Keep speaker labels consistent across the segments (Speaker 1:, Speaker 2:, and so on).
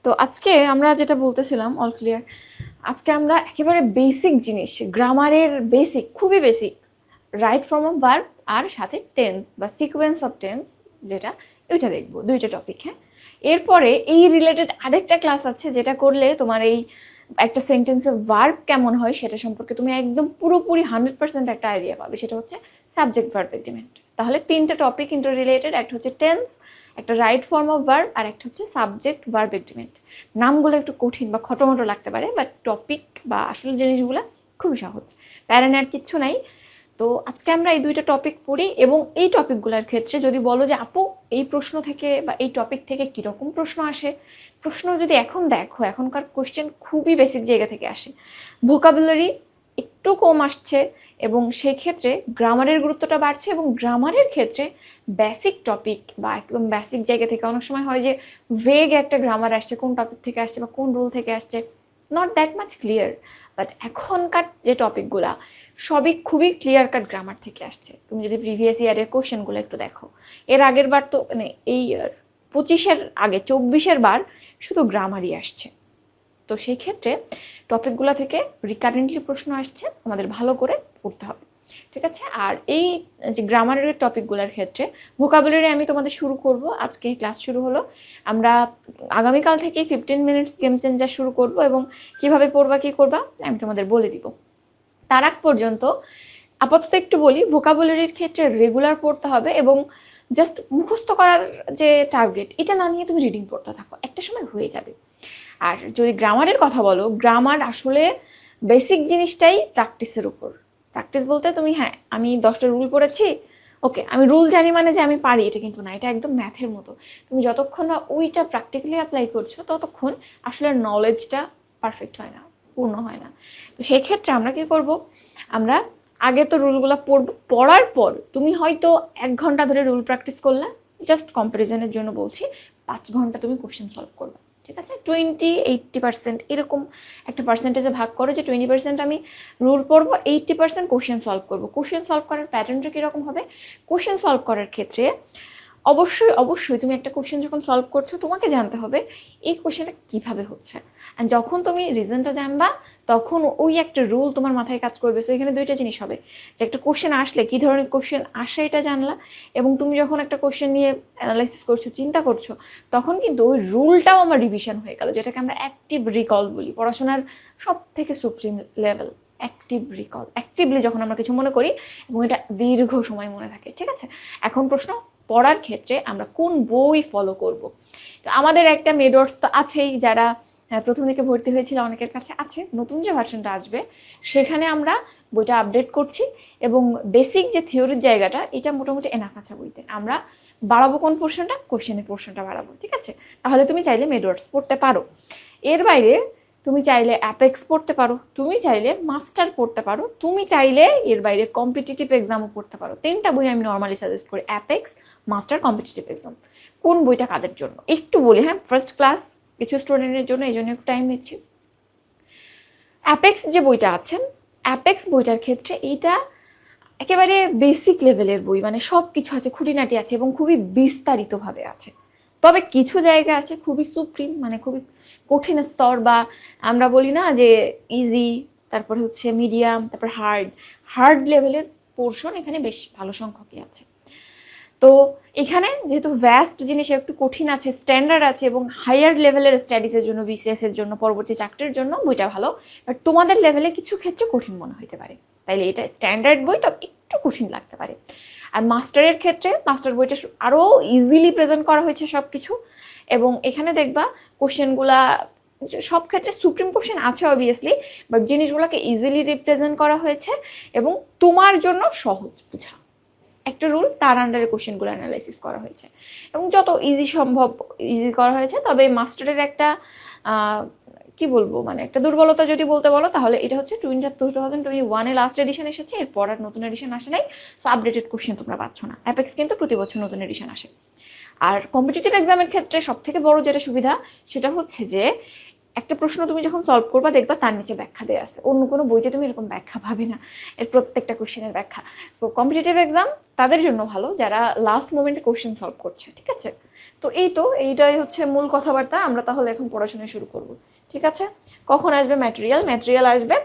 Speaker 1: তো আজকে আমরা যেটা বলতেছিলাম অল ক্লিয়ার। আজকে আমরা একেবারে বেসিক জিনিস, গ্রামারের বেসিক, খুবই basic, right form of verb আর সাথে টেন্স বা সিকোয়েন্স অফ টেন্স, যেটা ওইটা দেখবো, দুইটা টপিক। হ্যাঁ, এরপরে এই রিলেটেড আরেকটা ক্লাস আছে যেটা করলে তোমার এই একটা সেন্টেন্সের ভার্ব কেমন হয় সেটা সম্পর্কে তুমি একদম পুরোপুরি 100% একটা আইডিয়া পাবে। সেটা হচ্ছে সাবজেক্ট ভার্ব এগ্রিমেন্ট। তাহলে তিনটা টপিক ইন্টার রিলেটেড, একটা হচ্ছে টেন্স, একটা রাইট ফর্ম অফ ভার্ব, আর একটা হচ্ছে সাবজেক্ট ভার্ব এগ্রিমেন্ট। নামগুলো একটু কঠিন বা খটোমটো লাগতে পারে, বাট টপিক বা আসল জিনিসগুলো খুবই সহজ, প্যারান আর কিচ্ছু নাই। তো আজকে আমরা এই দুইটা টপিক পড়ি, এবং এই টপিকগুলোর ক্ষেত্রে যদি বলো যে আপু এই প্রশ্ন থেকে বা এই টপিক থেকে কীরকম প্রশ্ন আসে, প্রশ্ন যদি এখন দেখো, এখনকার কোশ্চেন খুবই বেসিক জায়গা থেকে আসে, ভোকাবুলারি একটু কম আসছে, এবং সেই ক্ষেত্রে গ্রামারের গুরুত্বটা বাড়ছে। এবং গ্রামারের ক্ষেত্রে বেসিক টপিক বা একদম বেসিক জায়গা থেকে অনেক সময় হয় যে ভেগ একটা গ্রামার আসছে, কোন টপিক থেকে আসছে বা কোন রুল থেকে আসছে, not that much clear. But এখনকার যে টপিকগুলা সবই খুবই ক্লিয়ার কাট গ্রামার থেকে আসছে। তুমি যদি প্রিভিয়াস ইয়ারের কোশ্চেনগুলো একটু দেখো, এর আগের বার তো মানে এই 25-এর আগে 24-এর বার শুধু গ্রামারই আসছে। তো সেই ক্ষেত্রে টপিকগুলো থেকে রিকারেন্টলি প্রশ্ন আসছে, আমাদের ভালো করে পড়তে হবে, ঠিক আছে? আর এই যে গ্রামারের টপিকগুলোর ক্ষেত্রে ভোকাবুলারি আমি তোমাদের শুরু করব। আজকে ক্লাস শুরু হলো, আমরা আগামীকাল থেকে 15 মিনিটস গেম চেঞ্জার শুরু করব, এবং কিভাবে পড়বা কি করবা আমি তোমাদের বলে দিব। তার আগ পর্যন্ত আপাতত একটু বলি, ভোকাবুলারির ক্ষেত্রে রেগুলার পড়তে হবে, এবং জাস্ট মুখস্থ করার যে টার্গেট এটা না নিয়ে তুমি রিডিং পড়তে থাকো, একটা সময় হয়ে যাবে। আর যদি গ্রামারের কথা বলো, গ্রামার আসলে বেসিক জিনিসটাই প্র্যাকটিসের উপর। প্র্যাকটিস বলতে তুমি, হ্যাঁ আমি 10টা রুল পড়েছি, ওকে আমি রুল জানি মানে যে আমি পারি, এটা কিন্তু না। এটা একদম ম্যাথের মতো, তুমি যতক্ষণ না ওইটা প্র্যাকটিক্যালি অ্যাপ্লাই করছো ততক্ষণ আসলে নলেজটা পারফেক্ট হয় না, পূর্ণ হয় না। তো সেই ক্ষেত্রে আমরা কি করব, আমরা আগে তো রুলগুলো পড়বো, পড়ার পর তুমি হয়তো 1 ঘন্টা ধরে রুল প্র্যাকটিস করলে, জাস্ট কম্পারিজনের জন্য বলছি, 5 ঘন্টা তুমি কোশ্চেন সলভ করবে, ঠিক আছে? 20-80% এরকম একটা পার্সেন্টেজে ভাগ করো, যে 20% আমি রুল পড়বো, 80% কোশ্চেন সলভ করবো। কোশ্চেন সলভ করার প্যাটার্নটা কীরকম হবে? কোশ্চেন সলভ করার ক্ষেত্রে অবশ্যই অবশ্যই তুমি একটা কোশ্চেন যখন সলভ করছো, তোমাকে জানতে হবে এই কোশ্চেনটা কিভাবে হচ্ছে। আর যখন তুমি রিজনটা জানবা, তখন ওই একটা রুল তোমার মাথায় কাজ করবে। সো এখানে দুইটা জিনিস হবে, যে একটা কোশ্চেন আসলে কী ধরনের কোশ্চেন আসে এটা জানলা, এবং তুমি যখন একটা কোশ্চেন নিয়ে অ্যানালাইসিস করছো, চিন্তা করছো, তখন কিন্তু ওই রুলটাও আমার রিভিশন হয়ে গেল, যেটাকে আমরা অ্যাক্টিভ রিকল বলি, পড়াশোনার সব থেকে supreme level. Active recall, actively যখন আমরা কিছু মনে করি এবং এটা দীর্ঘ সময় মনে থাকে, ঠিক আছে? এখন প্রশ্ন, পড়ার ক্ষেত্রে আমরা কোন বই ফলো করব? তো আমাদের একটা মেডওয়ার্কস তো আছেই, যারা প্রথম থেকে ভর্তি হয়েছিল অনেকের কাছে আছে, নতুন যে ভার্সনটা আসবে সেখানে আমরা বইটা আপডেট করছি, এবং বেসিক যে থিওরির জায়গাটা এটা মোটামুটি এনাফ আছে বইতে। আমরা বাড়াবো কোন পোর্শনটা? কোশ্চেনের পোর্শনটা বাড়াবো, ঠিক আছে? তাহলে তুমি চাইলে মেডওয়ার্কস পড়তে পারো, এর বাইরে তুমি চাইলে অ্যাপেক্স পড়তে পারো, তুমি চাইলে মাস্টার পড়তে পারো, তুমি চাইলে এর বাইরে কম্পিটিটিভ এক্সামও পড়তে পারো। 3টা বই আমি নর্মালি সাজেস্ট করি, অ্যাপেক্স, মাস্টার, কম্পিটিটিভ এক্সাম। কোন বইটা কাদের জন্য একটু বলি, হ্যাঁ ফার্স্ট ক্লাস কিছু স্টুডেন্টের জন্য, এই জন্য একটু টাইম নিচ্ছি। অ্যাপেক্স যে বইটা আছে, অ্যাপেক্স বইটার ক্ষেত্রে এইটা একেবারে বেসিক লেভেলের বই, মানে সব কিছু আছে, খুঁটিনাটি আছে, এবং খুবই বিস্তারিতভাবে আছে। তবে কিছু জায়গা আছে খুবই সুপ্রিম, মানে খুবই কঠিন স্তর, বা আমরা বলি না যে ইজি, তারপরে হচ্ছে মিডিয়াম, তারপর হার্ড, হার্ড লেভেলের পোর্শন এখানে বেশ ভালো সংখ্যকই আছে। তো এখানে যেহেতু ভ্যাস্ট জিনিস, একটু কঠিন আছে, স্ট্যান্ডার্ড আছে, এবং হায়ার লেভেলের স্টাডিজের জন্য, বিসিএস এর জন্য, পরবর্তী চাকরির জন্য বইটা ভালো। বাট তোমাদের লেভেলে কিছু ক্ষেত্রে কঠিন মনে হতে পারে, তাইলে এটা স্ট্যান্ডার্ড বই, তো একটু কঠিন লাগতে পারে। আর মাস্টারের ক্ষেত্রে মাস্টার বইটা আরও ইজিলি প্রেজেন্ট করা হয়েছে সব কিছু, এবং এখানে দেখবা কোশ্চেনগুলা সব ক্ষেত্রে সুপ্রিম কোশ্চেন আছে অবভিয়াসলি, বাট জিনিসগুলোকে ইজিলি রিপ্রেজেন্ট করা হয়েছে, এবং তোমার জন্য সহজ বোঝা একটা রুল, তার আন্ডারে কোশ্চেনগুলো অ্যানালাইসিস করা হয়েছে, এবং যত ইজি সম্ভব ইজি করা হয়েছে। তবে মাস্টারের একটা কি বলবো, মানে একটা দুর্বলতা যদি বলতে বলো, তাহলে এটা হচ্ছে 2021-এ লাস্ট এডিশন এসেছে, এরপর আর নতুন এডিশন আসে নাই। সো আপডেটেড কোশ্চেন তোমরা পাচ্ছ না। অ্যাপেক্স কিন্তু প্রতি বছর নতুন এডিশন আসে। আর কম্পিটিটিভ এক্সামের ক্ষেত্রে সব থেকে বড় যেটা সুবিধা, সেটা হচ্ছে যে একটা প্রশ্ন তুমি যখন সলভ করবা, দেখবা তার নিচে ব্যাখ্যা দেওয়া আছে, অন্য কোনো বইতে তুমি এরকম ব্যাখ্যা পাবে না, এর প্রত্যেকটা কোশ্চেনের ব্যাখ্যা। সো কম্পিটিটিভ এক্সাম তাদের জন্য ভালো যারা লাস্ট মোমেন্টে কোশ্চেন সলভ করছে, ঠিক আছে? তো এইটাই হচ্ছে মূল কথাবার্তা। আমরা তাহলে এখন পড়াশোনা শুরু করব, ঠিক আছে? কখন আসবে ম্যাটেরিয়াল? ম্যাটেরিয়াল আসবে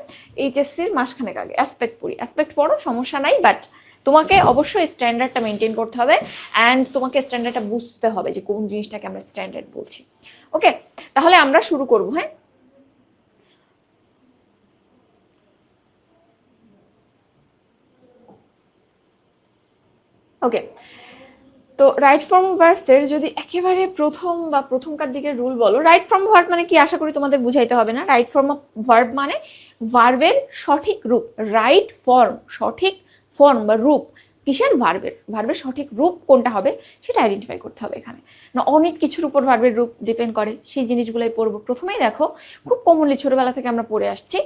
Speaker 1: এইচএসসির মাসখানেক আগে। অ্যাসপেক্ট পড়ো, সমস্যা নাই, বাট তোমাকে অবশ্যই স্ট্যান্ডার্ডটা মেনটেন করতে হবে অ্যান্ড তোমাকে স্ট্যান্ডার্ডটা বুঝতে হবে যে কোন জিনিসটাকে আমরা স্ট্যান্ডার্ড বলছি। ওকে, তাহলে আমরা শুরু করব। হ্যাঁ, ওকে। তো রাইট ফর্ম ভার্বসের যদি একেবারে প্রথমকার দিকের রুল বলো, রাইট ফর্ম ভার্ব মানে কি আশা করি তোমাদের বুঝাইতে হবে না। রাইট ফর্ম অফ ভার্ব মানে ভার্বের সঠিক রূপ। রাইট ফর্ম, সঠিক ফর্ম বা রূপ কিসের? ভার্বের সঠিক রূপ কোনটা হবে সেটা আইডেন্টিফাই করতে হবে। এখানে না অনেক কিছুর উপর ভার্বের রূপ ডিপেন্ড করে, সেই জিনিসগুলোই পড়বো। প্রথমেই দেখো, খুব কমনলি ছোটবেলা থেকে আমরা পড়ে আসছি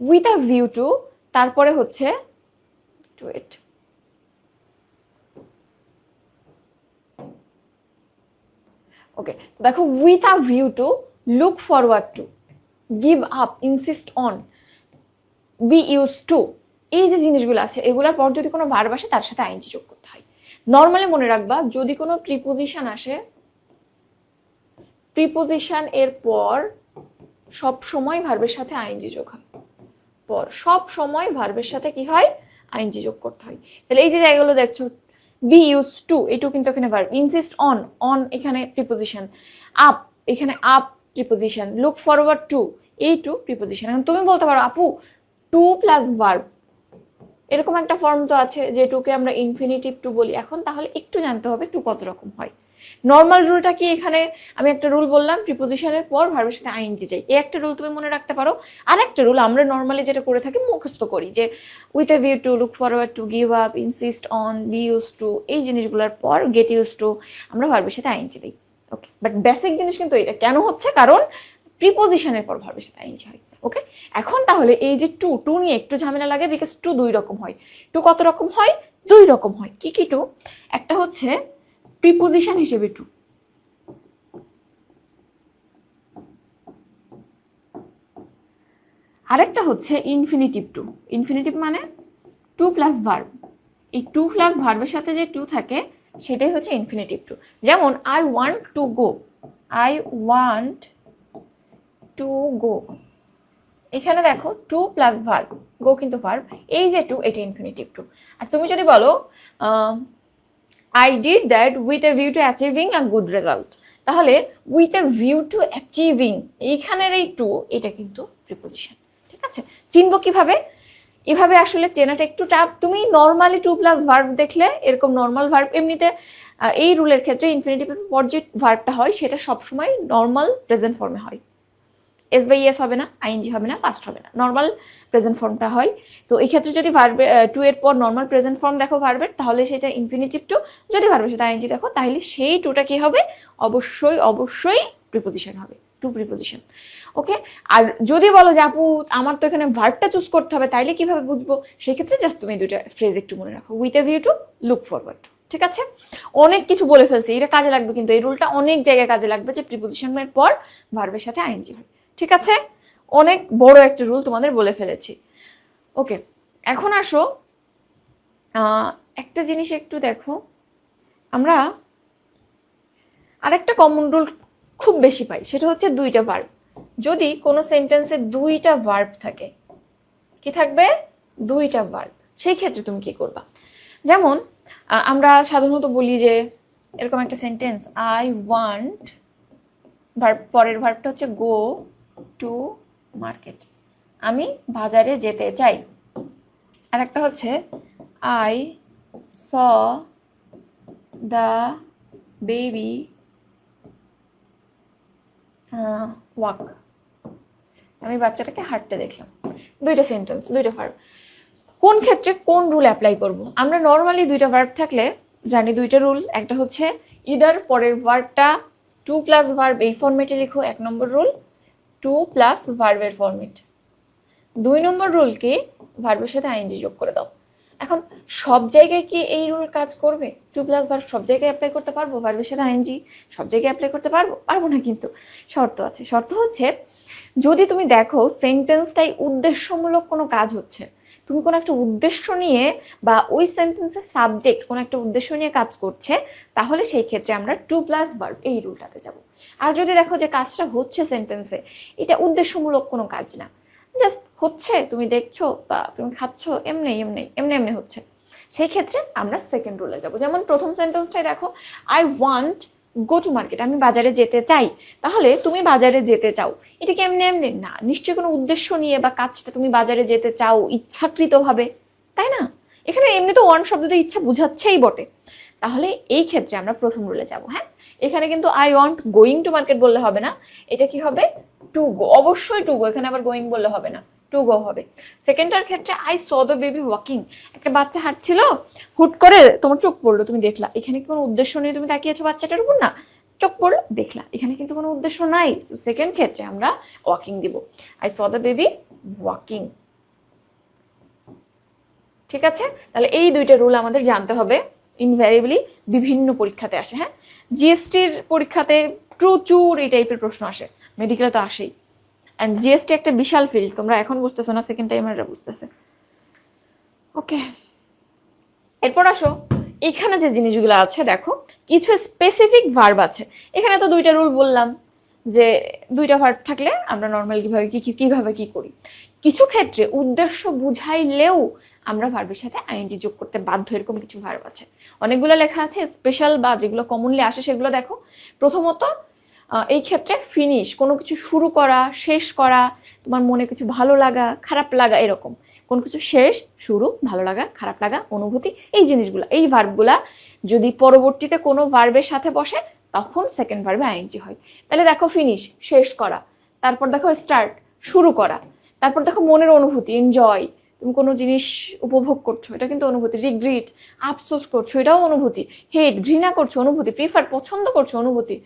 Speaker 1: উইথ আ ভিউ টু, তারপরে হচ্ছে টু ইট। ওকে, দেখো with a view to, look forward to, give up, insist on, be used to, এই যে জিনিসগুলো আছে এগুলোর পর যদি কোনো ভার্ব আসে তার সাথে আইএনজি যোগ করতে হয়। নর্মালি মনে রাখবা যদি কোনো প্রিপোজিশন আসে, প্রিপোজিশন এর পর সব সময় ভার্বের সাথে আইএনজি যোগ হয়। সব সময় ভার্বের সাথে কি হয়? আইএনজি যোগ করতে হয়। তাহলে এই যে জায়গাগুলো দেখছো, বি ইউজ টু, এটু কিন্তু এখানে ভার্ব। ইনসিস্ট অন, অন এখানে প্রিপোজিশন। আপ, এখানে up preposition. Look forward two, এই টু প্রিপোজিশন। এখন তুমি বলতে পারো আপু টু প্লাস ভার্ব, এরকম একটা ফর্ম তো আছে যে টুকে আমরা ইনফিনিটিভ টু বলি। এখন তাহলে একটু জানতে হবে টু কত রকম হয়। নর্মাল রুলটা কি? এখানে আমি একটা রুল বললাম, প্রিপোজিশনের পর ভার্বের সাথে আইএনজি চাই, এই একটা রুল তুমি মনে রাখতে পারো। আর একটা রুল আমরা নর্মালি যেটা করে থাকি, মুখস্থ করি, যে with a view to, look forward to, give up, insist on, be used to, এই জিনিসগুলোর পর গেট ইউজ টু আমরা ভার্বের সাথে আইএনজি দিই। ওকে, বাট বেসিক জিনিস কিন্তু এটা কেন হচ্ছে? কারণ প্রিপোজিশনের পর ভার্বের সাথে আইএনজি হয়। ওকে, এখন তাহলে এই যে টু নিয়ে একটু ঝামেলা লাগে, বিকজ টু দুই রকম হয়। টু কত রকম হয়? দুই রকম হয়। কি কি টু? একটা হচ্ছে প্রিপোজিশন হিসেবে টু, আরেকটা হচ্ছে ইনফিনিটিভ টু। ইনফিনিটিভ মানে টু প্লাস ভার্ব। এই টু প্লাস ভার্বের সাথে যে টু থাকে সেটাই হচ্ছে ইনফিনিটিভ টু। যেমন I want to go, I want to go, এখানে দেখো টু প্লাস ভার্ব, গো কিন্তু ভার্ব, এই যে টু এটা ইনফিনিটিভ টু। আর তুমি যদি বলো I did that with a view to achieving a good result, তাহলে with a view to achieving, এইখানের এই টু এটা কিন্তু প্রিপোজিশন। ঠিক আছে, চিনবো কিভাবে? এভাবে আসলে চেনাটা একটু টাফ। তুমি নর্মালি টু প্লাস ভার্ব দেখলে এরকম নর্মাল ভার্ব, এমনিতে এই রুলের ক্ষেত্রে ইনফিনিটিভের পর যে ভার্বটা হয় সেটা সবসময় নর্মাল প্রেজেন্ট ফর্মে হয়। এস বাই এস হবে না, আইএনজি হবে না, পাস্ট হবে না, নর্মাল প্রেজেন্ট ফর্মটা হয়। তো এই ক্ষেত্রে যদি ভার্বে টু এর পর নর্মাল প্রেজেন্ট ফর্ম দেখো ভার্বের, তাহলে সেটা ইনফিনিটিভ টু। যদি ভার্বের সাথে আইএনজি দেখো তাহলে সেই টুটা কি হবে? অবশ্যই প্রিপোজিশন হবে, টু প্রিপোজিশন। ওকে, আর যদি বলো যে আপু আমার তো এখানে ভার্বটা চুজ করতে হবে, তাইলে কিভাবে বুঝবো? সেই ক্ষেত্রে জাস্ট তুমি দুইটা ফ্রেজ একটু মনে রাখো, with a view to, look forward two. ঠিক আছে, অনেক কিছু বলে ফেলছি, এটা কাজে লাগবে কিন্তু এই রুলটা অনেক জায়গায় কাজে লাগবে, যে প্রিপোজিশনের পর ভার্বের সাথে আইএনজি হয়। ঠিক আছে, অনেক বড় একটা রুল তোমাদের বলে ফেলেছি। ওকে, এখন আসো একটা জিনিস একটু দেখো, আমরা আরেকটা কমন রুল খুব বেশি পাই, সেটা হচ্ছে দুইটা ভার্ব। যদি কোনো সেন্টেন্সে দুইটা ভার্ব থাকে, কি থাকবে? দুইটা ভার্ব। সেই ক্ষেত্রে তুমি কি করবা? যেমন আমরা সাধারণত বলি যে এরকম একটা সেন্টেন্স, আই ওয়ান্ট, ভার্ব পরের ভার্বটা হচ্ছে গো টু মার্কেট, আমি বাজারে যেতে চাই। আর একটা হচ্ছে I saw the baby walk, আমি বাচ্চাটাকে হাঁটতে দেখলাম। দুইটা সেন্টেন্স, দুইটা ভার্ব। কোন ক্ষেত্রে কোন রুল অ্যাপ্লাই করব? আমরা নর্মালি দুইটা ভার্ব থাকলে জানি দুইটা রুল। একটা হচ্ছে ইদার পরের ভার্বটা টু প্লাস ভার্ব এই ফরম্যাটে লিখো, এক নম্বর রুল, টু প্লাস ভার্বের ফরম্যাট। দুই নম্বর রুল কি? ভার্বের সাথে আইএনজি যোগ করে দাও। এখন সব জায়গায় কি এই রুল কাজ করবে? টু প্লাস ভার্ব সব জায়গায় অ্যাপ্লাই করতে পারবো? ভার্বের সাথে আইএনজি সব জায়গায় অ্যাপ্লাই করতে পারবো? পারবো না, কিন্তু শর্ত আছে। শর্ত হচ্ছে যদি তুমি দেখো সেন্টেন্সটাই উদ্দেশ্যমূলক কোনো কাজ হচ্ছে, তুমি কোনো একটা উদ্দেশ্য নিয়ে বা ওই সেন্টেন্সের সাবজেক্ট কোনো একটা উদ্দেশ্য নিয়ে কাজ করছে, তাহলে সেই ক্ষেত্রে আমরা টু প্লাস ভার্ব এই রুলটাতে যাব। আর যদি দেখো যে কাজটা হচ্ছে সেন্টেন্সে, এটা উদ্দেশ্যমূলক কোনো কাজ না, জাস্ট হচ্ছে, তুমি দেখছো বা তুমি খাচ্ছ, এমনি এমনি এমনি এমনি হচ্ছে, সেই ক্ষেত্রে আমরা সেকেন্ড রুলে যাব। যেমন প্রথম সেন্টেন্সটাই দেখো, I want go to market, আমি বাজারে যেতে চাই। তাহলে তুমি বাজারে যেতে চাও, এটা কি এমনি এমনি না, নিশ্চয়ই কোনো উদ্দেশ্য নিয়ে বা কাজটা তুমি বাজারে যেতে চাও ইচ্ছাকৃতভাবে, তাই না? এখানে এমনি তো ওয়ান শব্দ দিয়ে ইচ্ছা বুঝাচ্ছেই বটে। তাহলে এই ক্ষেত্রে আমরা প্রথম রুলে যাব। হ্যাঁ, এখানে কিন্তু I want going to market বললে হবে না, এটা কি হবে, টু গো, অবশ্যই টু গো, এখানে আবার গোয়িং বললে হবে না, টু গো হবে। সেকেন্ডটার ক্ষেত্রে I saw the baby walking, একটা বাচ্চা হাঁটছিল, হুট করে তোমার চোখ পড়লো, তুমি দেখলা, এখানে কোনো উদ্দেশ্য নিয়ে তুমি তাকিয়েছো বাচ্চাটার উপর না, চোখ পড়লো দেখলা, এখানে কিন্তু কোনো উদ্দেশ্য নাই। সেকেন্ড ক্ষেত্রে আমরা ওয়াকিং দিব, I saw the baby walking. ঠিক আছে, তাহলে এই দুইটা রুল আমাদের জানতে হবে, ইনভ্যারিয়েবলি বিভিন্ন পরীক্ষাতে আসে। হ্যাঁ, জিএসটির পরীক্ষাতে প্রচুর এই টাইপের প্রশ্ন আসে, মেডিকেলে তো আসেই। অ্যান্ড জিএসটি একটা বিশাল ফিল্ড, তোমরা এখন বুঝতেছো না, সেকেন্ড টাইমাররা বুঝতেছে। ওকে, এরপর আসো, এখানে যে জিনিসগুলো আছে দেখো, কিছু স্পেসিফিক ভার্ব আছে। এখানে তো দুইটা রুল বললাম যে দুইটা ভার্ব থাকলে আমরা নর্মাল কিভাবে কি করি। কিছু ক্ষেত্রে উদ্দেশ্য বুঝাইলেও আমরা ভার্বের সাথে আইএনজি যোগ করতে বাধ্য, এরকম কিছু ভার্ব আছে। অনেকগুলো লেখা আছে স্পেশাল বা যেগুলো কমনলি আসে সেগুলো দেখো। প্রথমত এই ক্ষেত্রে ফিনিশ, কোনো কিছু শুরু করা, শেষ করা, তোমার মনে কিছু ভালো লাগা, খারাপ লাগা, এরকম কোন কিছু শেষ, শুরু, ভালো লাগা, খারাপ লাগা, অনুভূতি, এই জিনিসগুলো, এই ভার্বগুলা যদি পরবর্তীতে কোনো ভার্বের সাথে বসে তখন সেকেন্ড ভার্বে আইএনজি হয়। তাহলে দেখো ফিনিশ, শেষ করা, তারপর দেখো স্টার্ট, শুরু করা, তারপর দেখো মনের অনুভূতি, এনজয়, তুমি কোনো জিনিস উপভোগ করছো, এটা কিন্তু অনুভূতি। রিগ্রিট, আফসোস করছো, এটাও অনুভূতি। হেট, ঘৃণা করছো, অনুভূতি। প্রিফার, পছন্দ করছো, অনুভূতি।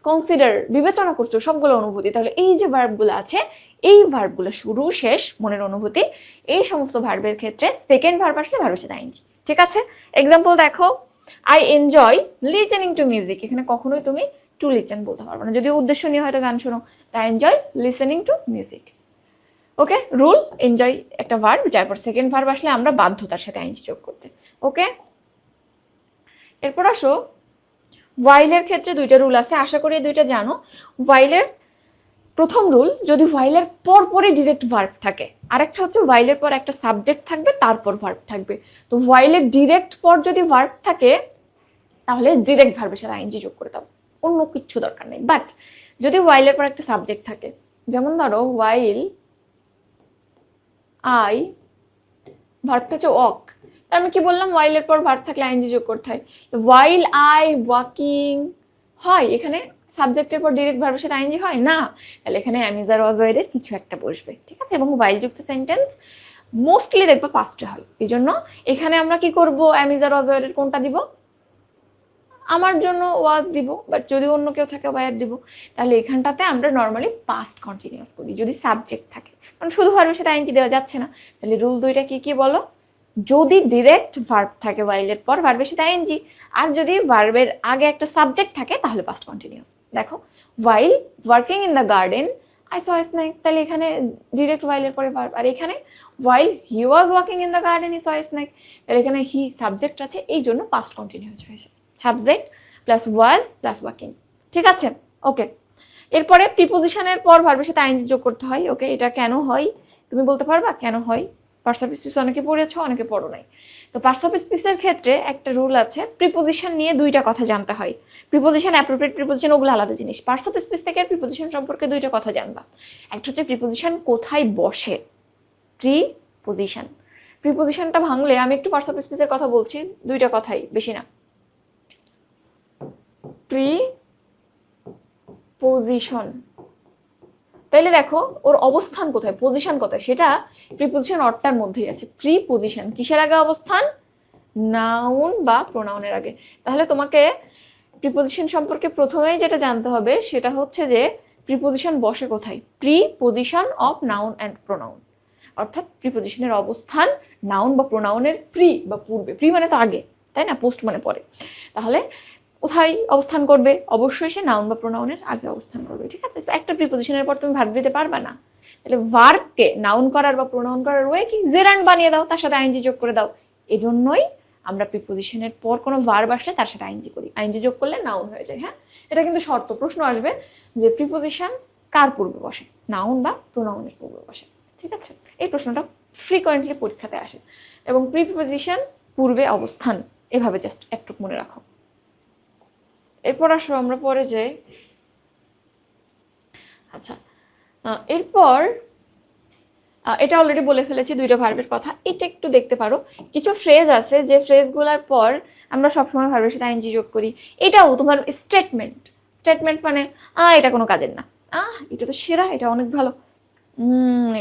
Speaker 1: কনসিডার, বিবেচনা করছো, সবগুলো অনুভূতি। তাহলে এই যে ভার্বগুলো আছে, এই ভার্বগুলো শুরু, শেষ, মনের অনুভূতি, এই সমস্ত ভার্বের ক্ষেত্রে সেকেন্ড ভার্ব আসলে ভার্বের সাথে আইএনজি। ঠিক আছে, এক্সাম্পল দেখো, I enjoy listening to music, এখানে কখনোই তুমি টু লিসেন বলতে পারবে না, যদি উদ্দেশ্য নিয়ে হয়তো গান শোনো। I enjoy listening to music. Okay, rule, enjoy একটা ভার্ব, যার পর সেকেন্ড ভার্ব আসলে আমরা বাধ্যতার সাথে আইএনজি যোগ করতে। ওকে, এরপর আসো, ওয়াইলের ক্ষেত্রে দুইটা রুল আছে, আশা করি দুইটা জানো। ওয়াইলের প্রথম রুল, যদি ওয়াইলের পর পরে ডিরেক্ট ভার্ব থাকে, আরেকটা হচ্ছে ওয়াইলের পর একটা সাবজেক্ট থাকবে তারপর ভার্ব থাকবে। তো ওয়াইলের ডিরেক্ট পর যদি ভার্ব থাকে তাহলে ডিরেক্ট ভার্বের সাথে আইএনজি যোগ করে দাও, অন্য কিচ্ছু দরকার নেই। বাট যদি ওয়াইলের পর একটা সাবজেক্ট থাকে, যেমন ধরো ওয়াইল আই, ভার্বটা হচ্ছে ওয়াক, তার আমি কি বললাম, ওয়াইলের পর ভার্ব থাকলে আইএনজি যোগ করতে হয়। ওয়াইল আই ওয়াকিং, হয় এখানে সাবজেক্টের পর ডিরেক্ট ভার্বের সাথে আইএনজি হয় না, তাহলে এখানে অ্যামিজ আর ওয়াজ এর কিছু একটা বসবে। ঠিক আছে, এবং ওয়াইল যুক্ত সেন্টেন্স মোস্টলি দেখবা পাস্টে হয়, এই জন্য এখানে আমরা কি করব, অ্যামিজ আর ওয়াজ এর কোনটা দিব, আমার জন্য ওয়াজ দিব, বাট যদি অন্য কেউ থাকে ওয়ার দিব। তাহলে এখানটাতে আমরা নর্মালি পাস্ট কন্টিনিউয়াস করি যদি সাবজেক্ট থাকে, কারণ শুধু ভার্বের সাথে আইএনজি দেওয়া যাচ্ছে না। তাহলে রুল দুইটা কি কি বলো, যদি ডিরেক্ট ভার্ব থাকে ওয়াইলের পর ভার্বের সাথে আইএনজি, আর যদি ভার্বের আগে একটা সাবজেক্ট থাকে তাহলে পাস্ট কন্টিনিউয়াস। দেখো, while working in the garden I saw a snake, তাহলে এখানে ডিরেক্ট ওয়াইলের পরে ভার্ব। আর এখানে while he was working in the garden he saw a snake, তাহলে এখানে হি সাবজেক্ট আছে, এই জন্য পাস্ট কন্টিনিউয়াস হয়েছে, subject plus was plus working. ঠিক আছে, ওকে। এরপরে প্রিপোজিশনের পর ভার্বের সাথে আইএনজি যোগ করতে হয়। ওকে, এটা কেন হয় তুমি বলতে পারবা কেন হয়? পার্টস অফ স্পিচ অনেকে পড়েছো, অনেকে পড়ো নাই। তো পার্টস অফ স্পিচের ক্ষেত্রে একটা রুল আছে, প্রিপোজিশন নিয়ে দুইটা কথা জানতে হয়। প্রিপোজিশন, অ্যাপ্রোপ্রিয়েট প্রিপোজিশন, ওগুলো আলাদা জিনিস। পার্টস অফ স্পিচ থেকে প্রিপোজিশন সম্পর্কে দুইটা কথা জানবা। একটা হচ্ছে প্রিপোজিশন কোথায় বসে, প্রিপোজিশন। প্রিপোজিশনটা ভাঙলে, আমি একটু পার্টস অফ স্পিচের কথা বলছি, দুইটা কথাই, বেশি না। প্রিপোজিশন, তাইলে দেখো ওর অবস্থান কোথায়, পজিশন কোথায়, সেটা প্রিপোজিশন অর্থটার মধ্যেই আছে। প্রিপোজিশন কিসের আগে অবস্থান, নাউন বা প্রোনাউনের আগে। তাহলে তোমাকে প্রিপোজিশন সম্পর্কে প্রথমেই যেটা জানতে হবে সেটা হচ্ছে যে প্রিপোজিশন বসে কোথায়, preposition of noun and pronoun, অর্থাৎ প্রিপোজিশনের অবস্থান নাউন বা প্রোনাউনের প্রি বা পূর্বে। প্রি মানে তো আগে, তাই না, পোস্ট মানে পরে। তাহলে কোথায় অবস্থান করবে, অবশ্যই সে নাউন বা প্রোনাউনের আগে অবস্থান করবে। ঠিক আছে, তো একটা প্রিপোজিশনের পর তুমি ভার্ব দিতে পারবা না, তাহলে ভার্বকে নাউন করার বা প্রোনাউন করার ওয়ে কি, জেরান্ড বানিয়ে দাও, তার সাথে আইএনজি যোগ করে দাও। এজন্যই আমরা প্রিপোজিশনের পর কোনো ভার্ব আসলে তার সাথে আইএনজি করি, আইএনজি যোগ করলে নাউন হয়ে যায়। হ্যাঁ, এটা কিন্তু শর্ত, প্রশ্ন আসবে যে প্রিপোজিশন কার পূর্বে বসে, নাউন বা প্রোনাউনের পূর্বে বসে। ঠিক আছে, এই প্রশ্নটা ফ্রিকোয়েন্টলি পরীক্ষাতে আসে। এবং প্রিপোজিশন পূর্বে অবস্থান, এভাবে জাস্ট একটু মনে রাখো। এরপর আসো আমরা পরে যাই। আচ্ছা, এরপর এটা অলরেডি বলে ফেলেছি দুইটা ভার্বের কথা। এটা একটু দেখতে পারো, কিছু ফ্রেজ আছে যে ফ্রেজগুলোর পর আমরা সবসময় ভার্বের সাথে আইএনজি যোগ করি। এটাও তোমার স্টেটমেন্ট, স্টেটমেন্ট মানে এটা কোনো কাজের না, এটা তো সেরা, এটা অনেক ভালো,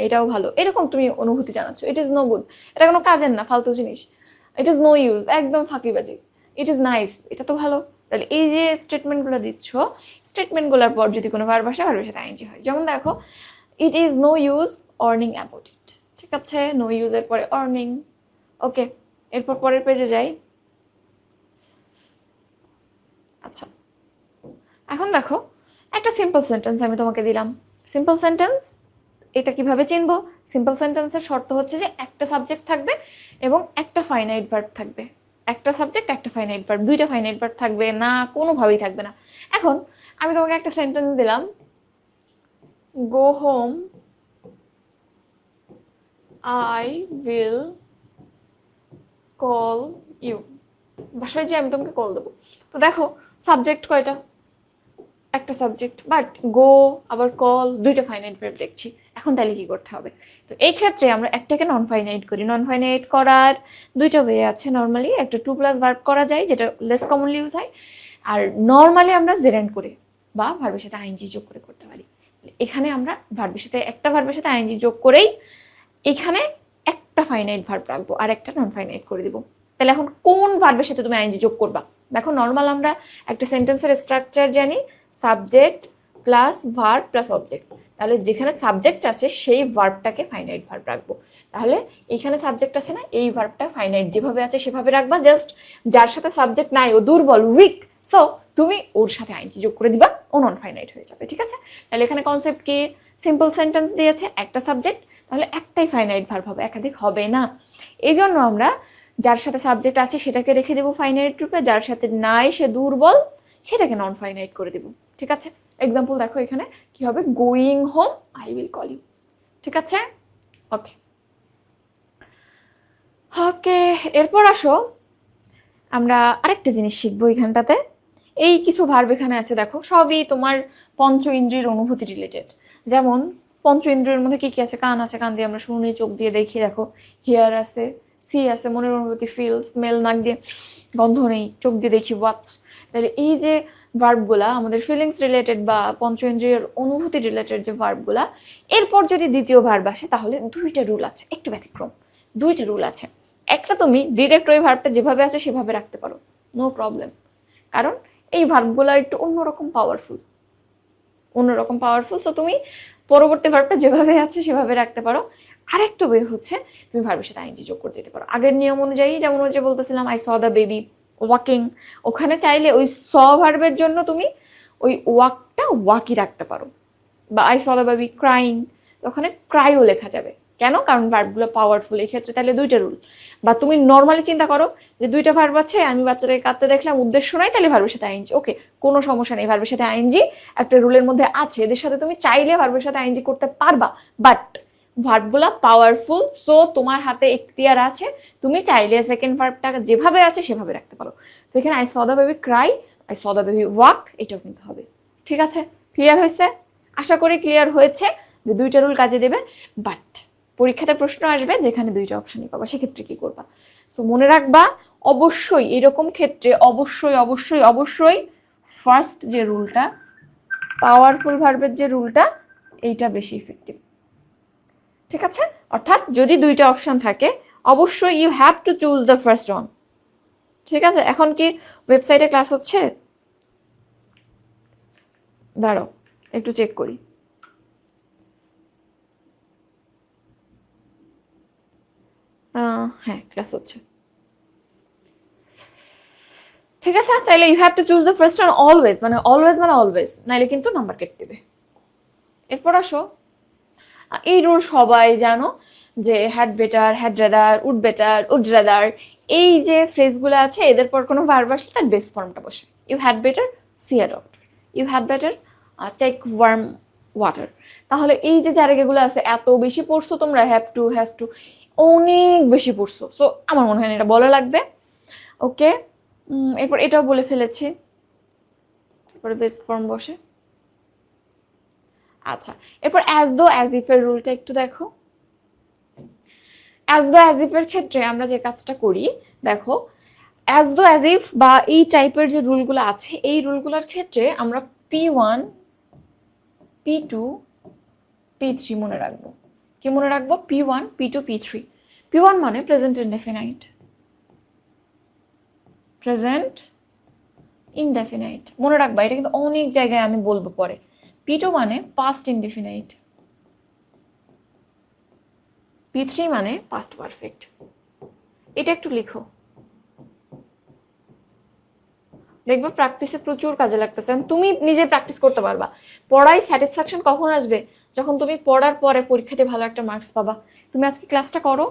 Speaker 1: এটাও ভালো, এরকম তুমি অনুভূতি জানাচ্ছ। ইট ইজ নো গুড, এটা কোনো কাজের না, ফালতু জিনিস। ইট ইজ নো ইউজ, একদম ফাঁকিবাজি। ইট ইজ নাইস, এটা তো ভালো। তাহলে এই যে স্টেটমেন্টগুলো দিচ্ছ, স্টেটমেন্টগুলোর পর যদি কোনো ভার্ব আসে, ভার্বের সাথে আইএনজি হয়। যেমন দেখো, it is no use earning about it. ঠিক আছে, নো ইউজের পরে আর্নিং। ওকে, এরপর পরের পেজে যাই। আচ্ছা, এখন দেখো একটা সিম্পল সেন্টেন্স আমি তোমাকে দিলাম। সিম্পল সেন্টেন্স এটা কিভাবে চিনবো? সিম্পল সেন্টেন্সের শর্ত হচ্ছে যে একটা সাবজেক্ট থাকবে এবং একটা ফাইনাইট ভার্ব থাকবে। একটা সাবজেক্ট, একটা ফাইনাইট ভার্ব, দুইটা ফাইনাইট ভার্ব থাকবে না, কোনোভাবেই থাকবে না। এখন আমি তোমাকে একটা সেন্টেন্স দিলাম, go home, I will call you. বাসায় যে আমি তোমাকে কল দেবো। তো দেখো সাবজেক্ট কয়টা? একটা সাবজেক্ট, বাট গো আবার কল দুইটা ফাইনাইট ভার্ব দেখছি। এখন তাহলে কি করতে হবে? তো এই ক্ষেত্রে আমরা একটাকে নন ফাইনাইট করি। নন ফাইনাইট করার দুইটা ওয়ে আছে। নর্মালি একটা টু প্লাস ভার্ব করা যায়, যেটা লেস কমনলি ইউজ হয়। আর নর্মালি আমরা জেরেন্ড করে বা ভার্বের সাথে আইএনজি যোগ করে করতে পারি। এখানে আমরা ভার্বের সাথে একটা ভার্বের সাথে আইএনজি যোগ করেই এখানে একটা ফাইনাইট ভার্ব রাখবো আর একটা নন ফাইনাইট করে দিব। তাহলে এখন কোন ভার্বের সাথে তুমি আইএনজি যোগ করবা? দেখো নর্মাল আমরা একটা সেন্টেন্সের স্ট্রাকচার জানি, subject plus verb plus object. তাহলে যেখানে সাবজেক্ট আছে সেই ভার্বটাকে ফাইনাইট ভার্ব রাখবো। তাহলে এখানে সাবজেক্ট আছে না, এই ভার্বটা ফাইনাইট যেভাবে আছে সেভাবে রাখবা। জাস্ট যার সাথে সাবজেক্ট নাই, ও দুর্বল, উইক, সো তুমি ওর সাথে আইএনজি যোগ করে দিবা, ও নন ফাইনাইট হয়ে যাবে। ঠিক আছে, তাহলে এখানে কনসেপ্ট কি? সিম্পল সেন্টেন্স দিয়েছে, একটা সাবজেক্ট, তাহলে একটাই ফাইনাইট ভার্ব হবে, একাধিক হবে না। এই জন্য আমরা যার সাথে সাবজেক্ট আছে সেটাকে রেখে দেবো ফাইনাইট রূপে, যার সাথে নাই সে দুর্বল, সেটাকে নন ফাইনাইট করে দেবো। ঠিক আছে, এক্সাম্পল দেখো এখানে কি হবে, going home I will call you. ঠিক আছে, ওকে ওকে। এরপর আসো আমরা আরেকটা জিনিস শিখবো এখানটাতে। এই কিছু ভার্ব এখানে আছে, দেখো সবই তোমার পঞ্চ ইন্দ্রিয়ের অনুভূতি রিলেটেড। যেমন পঞ্চ ইন্দ্রিয়ের মধ্যে কি কি আছে? কান আছে, কান দিয়ে আমরা শুনি, চোখ দিয়ে দেখি, দেখো হিয়ার আছে, সি আছে মনের অনুভূতি, ফিল, স্মেল, নাক দিয়ে গন্ধ নেই, চোখ দিয়ে দেখি, ওয়াচ। তাহলে এই যে ভার্বগুলা আমাদের ফিলিংস রিলেটেড বা পঞ্চ ইন্দ্রিয়ের অনুভূতি রিলেটেড যে ভার্বগুলা, এরপর যদি দ্বিতীয় ভার্ব আসে তাহলে দুইটা রুল আছে, একটু ব্যতিক্রম। দুইটা রুল আছে। একটা, তুমি ডিরেক্ট ওই ভার্বটা যেভাবে আছে সেভাবে রাখতে পারো, নো প্রবলেম, কারণ এই ভার্বগুলো একটু অন্যরকম পাওয়ারফুল, অন্যরকম পাওয়ারফুল। সো তুমি পরবর্তী ভার্বটা যেভাবে আছে সেভাবে রাখতে পারো। আরেকটা ওয়ে হচ্ছে তুমি ভার্বের সাথে আইএনজি যোগ করে দিতে পারো আগের নিয়ম অনুযায়ী। যেমন ওই যে বলতেছিলাম I saw the baby walking, ওখানে চাইলে ওই স ভার্বের জন্য তুমি ওই ওয়াকটা ওয়াকি রাখতে পারো। বা I saw the baby crying, ওখানে ক্রাইও লেখা যাবে। কেন? কারণ ভার্বগুলো পাওয়ারফুল এই ক্ষেত্রে। তাহলে দুইটা রুল। বা তুমি নর্মালি চিন্তা করো যে দুইটা ভার্ব আছে, আমি বাচ্চাটাকে কাঁদতে দেখলাম, উদ্দেশ্য নাই, তাহলে ভার্বের সাথে আইএনজি, ওকে, কোনো সমস্যা নেই, ভার্বের সাথে আইএনজি একটা রুলের মধ্যে আছে, এদের সাথে তুমি চাইলে ভার্বের সাথে আইএনজি করতে পারবা। বাট ভার্বগুলা পাওয়ারফুল, সো তোমার হাতে এখতিয়ার আছে, তুমি চাইলে সেকেন্ড ভার্বটা যেভাবে আছে সেভাবে রাখতে পারো। তো এখানে I saw the baby Cry, I saw the baby walk, এটাও কিন্তু হবে। ঠিক আছে, ক্লিয়ার হয়েছে? আশা করি ক্লিয়ার হয়েছে যে দুইটা রুল কাজে দেবে। বাট পরীক্ষাতে প্রশ্ন আসবে যেখানে দুইটা অপশনই পাবা, সেক্ষেত্রে কি করবা? সো মনে রাখবা, অবশ্যই এরকম ক্ষেত্রে অবশ্যই অবশ্যই অবশ্যই ফার্স্ট যে রুলটা, পাওয়ারফুল ভার্বের যে রুলটা, এইটা বেশি ইফেক্টিভ। ঠিক আছে, অর্থাৎ যদি দুইটা অপশন থাকে অবশ্যই you have to choose the first one. ঠিক আছে, এখন কি ওয়েবসাইটে ক্লাস হচ্ছে? দাঁড়াও একটু চেক করি। হ্যাঁ, ক্লাস হচ্ছে। ঠিক আছে, তাহলে you have to choose the first one always, মানে অলওয়েজ মানে অলওয়েজ, নাইলে কিন্তু নাম্বার কেটে দেবে। এরপর আসো এই রুল সবাই জানো যে had better, had rather, would better, would rather, এই যে ফ্রেজগুলো আছে এদের পর কোনো ভার্ব আসলে তার বেস ফর্মটা বসে। You had better see a doctor, you had better take warm water. তাহলে এই যে জায়গাগুলো আছে এত বেশি পড়ছো তোমরা, হ্যাভ টু, হ্যাজ টু, অনেক বেশি পড়ছো। সো আমার মনে হয় এটা বলা লাগবে। ওকে, এরপর এটাও বলে ফেলেছি, এরপরে বেস ফর্ম বসে। আচ্ছা, এরপর অ্যাজ দো অ্যাজ ইফ এর রুলটা একটু দেখো। অ্যাজ দো অ্যাজ ইফ এর ক্ষেত্রে আমরা যে কাজটা করি দেখো, অ্যাজ দো অ্যাজ ইফ বা এই টাইপের যে রুলগুলো আছে এই রুলগুলোর ক্ষেত্রে আমরা P1 P2 P3 মনে রাখবো। কি মনে রাখবো? P1 P2 P3। P1 মানে প্রেজেন্ট ইনডেফিনাইট, প্রেজেন্ট ইনডেফিনাইট মনে রাখবা, এটা কিন্তু অনেক জায়গায় আমি বলবো পরে। P2 মানে পাস্ট ইনডেফিনাইট, P3 মানে পাস্ট পারফেক্ট। এটা একটু লিখো, দেখবে প্র্যাকটিসে প্রচুর কাজে লাগতেছে। তুমি নিজে প্র্যাকটিস করতে পারবা। পড়াই স্যাটিসফ্যাকশন কখন আসবে? যখন তুমি পড়ার পরে পরীক্ষাতে ভালো একটা মার্কস পাবা। তুমি আজকে ক্লাসটা করো,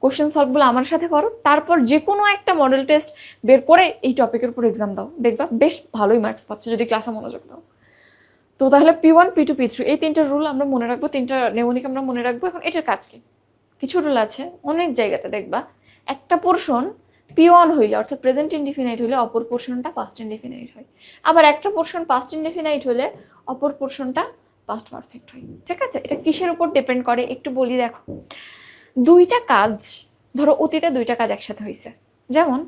Speaker 1: কোশ্চেন সলভগুলো আমার সাথে করো, তারপর যে কোনো একটা মডেল টেস্ট বের করে এই টপিকের উপর এক্সাম দাও, দেখবা বেশ ভালোই মার্কস পাচ্ছ যদি ক্লাসে মনোযোগ দাও। তো তাহলে P1 P2 P3 এই তিনটা রুল আমরা মনে রাখবো, তিনটা নেমনিক আমরা মনে রাখবো। এখন এটার কাজ কি? কিছু রুল আছে অনেক জায়গাতে দেখবা একটা পোর্শন P1 হইলে অর্থাৎ প্রেজেন্ট ইনডিফিনাইট হইলে অপর পোর্শনটা পাস্ট ইনডিফিনাইট হয়, আবার একটা পোর্শন পাস্ট ইনডিফিনাইট হলে অপর পোর্শনটা পাস্ট পারফেক্ট হয়। ঠিক আছে, এটা কিসের উপর ডিপেন্ড করে একটু বলি দেখো। দুইটা কাজ, ধরো অতীতে দুইটা কাজ একসাথে হয়েছে, যেমন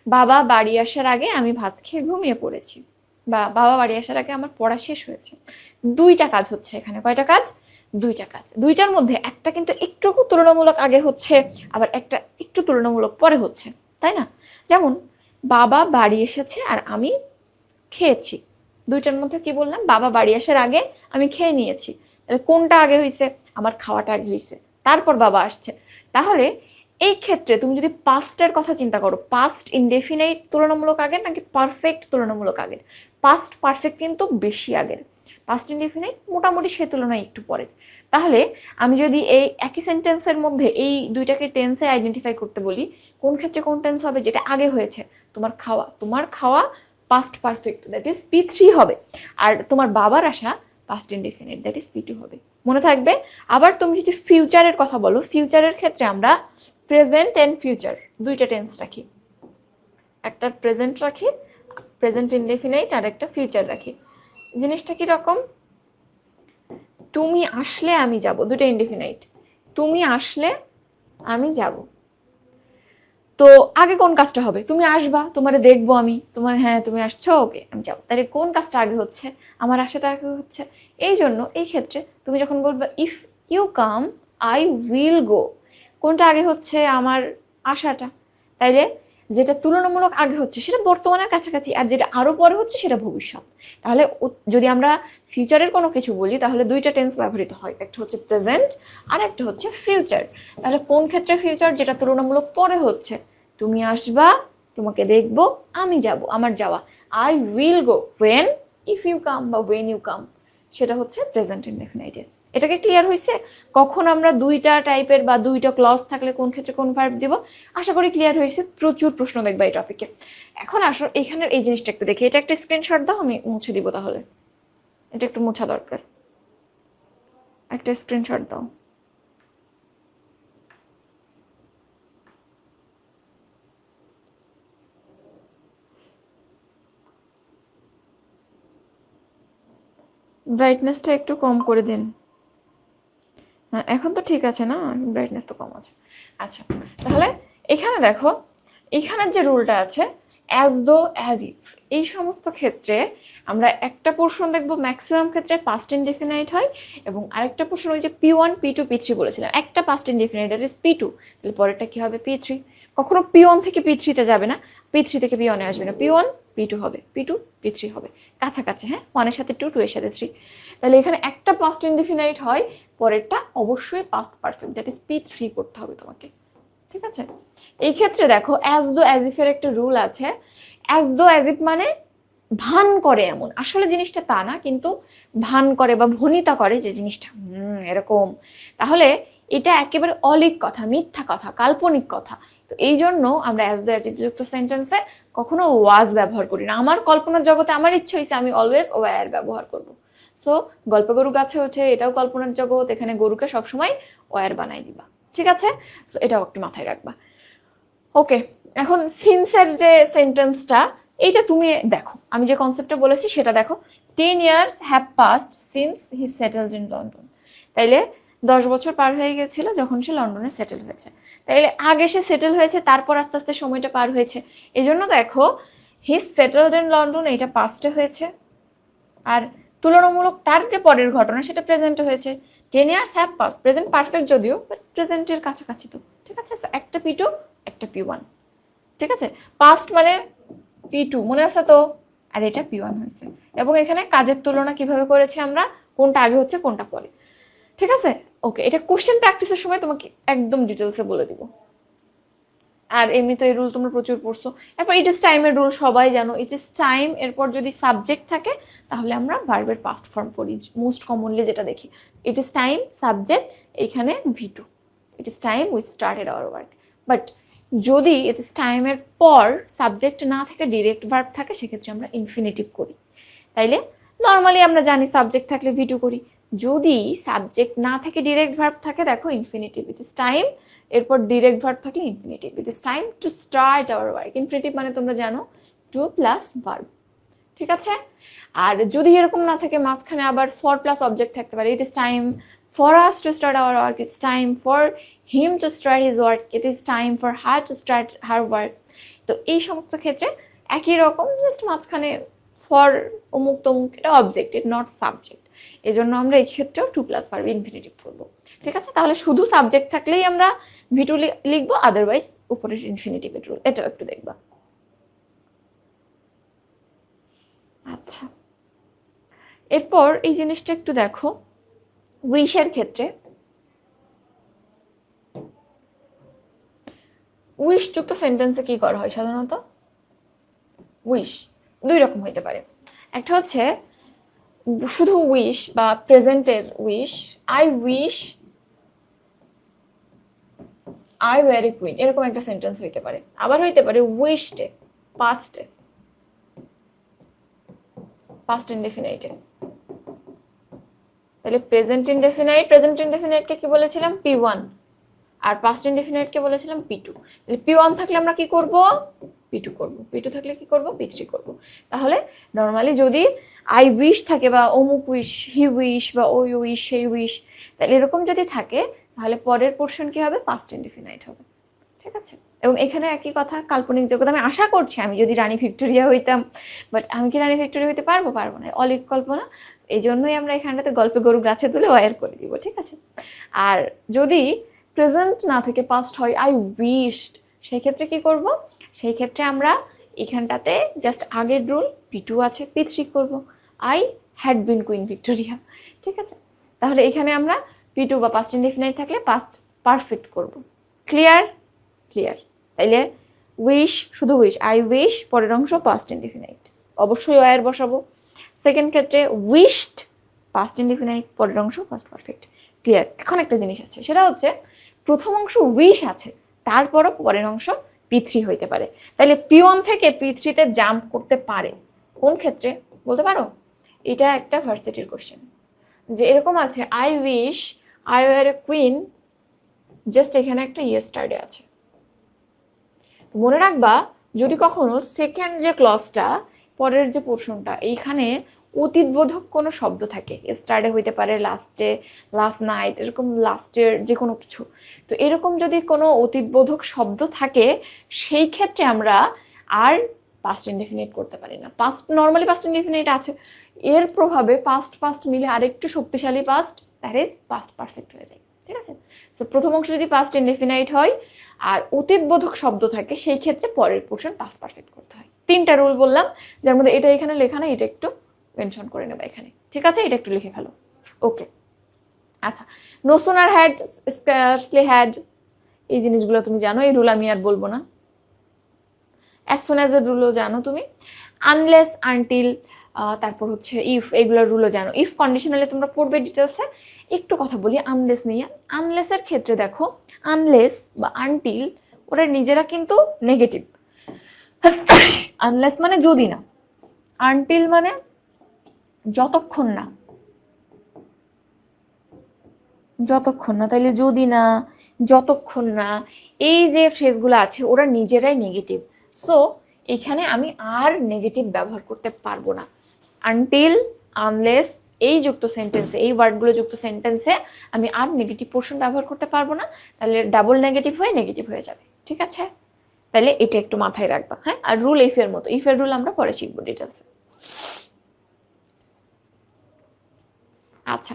Speaker 1: বাবা বাড়ি আসার আগে আমি ভাত খেয়ে ঘুমিয়ে পড়েছি, বা বাবা বাড়ি আসার আগে আমার পড়া শেষ হয়েছে। দুইটা কাজ হচ্ছে এখানে। কয়টা কাজ? দুইটা কাজ। দুইটার মধ্যে একটা কিন্তু একটু তুলনামূলক আগে হচ্ছে, আবার একটা একটু তুলনামূলক পরে হচ্ছে, তাই না? যেমন বাবা বাড়ি এসেছে আর আমি খেয়েছি, দুইটার মধ্যে কি বললাম? বাবা বাড়ি আসার আগে আমি খেয়ে নিয়েছি। তাহলে কোনটা আগে হয়েছে? আমার খাওয়াটা আগে হয়েছে, তারপর বাবা আসছে। তাহলে এই ক্ষেত্রে তুমি যদি পাস্টের কথা চিন্তা করো, পাস্ট ইনডেফিনাইট তুলনামূলক আগের নাকি পারফেক্ট তুলনামূলক আগের? পাস্ট পারফেক্ট কিন্তু বেশি আগের, পাস্ট ইনডেফিনাইট মোটামুটি সে তুলনায় একটু পরে। তাহলে আমি যদি এই একই সেন্টেন্সের মধ্যে এই দুইটাকে টেন্সে আইডেন্টিফাই করতে বলি, কোন ক্ষেত্রে কোন টেন্স হবে? যেটা আগে হয়েছে, তোমার খাওয়া past perfect, that is P3 হবে। আর তোমার বাবার আসা past indefinite, that is P2 হবে। মনে থাকবে। আবার তুমি যদি ফিউচারের কথা বলো, ফিউচারের ক্ষেত্রে আমরা প্রেজেন্ট এন্ড ফিউচার দুইটা টেন্স রাখি, একটা প্রেজেন্ট রাখি প্রেজেন্ট ইনডেফিনাইট, আর একটা ফিউচার রাখি। জিনিসটা কি রকম? তুমি আসলে আমি যাব, দুটো ইনডেফিনাইট। তুমি আসলে আমি যাব, তো আগে কোন কাজটা হবে? তুমি আসবা, তোমারে দেখবো আমি, তোমার হ্যাঁ তুমি আসছো, ওকে আমি যাবো। তাহলে কোন কাজটা আগে হচ্ছে? আমার আশাটা আগে হচ্ছে। এই জন্য এই ক্ষেত্রে তুমি যখন বলবে if you come I will go, কোনটা আগে হচ্ছে? আমার আশাটা। তাইলে যেটা তুলনামূলক আগে হচ্ছে সেটা বর্তমানের কাছাকাছি, আর যেটা আরো পরে হচ্ছে সেটা ভবিষ্যৎ। তাহলে যদি আমরা ফিউচারের কোনো কিছু বলি তাহলে দুইটা টেন্স ব্যবহৃত হয়, একটা হচ্ছে প্রেজেন্ট আর একটা হচ্ছে ফিউচার। তাহলে কোন ক্ষেত্রে ফিউচার? যেটা তুলনামূলক পরে হচ্ছে। তুমি আসবা, তোমাকে দেখবো, আমি যাব, আমার যাওয়া। I will go when if you come বা ওয়েন ইউ কাম, সেটা হচ্ছে প্রেজেন্ট ইনডেফিনাইটের। এটাকে ক্লিয়ার হয়েছে? কখন আমরা দুইটা টাইপের বা দুইটা ক্লজ থাকলে কোন ক্ষেত্রে কোন ভার্ব দিব? আশা করি ক্লিয়ার হয়েছে। প্রচুর প্রশ্ন দেখবা এই টপিকে। এখন আসো এখানের এই জিনিসটা একটু দেখি। এটা একটা স্ক্রিনশট দাও, আমি মুছে দিব। তাহলে এটা একটু মোছা দরকার, একটা স্ক্রিনশট দাও। ব্রাইটনেসটা একটু কম করে দিন। হ্যাঁ এখন তো ঠিক আছে না? ব্রাইটনেস তো কম আছে। আচ্ছা, তাহলে এখানে দেখো, এখানের যে রুলটা আছে অ্যাজ দো অ্যাজ ইফ, এই সমস্ত ক্ষেত্রে আমরা একটা পোর্শন দেখবো ম্যাক্সিমাম ক্ষেত্রে পাস্ট ইনডেফিনাইট হয়, এবং আরেকটা পোর্শন ওই যে P1 P2 P3 বলেছিলাম, একটা past indefinite that is P2, তাহলে পরেরটা কি হবে? P3। কখনো P1 থেকে P3 তে যাবে না, P3 থেকে P1 এ আসবে না, P1 P2 হবে, P2 P3 হবে, কাছাকাছি। হ্যাঁ, 1 এর সাথে 2, 2 এর সাথে 3। তাহলে এখানে একটা পাস্ট ইনডেফিনাইট হয়, পরেরটা অবশ্যই past perfect, that is P3 করতে হবে তোমাকে। ঠিক আছে, এই ক্ষেত্রে দেখো অ্যাজ দো অ্যাজ ইফ এর একটা রুল আছে। অ্যাজ দো অ্যাজ ইফ মানে ভান করে এমন, আসলে জিনিসটা তা না, কিন্তু ভান করে বা ভনিতা করে যে জিনিসটা এরকম, তাহলে এটা একেবারে অলিক কথা, মিথ্যা কথা, কাল্পনিক কথা। তো এই জন্য আমরা অ্যাজ দ্য অ্যাডজেক্টিভ যুক্ত সেন্টেন্সে কখনো ওয়াজ ব্যবহার করি না। আমার কল্পনার জগতে আমার ইচ্ছে হয়েছে, আমি অলওয়েজ ওয়্যার ব্যবহার করব। সো গল্পে গরু গাছে ওঠে, এটাও কল্পনার জগৎ, এখানে গরুকে সবসময় ওয়্যার বানাই দিবা, ঠিক আছে? তো এটাও একটু মাথায় রাখবা। ওকে, এখন সিন্সের যে সেন্টেন্সটা, এইটা তুমি দেখো, আমি যে কনসেপ্টটা বলেছি সেটা দেখো। 10 years have passed since he settled in London। তাইলে 10 বছর পার হয়ে গেছিল যখন সে লন্ডনে সেটেল হয়েছে। তাইলে আগে সে সেটেল হয়েছে, তারপর আস্তে আস্তে সময়টা পার হয়েছে। এই জন্য দেখো হি সেটেলড ইন লন্ডন, এটা পাস্টে হয়েছে, আর তুলনামূলক তার যে পরের ঘটনা সেটা প্রেজেন্টে হয়েছে। 10 years have passed, present perfect যদিও, বাট প্রেজেন্টের কাছাকাছি তো, ঠিক আছে? একটা P2 একটা P1, ঠিক আছে? পাস্ট মানে P2 মনে আছে তো, আর এটা P1 হয়েছে। এবং এখানে কাজের তুলনা কিভাবে করেছি আমরা, কোনটা আগে হচ্ছে কোনটা পরে, ঠিক আছে? ওকে, এটা কোশ্চেন প্র্যাকটিসের সময় তোমাকে একদম ডিটেলসে বলে দিব। আর এমনি তো এই রুল তোমরা প্রচুর পড়ছো। এরপর ইট ইজ টাইমের রুল সবাই জানো, ইট ইজ টাইম এরপর যদি সাবজেক্ট থাকে তাহলে আমরা ভার্বের পাস্ট ফর্ম করি, মোস্ট কমনলি যেটা দেখি। ইট ইজ টাইম সাবজেক্ট, এখানে V2, it is time we started our work. But যদি ইট ইজ টাইমের পর সাবজেক্ট না থাকে, ডিরেক্ট ভার্ব থাকে, সেক্ষেত্রে আমরা ইনফিনিটিভ করি। তাইলে নর্মালি আমরা জানি সাবজেক্ট থাকলে V2 করি, যদি সাবজেক্ট না থাকে ডিরেক্ট ভার্ব থাকে, দেখো ইনফিনিটিভ, ইট ইজ টাইম এরপর ডিরেক্ট ভার্ব থাকলে infinitive, it is time to start our work. Infinitive মানে তোমরা জানো টু প্লাস ভার্ব, ঠিক আছে? আর যদি এরকম না থাকে, মাঝখানে আবার ফর প্লাস অবজেক্ট থাকতে পারে। It is time for us to start our work, it's time for him to start his work, it is time for her to start her work. তো এই সমস্ত ক্ষেত্রে একই রকম, জাস্ট মাঝখানে ফর অমুক তমুক, এটা অবজেক্ট, ইট নট সাবজেক্ট। এই জন্য আমরা এই ক্ষেত্রেও টু প্লাস ভার্ব ইনফিনিটিভ করবো, ঠিক আছে? তাহলে শুধু সাবজেক্ট থাকলেই আমরা V2 লিখবো, আদারওয়াইজ উপরের ইনফিনিটিভের রুল, এটাও একটু দেখবা। আচ্ছা, এরপর এই জিনিসটা একটু দেখো, উইশের ক্ষেত্রে উইশ যুক্ত সেন্টেন্সে কি করা হয় সাধারণত? উইশ দুই রকম হইতে পারে। একটা হচ্ছে শুধু উইশ বা প্রেজেন্টের wish, I wish I were a queen, এরকম একটা সেন্টেন্স হইতে পারে। আবার হইতে পারে উইশডে, পাস্টে, পাস্ট ইনডেফিনাইটে। তাহলে প্রেজেন্ট ইনডেফিনাইট, প্রেজেন্ট ইনডেফিনাইটকে কি বলেছিলাম? P1, আর পাস্ট ইনডেফিনাইটকে বলেছিলাম P2। তাহলে P1 থাকলে আমরা কি করব? P2 করব। P2 থাকলে কি করব? P3 করব। তাহলে নর্মালি যদি আই উইশ থাকে বা অমুক উইশ, হি উইশ বা ওই উইশ, সেই উইশ, তাহলে এরকম যদি থাকে তাহলে পরের পোর্শন কি হবে? পাস্ট ইনডেফিনাইট হবে, ঠিক আছে? এবং এখানে একই কথা, কাল্পনিক জগৎ। আমি আশা করছি আমি যদি রানী ভিক্টোরিয়া হইতাম, বাট আমি কি রানী ভিক্টোরিয়া হইতে পারবো? পারবো না, অলিক কল্পনা। এই জন্যই আমরা এখানটাতে গল্পে গরু গাছে তুলে ওয়্যার করে দিব, ঠিক আছে? আর যদি প্রেজেন্ট না থেকে পাস্ট হয়, আই উইশড, সেই ক্ষেত্রে কি করব? সেই ক্ষেত্রে আমরা এখানটাতে জাস্ট আগের রুল, P2 আছে, P3 করব, I had been queen Victoria, ঠিক আছে? তাহলে এখানে আমরা P2 বা পাস্ট ইনডেফিনাইট থাকলে পাস্ট পারফেক্ট করব। ক্লিয়ার? ক্লিয়ার। তাইলে উইশ শুধু উইশ, আই উইশ পরের অংশ পাস্ট ইনডেফিনাইট, অবশ্যই ওয়্যার বসাবো। সেকেন্ড ক্ষেত্রে উইশড পাস্ট ইনডেফিনাইট, পরের অংশ পাস্ট পারফেক্ট। ক্লিয়ার? এখন একটা জিনিস আছে, সেটা হচ্ছে প্রথম অংশ উইশ আছে, তারপরও পরের অংশ P3 হইতে পারে। তাহলে P1 থেকে P3 তে জাম্প করতে পারে, কোন ক্ষেত্রে বলতে পারো? এটা একটা ভার্সিটির কোশ্চেন, যে এরকম আছে I wish I were a queen, just এখানে একটা ইয়েস্টারডে আছে। মনে রাখবা, যদি কখনো সেকেন্ড যে ক্লজটা, পরের যে পোর্শনটা, এইখানে অতীতবোধক কোনো শব্দ থাকে, স্টার্টে হইতে পারে, লাস্টে, লাস্ট নাইট, এরকম লাস্টের যে কোনো কিছু, তো এরকম যদি কোনো অতীতবোধক শব্দ থাকে, সেই ক্ষেত্রে আমরা আর পাস্ট ইনডেফিনিট করতে পারি না। পাস্ট নর্মালি পাস্ট ইনডেফিনিট আছে, এর প্রভাবে পাস্ট পাস্ট মিলে আরেকটু শক্তিশালী past, that is past perfect হয়ে যায়, ঠিক আছে? তো প্রথম অংশ যদি পাস্ট ইনডেফিনাইট হয় আর অতীতবোধক শব্দ থাকে, সেই ক্ষেত্রে পরের পোর্শন পাস্ট পারফেক্ট করতে হয়। তিনটা রুল বললাম, যার মধ্যে এটা এখানে লেখা না, এটা একটু মেনশন করে নেবা এখানে, ঠিক আছে? এটা একটু লিখে ফেলো। ওকে, আচ্ছা। No sooner had scarcely had, এই জিনিসগুলো তুমি জানো, এই রুল আমি আর বলবো না। অ্যাজ সুন অ্যাজ এর রুলও জানো তুমি। আনলেস, আনটিল, তারপর হচ্ছে ইফ, এগুলোর রুলও জানো। ইফ কন্ডিশনালে তোমরা পড়বে ডিটেলসে। একটু কথা বলি আনলেস নিয়ে। আনলেসের ক্ষেত্রে দেখো, আনলেস বা আনটিল ওরা নিজেরা কিন্তু নেগেটিভ। আনলেস মানে যদি না, আনটিল মানে যতক্ষণ না, যতক্ষণ না, তাইলে যদি না, যতক্ষণ না, এই যে ফ্রেজগুলো আছে ওরা নিজেরাই নেগেটিভ। সো এখানে আমি আর নেগেটিভ ব্যবহার করতে পারবো না। আনটিল, আনলেস এই যুক্ত সেন্টেন্সে, এই ওয়ার্ডগুলো যুক্ত সেন্টেন্সে আমি আর নেগেটিভ পোর্শন ব্যবহার করতে পারবো না, তাহলে ডাবল নেগেটিভ হয়ে নেগেটিভ হয়ে যাবে। ঠিক আছে, তাহলে এটা একটু মাথায় রাখবা। হ্যাঁ, আর রুল ইফ এর মতো, ইফ এর রুল আমরা পরে শিখবো ডিটেলসে। আচ্ছা,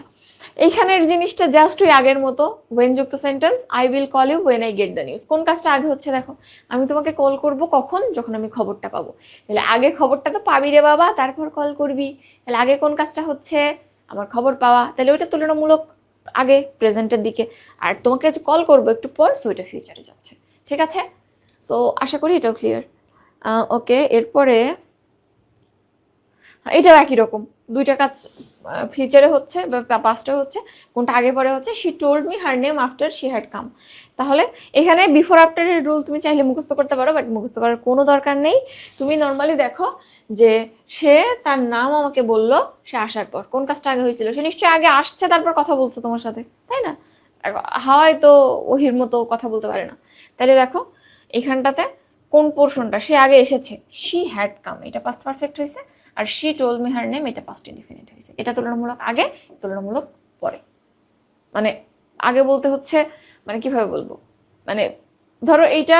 Speaker 1: এইখানের জিনিসটা জাস্ট ওই আগের মতো, ওয়েন যুক্ত sentence, I will call you when I get the news. কোন কাজটা আগে হচ্ছে দেখো, আমি তোমাকে কল করব কখন, যখন আমি খবরটা পাবো। তাহলে আগে খবরটা তো পাবি রে বাবা, তারপর কল করবি। তাহলে আগে কোন কাজটা হচ্ছে, আমার খবর পাওয়া, তাহলে ওইটা তুলনামূলক আগে, প্রেজেন্টের দিকে। আর তোমাকে কল করবো একটু পর, সো ওইটা ফিউচারে যাচ্ছে। ঠিক আছে, সো আশা করি এটাও ক্লিয়ার। ওকে, এরপরে এটাও একই রকম, দুইটা কাজ ফিউচারে হচ্ছে বা পাস্টে হচ্ছে, কোনটা আগে পরে হচ্ছে। She told me her name after she had come. তাহলে এখানে বিফোর আফটার এর রুল তুমি চাইলে মুখস্থ করতে পারো, বাট মুখস্থ করার কোনো দরকার নেই। তুমি নর্মালি দেখো যে সে তার নাম আমাকে বললো সে আসার পর, কোন কাজটা আগে হয়েছিল, সে নিশ্চয়ই আগে আসছে তারপর কথা বলছে তোমার সাথে, তাই না? হাওয়াই তো ওহির মতো কথা বলতে পারে না। তাহলে দেখো এখানটাতে কোন পোর্শনটা, সে আগে এসেছে, শি হ্যাড কাম, এটা পাস্ট পারফেক্ট হয়েছে। আর she told me her name, এটা পাস্ট ইনডিফিনিট হয়েছে। এটা তুলনামূলক আগে, তুলনামূলক পরে। মানে আগে বলতে হচ্ছে, মানে কিভাবে বলবো, মানে ধরো এইটা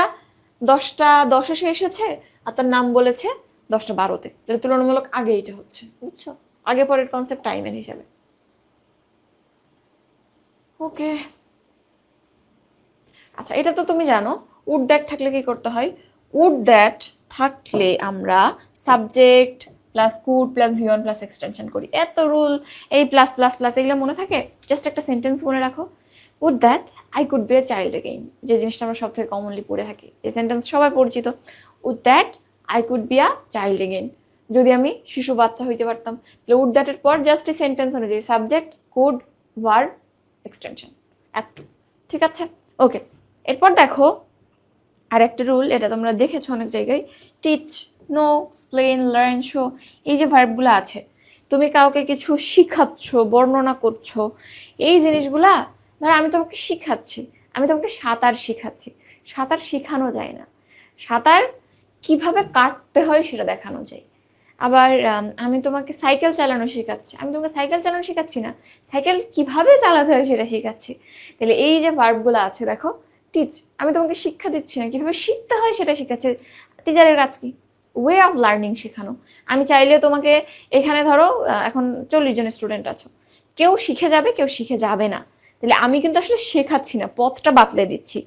Speaker 1: 10টা 10-এ সে এসেছে, আর তার নাম বলেছে 10টা 12-তে, তাহলে তুলনামূলক আগে এটা হচ্ছে, বুঝছো? আগে পরের কনসেপ্ট টাইমের হিসাবে। ওকে, আচ্ছা এটা তো তুমি জানো। উড দ্যাট থাকলে কি করতে হয়? উড দ্যাট থাকলে আমরা subject plus could plus V1 plus extension করি। এত রুল, এই প্লাস প্লাস প্লাস এগুলো মনে থাকে? জাস্ট একটা সেন্টেন্স মনে রাখো, would that I could be a child again, যে জিনিসটা আমরা সব থেকে কমনলি পড়ে থাকি, এই সেন্টেন্স সবাই পরিচিত। Would that I could be a child again, যদি আমি শিশু বাচ্চা হইতে পারতাম। তাহলে উড দ্যাটের পর জাস্ট এই সেন্টেন্স অনুযায়ী সাবজেক্ট, কুড, ভার্ব, এক্সটেনশন, একটু। ঠিক আছে, ওকে। এরপর দেখো আর একটা রুল, এটা তোমরা দেখেছো অনেক জায়গায়, teach, know, explain, learn, show. এই যে ভার্বগুলো আছে, তুমি কাউকে কিছু শিখাচ্ছ, বর্ণনা করছো, এই জিনিসগুলা, ধর আমি তোমাকে শিখাচ্ছি, আমি তোমাকে সাঁতার শিখাচ্ছি, সাঁতার শেখানো যায় না, সাঁতার কিভাবে কাটতে হয় সেটা দেখানো যায়। আবার আমি তোমাকে সাইকেল চালানো শেখাচ্ছি, আমি তোমাকে সাইকেল চালানো শেখাচ্ছি না, সাইকেল কিভাবে চালাতে হয় সেটা শেখাচ্ছি। তাহলে এই যে ভার্বগুলো আছে দেখো, টিচ, আমি তোমাকে শিক্ষা দিচ্ছি না, কিভাবে শিখতে হয় সেটা শেখাচ্ছে। টিচারের কাজ কি? ওয়ে অফ লার্নিং শেখানো। আমি চাইলে তোমাকে, এখানে ধরো এখন 40 জন স্টুডেন্ট আছো, কেউ শিখে যাবে কেউ শিখে যাবে না, তাহলে আমি কিন্তু আসলে শেখাচ্ছি না, পথটা বাতলে দিচ্ছি।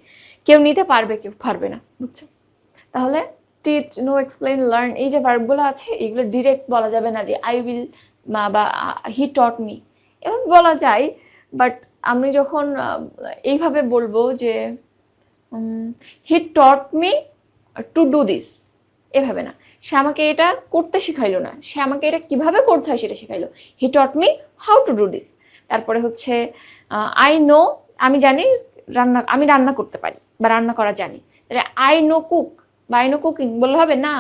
Speaker 1: কেউ নিতে পারবে কেউ পারবে না, বুঝছো? তাহলে টিচ, নো, এক্সপ্লেন, লার্ন, এই যে ভার্বগুলো আছে এগুলো ডিরেক্ট বলা যাবে না যে আই উইল বা হি টট মি, এভাবে বলা যায়। বাট আমি যখন এইভাবে বলবো যে he taught me to do this, এভাবে না, সে আমাকে এটা করতে শিখাইলো না, সে আমাকে এটা কিভাবে করতে হয় সেটা শিখাইলো। He taught me how to do this. তারপরে হচ্ছে আই নো, আমি জানি রান্না, আমি রান্না করতে পারি বা রান্না করা জানি। তাহলে আই নো কুক বা আই নো কুকিং বললে হবে না,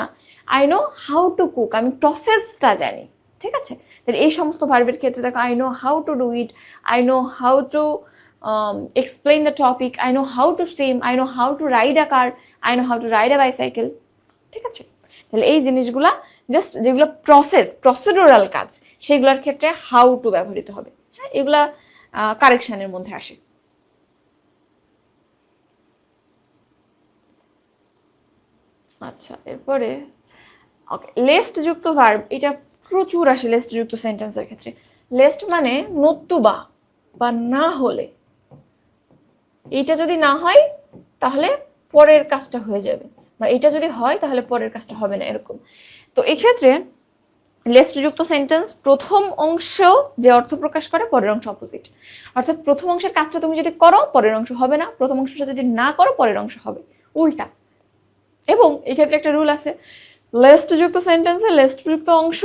Speaker 1: I know how to cook, আমি প্রসেসটা জানি। ঠিক আছে, তাহলে এই সমস্ত ভার্বের ক্ষেত্রে দেখো, I know how to do it, I know how to explain the topic, I know how to swim, I know how to ride a car, I know how to ride a bicycle। ঠিক আছে, তাহলে এই জিনিসগুলা just যেগুলো procedural কাজ, সেগুলোর ক্ষেত্রে how to ব্যবহৃত হবে। হ্যাঁ, এগুলা কারেকশনের মধ্যে আসে। আচ্ছা, এরপরে ওকে, লেস্ট যুক্ত ভার্ব, এটা প্রচুর আসে লেস্ট যুক্ত সেন্টেন্সের ক্ষেত্রে। লেস্ট মানে নতুবা বা না হলে, এইটা যদি না হয় তাহলে পরের কাজটা হয়ে যাবে, বা এটা যদি হয় তাহলে পরের কাজটা হবে না, এরকম। তো এক্ষেত্রে লেস্ট যুক্ত সেন্টেন্স প্রথম অংশ যে অর্থ প্রকাশ করে, পরের অংশ অপোজিট। অর্থাৎ প্রথম অংশের কাজটা তুমি যদি করো পরের অংশ হবে না, প্রথম অংশটা যদি না করো পরের অংশ হবে, উল্টা। এবং এক্ষেত্রে একটা রুল আছে, লেস্ট যুক্ত সেন্টেন্সে লেস্ট যুক্ত অংশ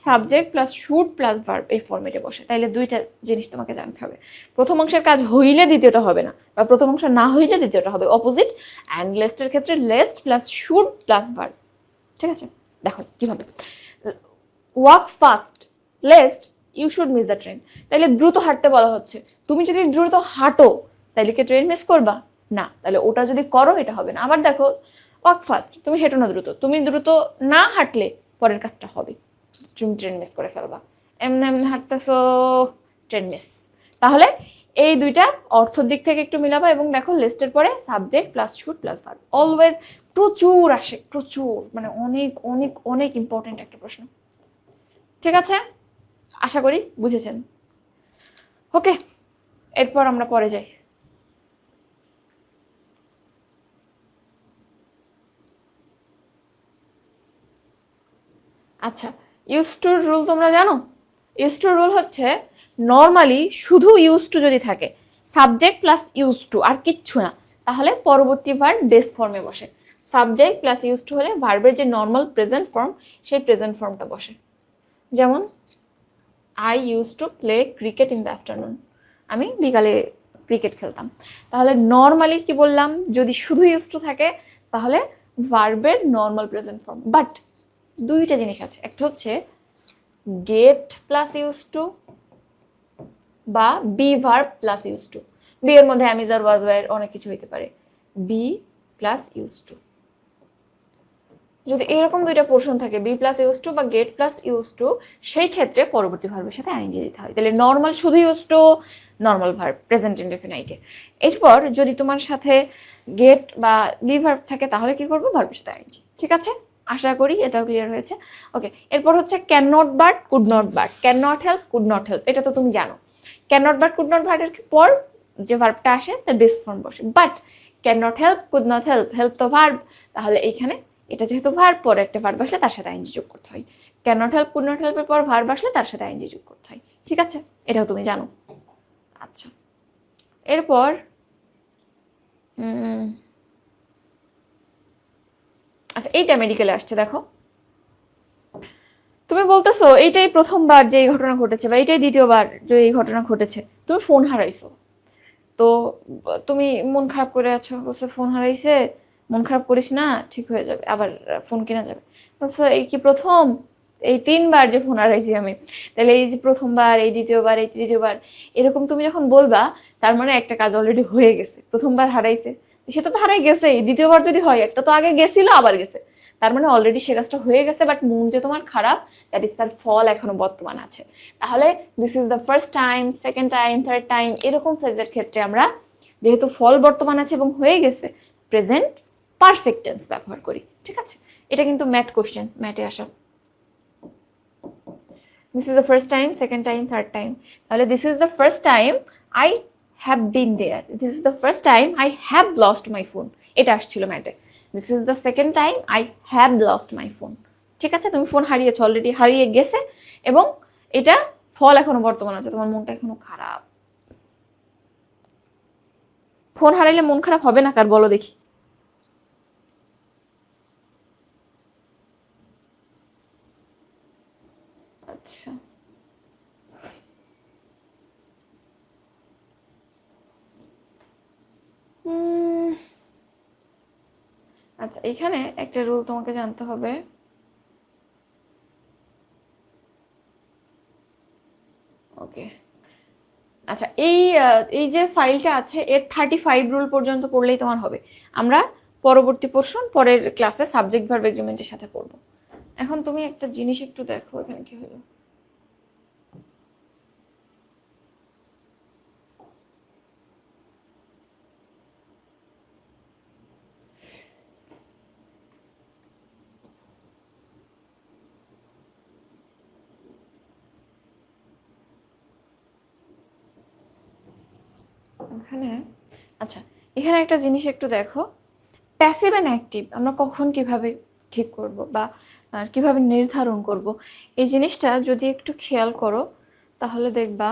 Speaker 1: subject plus should plus verb এই ফরম্যাটে বসে। তাইলে দুইটা জিনিস তোমাকে জানতে হবে, প্রথম অংশের কাজ হইলে দ্বিতীয়টা হবে না, বা প্রথম অংশ না হইলে দ্বিতীয়টা হবে, অপোজিট। অ্যান্ড লেস্টের ক্ষেত্রে lest plus should plus verb. ঠিক আছে, দেখো কিভাবে। Walk fast lest you should miss the train. তাইলে দ্রুত হাঁটতে বলা হচ্ছে, তুমি যদি দ্রুত হাঁটো তাইলে কি ট্রেন মিস করবা? না, তাহলে ওটা যদি করো এটা হবে না। আবার দেখো ওয়াক ফাস্ট, তুমি হেঁটো না দ্রুত, তুমি দ্রুত না হাঁটলে পরের কাজটা হবে, তুমি ট্রেন মিস করে ফেলবা। এমনি এমনি হাঁটতেছো, ট্রেন মিস। তাহলে এই দুইটা অর্থর দিক থেকে একটু মিলাবা, এবং দেখো লিস্টের পরে subject plus should plus verb always প্রচুর আসে, প্রচুর, মানে অনেক অনেক অনেক ইম্পর্টেন্ট একটা প্রশ্ন। ঠিক আছে, আশা করি বুঝেছেন। ওকে, এরপর আমরা পরে যাই। আচ্ছা, ইউজ টু রুল তোমরা জানো? ইউজ টু রুল হচ্ছে নর্মালি শুধু ইউজ টু যদি থাকে, সাবজেক্ট প্লাস ইউজ টু আর কিচ্ছু না, তাহলে পরবর্তী ভার্ব বেস ফর্মে বসে। সাবজেক্ট প্লাস ইউজ টু হলে ভার্বের যে নর্মাল প্রেজেন্ট ফর্ম সেই প্রেজেন্ট ফর্মটা বসে। যেমন I use to play cricket in the afternoon, আমি বিকালে ক্রিকেট খেলতাম। তাহলে নর্মালি কি বললাম, যদি শুধু ইউজ টু থাকে তাহলে ভার্বের নর্মাল প্রেজেন্ট ফর্ম। বাট দুইটা জিনিস আছে, একটা হচ্ছে গেট প্লাস ইউজ টু বা be verb plus used to. Be এর মধ্যে অ্যামিজার ওয়াজ ওয়ার অনেক কিছু হইতে পারে, বি প্লাস ইউজ টু। যদি এরকম দুইটা পোর্শন থাকে, বি প্লাস ইউজ টু বা গেট প্লাস ইউজ টু, সেই ক্ষেত্রে পরবর্তী ভার্বের সাথে আইএনজি দিতে হয়। তাহলে নর্মাল শুধু use to, normal verb present ইনডেফিনাইটে। এরপর যদি তোমার সাথে গেট বা বি ভার্ব থাকে তাহলে কি করবো, ভার্বের সাথে আইএনজি। ঠিক আছে, আশা করি এটাও ক্লিয়ার হয়েছে। ওকে, এরপর হচ্ছে can not but, could not but, can not help, could not help, এটা তো তুমি জানো। Can not but could not বাটের পর যে ভার্বটা আসে তার বেস ফর্ম বসে। But can not help, could not help, help তো ভার্ব, তাহলে এইখানে এটা যেহেতু ভার্ব, পরে একটা ভার্ব আসলে তার সাথে আইএনজি যোগ করতে হয়। Can not help, could not হেল্পের পর ভার্ব আসলে তার সাথে আইএনজি যোগ করতে হয়। ঠিক আছে, এটাও তুমি জানো। আচ্ছা, এরপর আচ্ছা, এইটা মেডিকেলে আসছে, দেখো তুমি বলতেছো এইটাই প্রথমবার যে এই ঘটনা ঘটেছে বা এইটাই দ্বিতীয়বার যে এই ঘটনা ঘটেছে, তুমি ফোন হারাইছো। তো তুমি মন খারাপ করে আছো, বলছো ফোন হারাইছে, মন খারাপ করিস না, ঠিক হয়ে যাবে, আবার ফোন কেনা যাবে। বলছো এই কি প্রথম, এই 3বার যে ফোন হারাইছি আমি, তাহলে এই যে প্রথমবার, এই দ্বিতীয়বার, এই তৃতীয়বার, এরকম তুমি যখন বলবা তার মানে একটা কাজ অলরেডি হয়ে গেছে। প্রথমবার হারাইছে, সেটা তো হারাই গেছে, দ্বিতীয়বার যদি হয়, একটা তো আগে গেছিল আবার গেছে, তার মানে অলরেডি সে কাজটা হয়ে গেছে। বাট মন যে তোমার খারাপ, দ্যাট ইজ তার ফল এখনো বর্তমান আছে। তাহলে this is the first time, second time, third time, এরকম ফ্রেজের ক্ষেত্রে আমরা যেহেতু ফল বর্তমান আছে এবং হয়ে গেছে, প্রেজেন্ট পারফেক্ট টেন্স ব্যবহার করি। ঠিক আছে, এটা কিন্তু ম্যাথ কোশ্চেন, ম্যাথে আসা। This is the first time, second time, third time, তাহলে this is the first time I have been there, this is the first time I have lost my phone, এটা আসছিল ম্যাথে। This is the second time I have lost my phone. ঠিক আছে, তুমি phone হারিয়েছো, already হারিয়ে গেছে, এবং এটা ফল এখনো বর্তমান আছে, তোমার মনটা এখনো খারাপ। ফোন হারাইলে মন খারাপ হবে না কার, বলো দেখি? আচ্ছা, আচ্ছা, এখানে একটা রুল তোমাকে জানতে হবে। ওকে, আচ্ছা, এই যে ফাইলটা আছে এর 35 রুল পর্যন্ত পড়লেই তোমার হবে। আমরা পরবর্তী পোর্শন পরের ক্লাসে সাবজেক্ট ভার্ব এগ্রিমেন্টের সাথে পড়বো। এখন তুমি একটা জিনিস একটু দেখো, এখানে কি হলো। এখানে আচ্ছা, এখানে একটা জিনিস একটু দেখো, প্যাসিভ এন্ড অ্যাক্টিভ আমরা কখন কিভাবে ঠিক করব বা কিভাবে নির্ধারণ করব, এই জিনিসটা যদি একটু খেয়াল করো তাহলে দেখবা।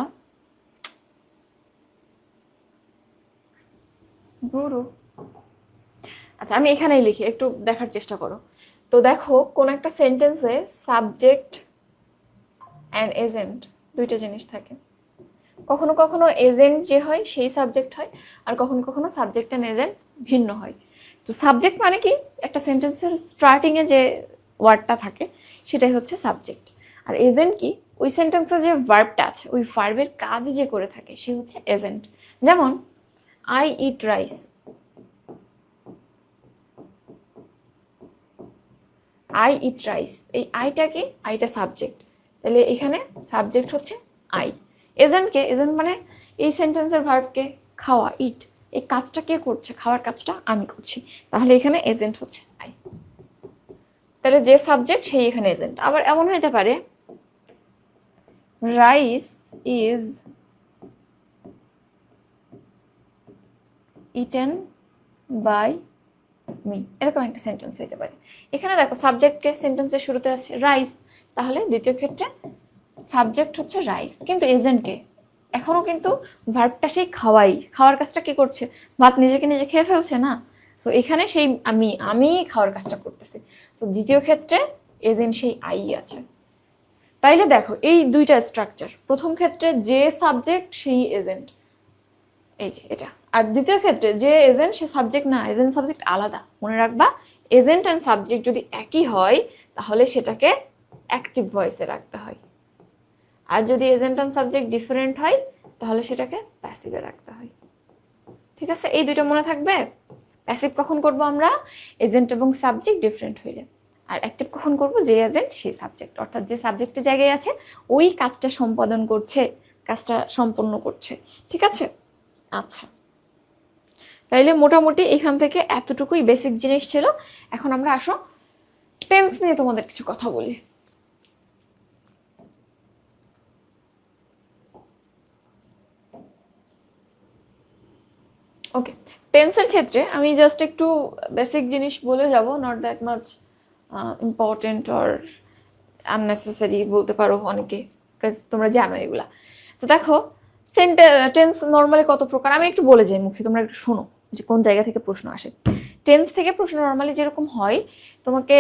Speaker 1: গুরু, আচ্ছা আমি এখানেই লিখি, একটু দেখার চেষ্টা করো। তো তো দেখো কোন একটা সেন্টেন্সে সাবজেক্ট অ্যান্ড এজেন্ট দুইটা জিনিস থাকে। কখনো কখনো এজেন্ট যে হয় সেই সাবজেক্ট হয়, আর কখনো কখনো সাবজেক্ট অ্যান্ড এজেন্ট ভিন্ন হয়। তো সাবজেক্ট মানে কি, একটা সেন্টেন্সের স্টার্টিংয়ে যে ওয়ার্ডটা থাকে সেটাই হচ্ছে সাবজেক্ট। আর এজেন্ট কি, ওই সেন্টেন্সে যে ভার্বটা আছে ওই ভার্বের কাজ যে করে থাকে সে হচ্ছে এজেন্ট। যেমন I eat rice, I eat rice, এই আইটা কি, আইটা সাবজেক্ট, তাহলে এখানে সাবজেক্ট হচ্ছে আই। এজেন্টকে, এজেন্ট মানে এই সেন্টেন্সের ভার্বকে, খাওয়া ইট, এই কাজটা কে করছে, খাওয়ার কাজটা আমি করছি, তাহলে এখানে এজেন্ট হচ্ছে আই। তাহলে যে সাবজেক্ট সেই এখানে এজেন্ট। আবার এমন হতে পারে rice is eaten by me, এরকম একটা সেন্টেন্স হইতে পারে। এখানে দেখো সাবজেক্টকে সেন্টেন্সের শুরুতে আছে রাইস, তাহলে দ্বিতীয় ক্ষেত্রে সাবজেক্ট হচ্ছে রাইস, কিন্তু এজেন্টকে এখনো কিন্তু ভার্বটা সেই খাওয়াই, খাওয়ার কাজটা কি করছে, ভাত নিজেকে নিজে খেয়ে ফেলছে না, সো এখানে সেই আমি খাওয়ার কাজটা করতেছি, সো দ্বিতীয় ক্ষেত্রে এজেন্ট সেই আই আছে। তাইলে দেখো এই দুইটা স্ট্রাকচার, প্রথম ক্ষেত্রে যে সাবজেক্ট সেই এজেন্ট, এই যে এটা, আর দ্বিতীয় ক্ষেত্রে যে এজেন্ট সে সাবজেক্ট না, এজেন্ট সাবজেক্ট আলাদা। মনে রাখবা এজেন্ট অ্যান্ড সাবজেক্ট যদি একই হয় তাহলে সেটাকে অ্যাক্টিভ ভয়েসে রাখতে হয়, আর যদি এজেন্ট অ্যান্ড সাবজেক্ট ডিফারেন্ট হয় তাহলে সেটাকে প্যাসিভে রাখতে হয়। ঠিক আছে, এই দুইটা মনে থাকবে। প্যাসিভ কখন করব আমরা, এজেন্ট এবং সাবজেক্ট ডিফারেন্ট হইলে। আর অ্যাক্টিভ কখন করব, যে এজেন্ট সেই সাবজেক্ট, অর্থাৎ যে সাবজেক্টের জায়গায় আছে ওই কাজটা সম্পাদন করছে, কাজটা সম্পন্ন করছে। ঠিক আছে, আচ্ছা তাইলে মোটামুটি এখান থেকে এতটুকুই বেসিক জিনিস ছিল। এখন আমরা আসো টেন্স নিয়ে তোমাদের কিছু কথা বলি। ওকে, টেন্সের ক্ষেত্রে আমি জাস্ট একটু বেসিক জিনিস বলে যাব, not that much important or unnecessary বলতে পারো অনেকে, কাজ তোমরা জানো এগুলা। তো দেখো টেন্স নর্মালি কত প্রকার, আমি একটু বলে যাই মুখে, তোমরা একটু শোনো যে কোন জায়গা থেকে প্রশ্ন আসে। টেন্স থেকে প্রশ্ন নর্মালি যেরকম হয়, তোমাকে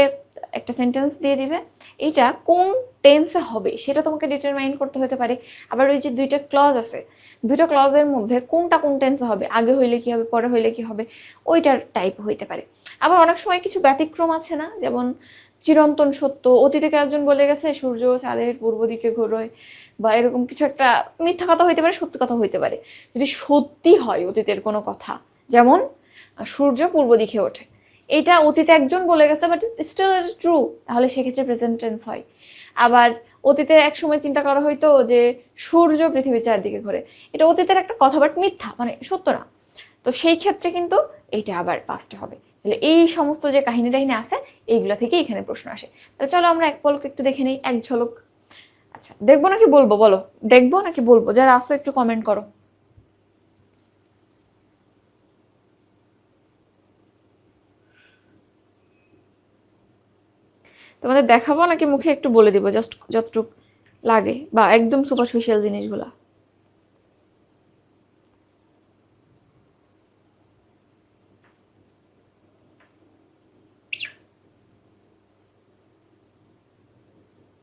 Speaker 1: একটা সেন্টেন্স দিয়ে দিবে, এইটা কোন টেন্সে হবে সেটা তোমাকে ডিটারমাইন করতে হতে পারে। আবার ওই যে দুইটা ক্লজ আছে, দুইটা ক্লজের মধ্যে কোনটা কোন টেন্সে হবে, আগে হইলে কি হবে পরে হইলে কি হবে, ওইটার টাইপ হইতে পারে। আবার অনেক সময় কিছু ব্যতিক্রম আছে না, যেমন চিরন্তন সত্য, অতীতে একজন বলে গেছে সূর্য চাঁদের পূর্ব দিকে ঘোরয়, বা এরকম কিছু একটা মিথ্যা কথা হইতে পারে, সত্যি কথা হইতে পারে। যদি সত্যি হয় অতীতের কোনো কথা, যেমন সূর্য পূর্ব দিকে ওঠে, এটা অতীতে একজন বলে গেছে বাট স্টিল ট্রু, তাহলে সেক্ষেত্রে প্রেজেন্ট টেন্স হয়। আবার অতীতে এক সময় চিন্তা করা হইতো যে সূর্য পৃথিবীর চারদিকে ঘোরে, এটা অতীতের একটা কথা বাট মিথ্যা, মানে সত্য না, তো সেই ক্ষেত্রে কিন্তু এইটা আবার পাস্টে হবে। তাহলে এই সমস্ত যে কাহিনী টাহিনী আছে এইগুলা থেকে এখানে প্রশ্ন আসে। তাহলে চলো আমরা এক পলক একটু দেখে নেই, এক ঝলক। আচ্ছা দেখবো নাকি বলবো, বলো দেখবো নাকি বলবো, যারা আসো একটু কমেন্ট করো। তোমাদের দেখাবো নাকি মুখে একটু বলে দিব, জাস্ট যতটুক লাগে, বা একদম সুপারফিশিয়াল জিনিসগুলা।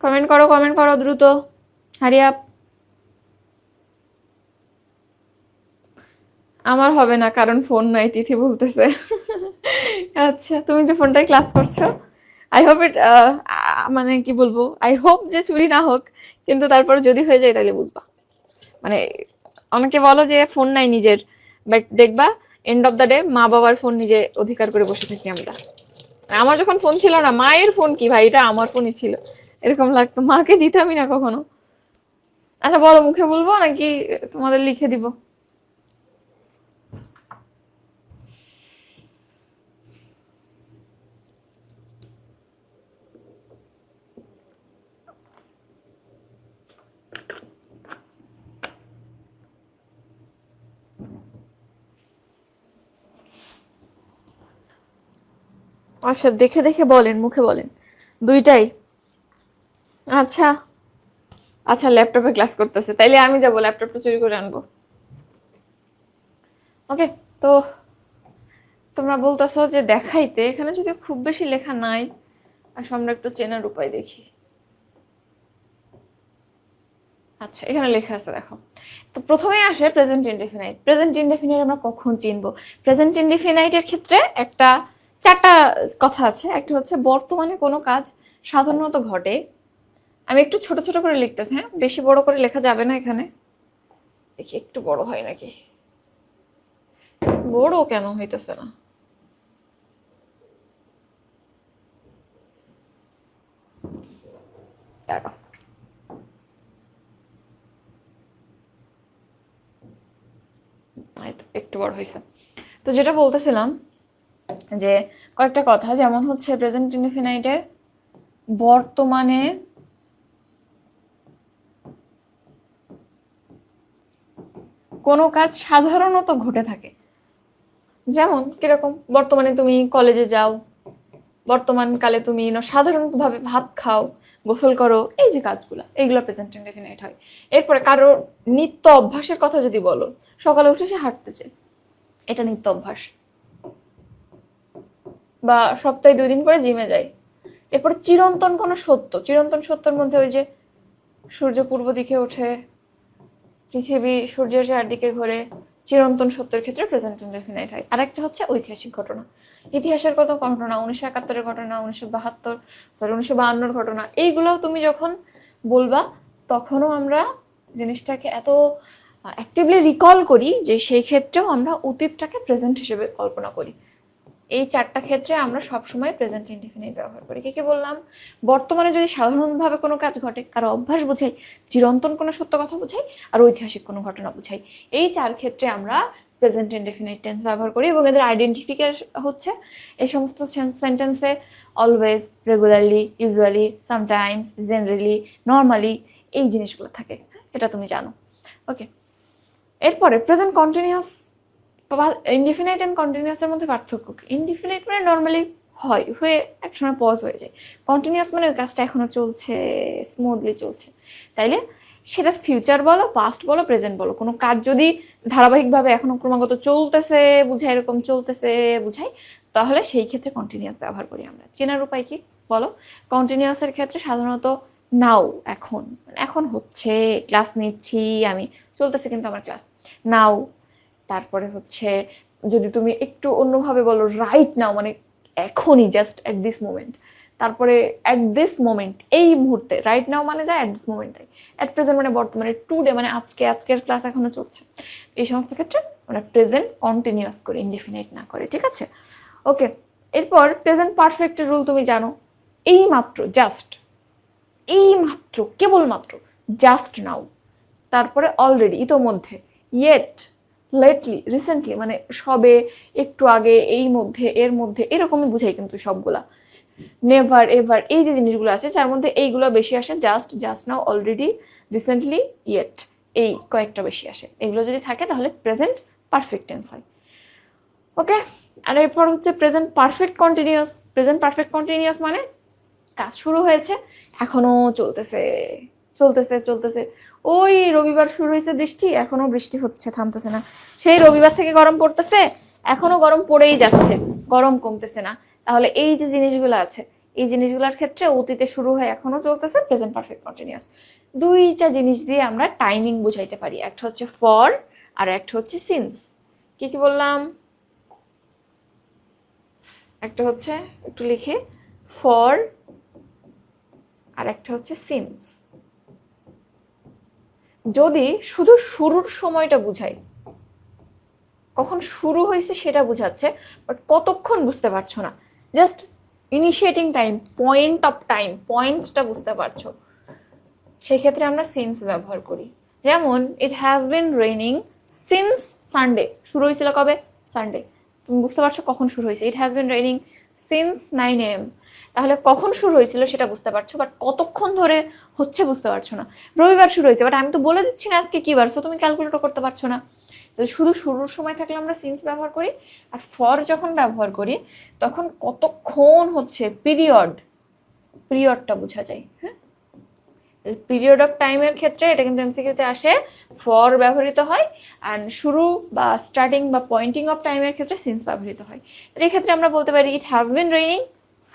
Speaker 1: কমেন্ট করো দ্রুত, হারি আপ। আমার হবে না কারণ ফোন নাই, তিথি বলতেছে। আচ্ছা তুমি যে ফোনটায় ক্লাস করছো, আই হোপ ইট, মানে কি বলবো, আই হোপ যে চুরি না হোক, কিন্তু তারপর যদি হয়ে যায় তাহলে বুঝবা। মানে অনেকে বলো যে ফোন নাই নিজের, বাট দেখবা এন্ড অফ দ্য ডে মা বাবার ফোন নিজে অধিকার করে বসে থাকি আমরা। আমার যখন ফোন ছিল না, মায়ের ফোন কি ভাই, এটা আমার ফোনই ছিল, এরকম লাগতো, মাকে দিতামই না কখনো। আচ্ছা বলো, মুখে বলবো নাকি তোমাদের লিখে দিব? আচ্ছা দেখে দেখে বলেন, মুখে বলেন, দুইটাই? আচ্ছা আচ্ছা, ল্যাপটপে ক্লাস করতেছে, তাইলে আমি যাবো ল্যাপটপটা চুরি করে আনবো। ওকে, তো তোমরা বলতেছো যে দেখাইতে, এখানে যদি খুব বেশি লেখা নাই আসলে আমরা একটু চেনার উপায় দেখি। আচ্ছা, এখানে লেখা আছে দেখো। তো প্রথমেই আসে প্রেজেন্ট ইনডেফিনাইট। প্রেজেন্ট ইনডেফিনাইট আমরা কখন চিনবো? প্রেজেন্ট ইনডেফিনাইটের ক্ষেত্রে চারটা কথা আছে। একটা হচ্ছে বর্তমানে কোনো কাজ সাধারণত ঘটে। আমি একটু ছোট ছোট করে লিখতেছি, হ্যাঁ, বেশি বড় করে লেখা যাবে না এখানে। দেখি একটু বড় হয় নাকি। বড় কেন হইতেছে না? দাঁড়াও। একটু বড় হয়েছে। তো যেটা বলতেছিলাম যে কয়েকটা কথা, যেমন হচ্ছে প্রেজেন্ট ইনডেফিনাইটে বর্তমানে কোনো কাজ সাধারণত ঘটে থাকে। যেমন কিরকম? বর্তমানে তুমি কলেজে যাও, বর্তমানকালে তুমি সাধারণভাবে ভাত খাও, গোসল করো, এই যে কাজগুলো, এইগুলো প্রেজেন্ট ইনডেফিনাইট হয়। এরপরে কারো নিত্য অভ্যাসের কথা যদি বলো, সকালে উঠে সে হাঁটতেছে, এটা নিত্য অভ্যাস। বা সপ্তাহে 2 দিন করে জিমে যায়। এরপর চিরন্তন কোনো সত্য, চিরন্তন সত্যের মধ্যে ওই যে সূর্য পূর্ব দিকে ওঠে, পৃথিবী সূর্যের চারদিকে ঘোরে, চিরন্তন সত্যের ক্ষেত্রে প্রেজেন্ট ইনডেফিনাইট হয়। আরেকটা হচ্ছে ঐতিহাসিক ঘটনা, ইতিহাসের কত ঘটনা, 1971-এর ঘটনা, 1952 ঘটনা, এইগুলোও তুমি যখন বলবা তখনও আমরা জিনিসটাকে এত অ্যাক্টিভলি রিকল করি যে সেই ক্ষেত্রেও আমরা অতীতটাকে প্রেজেন্ট হিসেবে কল্পনা করি। এই চারটা ক্ষেত্রে আমরা সবসময় প্রেজেন্ট ইনডিফিনিট ব্যবহার করি। কি কি বললাম? বর্তমানে যদি সাধারণভাবে কোনো কাজ ঘটে, কারো অভ্যাস বোঝাই, চিরন্তন কোনো সত্য কথা বোঝাই, আর ঐতিহাসিক কোনো ঘটনা বোঝাই, এই চার ক্ষেত্রে আমরা প্রেজেন্ট ইনডিফিনিট টেন্স ব্যবহার করি। এবং এদের আইডেন্টিফিকার হচ্ছে এই সমস্ত সেন্টেন্সে always, regularly, usually, sometimes, generally, normally, এই জিনিসগুলো থাকে। এটা তুমি জানো। ওকে, এরপরে প্রেজেন্ট কন্টিনিউয়াস, ইনডিফিনাইট অ্যান্ড কন্টিনিউয়াসের মধ্যে পার্থক্য কি? ইনডিফিনাইট মানে নর্মালি হয়ে একসময় পজ হয়ে যায়। কন্টিনিউয়াস মানে ওই কাজটা এখনো চলছে, স্মুথলি চলছে। তাইলে সেটা ফিউচার বলো, পাস্ট বলো, প্রেজেন্ট বলো, কোনো কাজ যদি ধারাবাহিকভাবে এখনো ক্রমাগত চলতেছে বুঝায়, এরকম চলতেছে বুঝায়, তাহলে সেই ক্ষেত্রে কন্টিনিউয়াস ব্যবহার করি আমরা। চেনার উপায় কি বলো? কন্টিনিউয়াসের ক্ষেত্রে সাধারণত নাও, এখন, এখন হচ্ছে, ক্লাস নিচ্ছি আমি, চলতেছে কিন্তু আমার ক্লাস, নাও। তারপরে হচ্ছে যদি তুমি একটু অন্যভাবে বলো, রাইট নাও মানে এখনই, জাস্ট এট দিস মোমেন্ট। তারপরে এট দিস মোমেন্ট, এই মুহূর্তে, রাইট নাও মানে যায় at this moment, at present মানে বর্তমানে, টুডে মানে আজকে, আজকের ক্লাস এখনো চলছে। এই সমস্ত ক্ষেত্রে আমরা প্রেজেন্ট কন্টিনিউয়াস করে, ইনডিফিনাইট না করে। ঠিক আছে? ওকে, এরপর প্রেজেন্ট পারফেক্টের রুল তুমি জানো। এই মাত্র, জাস্ট, এই মাত্র, কেবলমাত্র, জাস্ট নাও, তারপরে অলরেডি, ইতোমধ্যে, ইয়েট, লেটলি, রিসেন্টলি মানে সবে, একটু আগে, এই মধ্যে, এর মধ্যে, এরকমই বুঝাই কিন্তু সবগুলা। নেভার, এভার, এই যে জিনিসগুলো আছে যার মধ্যে এইগুলো বেশি আসে, just, just now, already, recently, yet, এই কয়েকটা বেশি আসে। এগুলো যদি থাকে তাহলে প্রেজেন্ট পারফেক্ট টেন্স হয়। ওকে, আর এরপর হচ্ছে present perfect continuous. Present perfect continuous মানে কাজ শুরু হয়েছে, এখনো চলতেছে, চলতেছে, চলতেছে। ওই রবিবার শুরু হয়েছে বৃষ্টি, এখনো বৃষ্টি হচ্ছে, থামতেছে না। সেই রবিবার থেকে গরম পড়তেছে, এখনো গরম পড়েই যাচ্ছে, গরম কমতেছে না। তাহলে এই যে জিনিসগুলো আছে, এই জিনিসগুলোর ক্ষেত্রে অতীতে শুরু হয়ে এখনো চলতেছে, প্রেজেন্ট পারফেক্ট কন্টিনিউয়াস। দুইটা জিনিস দিয়ে আমরা টাইমিং বুঝাইতে পারি, একটা হচ্ছে ফর আর একটা হচ্ছে সিন্স। কি কি বললাম? একটা হচ্ছে, একটু লিখে, ফর, আর একটা হচ্ছে সিন্স। যদি শুধু শুরুর সময়টা বুঝাই, কখন শুরু হয়েছে সেটা বুঝাচ্ছে, বাট কতক্ষণ বুঝতে পারছো না, just initiating time, point of time, পয়েন্টটা বুঝতে পারছো, সেক্ষেত্রে আমরা সিন্স ব্যবহার করি। যেমন it has been raining since Sunday, শুরু হয়েছিল কবে? সানডে। তুমি বুঝতে পারছো কখন শুরু হয়েছে। It has been raining since 9 AM, তাহলে কখন শুরু হয়েছিল সেটা বুঝতে পারছো, বাট কতক্ষণ ধরে হচ্ছে বুঝতে পারছো না। রবিবার শুরু হয়েছে, বাট আমি তো বলে দিচ্ছি না আজকে কি বার, সো তুমি ক্যালকুলেটর করতে পারছো না। শুধু শুরুর সময় থাকলে আমরা সিন্স ব্যবহার করি, আর ফর যখন ব্যবহার করি তখন কতক্ষণ হচ্ছে, পিরিয়ড, পিরিয়ডটা বোঝা যায়। হ্যাঁ, পিরিয়ড অফ টাইমের ক্ষেত্রে এটা কিন্তু এমসিকিউতে আসে, ফর ব্যবহৃত হয়, অ্যান্ড শুরু বা স্টার্টিং বা পয়েন্টিং অফ টাইমের ক্ষেত্রে সিন্স ব্যবহৃত হয়। এই ক্ষেত্রে আমরা বলতে পারি it has been raining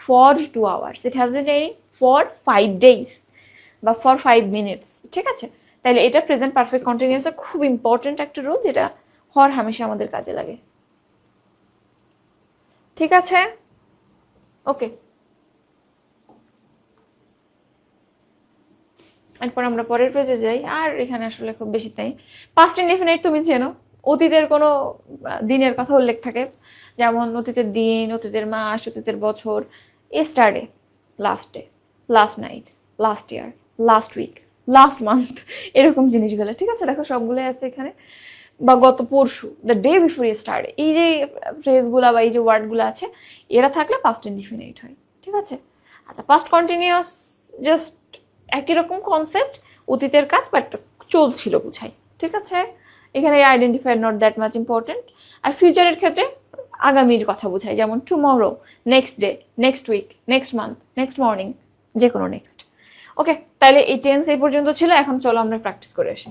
Speaker 1: for 2 hours, it has been raining for 5 days বা ফর 5 minutes, ঠিক আছে? তাহলে এটা প্রেজেন্ট পারফেক্ট কন্টিনিউয়াসের খুব ইম্পর্টেন্ট একটা রুল, যেটা হর হামেশা আমাদের কাজে লাগে। ঠিক আছে, ওকে। এরপর আমরা পরের পেজে যাই। আর এখানে আসলে খুব বেশি তাই, পাস্ট ইনডেফিনাইট তুমি চেনো, অতীতের কোনো দিনের কথা উল্লেখ থাকে, যেমন অতীতের দিন, অতীতের মাস, অতীতের বছর, yesterday, last day, last night, last year, last week, last month, এরকম জিনিসগুলো, ঠিক আছে? দেখো সবগুলো আছে এখানে। বা গত পরশু, দ্য ডে বিফোর ইয়েস্টারডে, এই যে ফ্রেজগুলা বা এই যে ওয়ার্ডগুলো আছে, এরা থাকলে পাস্ট ইনডিফিনাইট হয়, ঠিক আছে? আচ্ছা, পাস্ট কন্টিনিউয়াস জাস্ট একই রকম কনসেপ্ট, অতীতের কাজ বাট চলছিল বুঝাই, ঠিক আছে? এখানে identifier not that much important. আর ফিউচারের ক্ষেত্রে আগামীর কথা বোঝায়, যেমন tomorrow, next day, next week, next month, next morning, যে কোনো নেক্সট। ওকে, তাহলে এই টেন্স এই পর্যন্ত ছিল। এখন চলো আমরা প্র্যাকটিস করে আসি।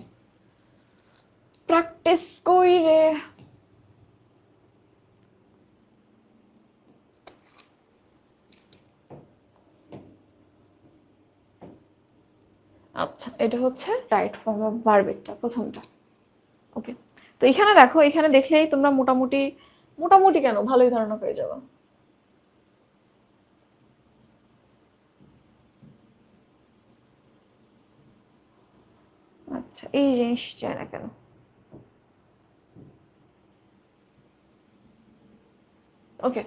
Speaker 1: প্র্যাকটিস কইরে আচ্ছা, এটা হচ্ছে রাইট ফর্ম অফ ভার্বেরটা, প্রথমটা। ওকে, তো এখানে দেখো, এখানে দেখলেই তোমরা মোটামুটি মোটামুটি কেন ভালোই ধারণা পেয়ে যাবে। আচ্ছা, এই জিনিস চাই না কেন? ওকে,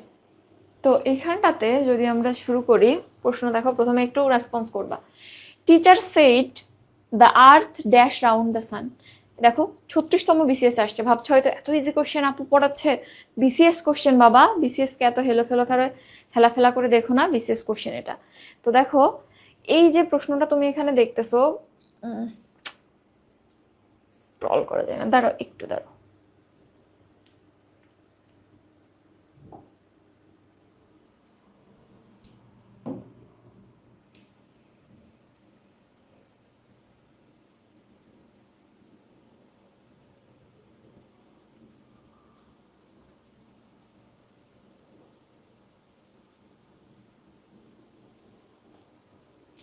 Speaker 1: তো এইখানটাতে যদি আমরা শুরু করি, প্রশ্ন দেখো, প্রথমে একটু রেসপন্স করবা। Teacher said the earth dash round the sun. দেখো 36তম বিসিএস আসছে, ভাবছো হয়তো এত ইজি কোশ্চেন আপু পড়াচ্ছে, বিসিএস কোশ্চেন বাবা, বিসিএস কে এত হেলো খেলো করে হেলাফেলা করে দেখো না, বিসিএস কোশ্চেন এটা। তো দেখো এই যে প্রশ্নটা তুমি এখানে দেখতেছো, স্ক্রল করা যায় না, দাঁড়াও একটু দাঁড়াও।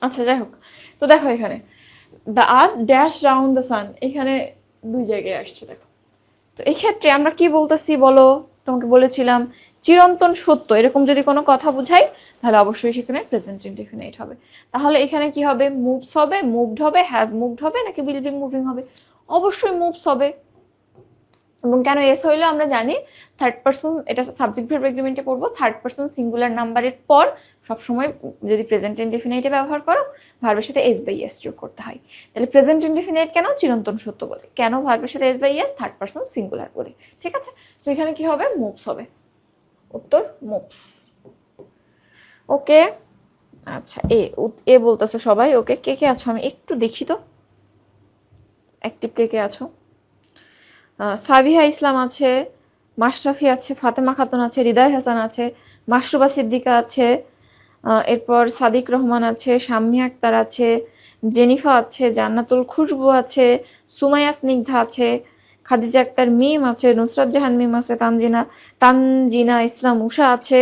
Speaker 1: আচ্ছা, যাই হোক, তো দেখো এখানে the earth dash round the sun, এখানে দুই জায়গায় আসছে দেখো। তো এই ক্ষেত্রে আমরা কি বলতেছি বলো? তোমাকে বলেছিলাম চিরন্তন সত্য এরকম যদি কোনো কথা বুঝাই, তাহলে অবশ্যই সেখানে প্রেজেন্ট ইনডেফিনাইট হবে। তাহলে এখানে কি হবে? মুভস হবে, মুভড হবে, হ্যাজ মুভড হবে, নাকি উইল বি মুভিং হবে? অবশ্যই মুভস হবে। এবং কেন এস হইলো আমরা জানি, থার্ড পার্সন, এটা সাবজেক্ট ভার্ব এগ্রিমেন্টে পড়বো, থার্ড পার্সন সিঙ্গুলার নাম্বারের পর সবসময় যদি প্রেজেন্ট ইনডেফিনাইটে ব্যবহার করো, ভার্বের সাথে এস বাই এস যোগ করতে হয়। তাহলে প্রেজেন্ট ইনডেফিনাইট কেন? চিরন্তন সত্য বলে। কেন ভার্বের সাথে S by S? Third person singular বলে, ঠিক আছে? সো এখানে কি হবে? মুভস হবে, উত্তর মুভস। ওকে, আচ্ছা, এ বলতেছো সবাই। ওকে, কে কে আছো আমি একটু দেখি তো, অ্যাক্টিভ কে কে আছো? সাবিহা ইসলাম আছে, মাশরাফি আছে, ফাতেমা খাতুন আছে, হৃদয় হাসান আছে, মাশরুবা সিদ্দিকা আছে, এরপর সাদিক রহমান আছে, শাম্মী আক্তার আছে, জেনিফা আছে, জান্নাতুল খুশবু আছে, সুমাইয়া স্নিগ্ধা আছে, খাদিজা আক্তার মিম আছে, নুসরাত জাহান মিম আছে, তানজিনা ইসলাম উষা আছে,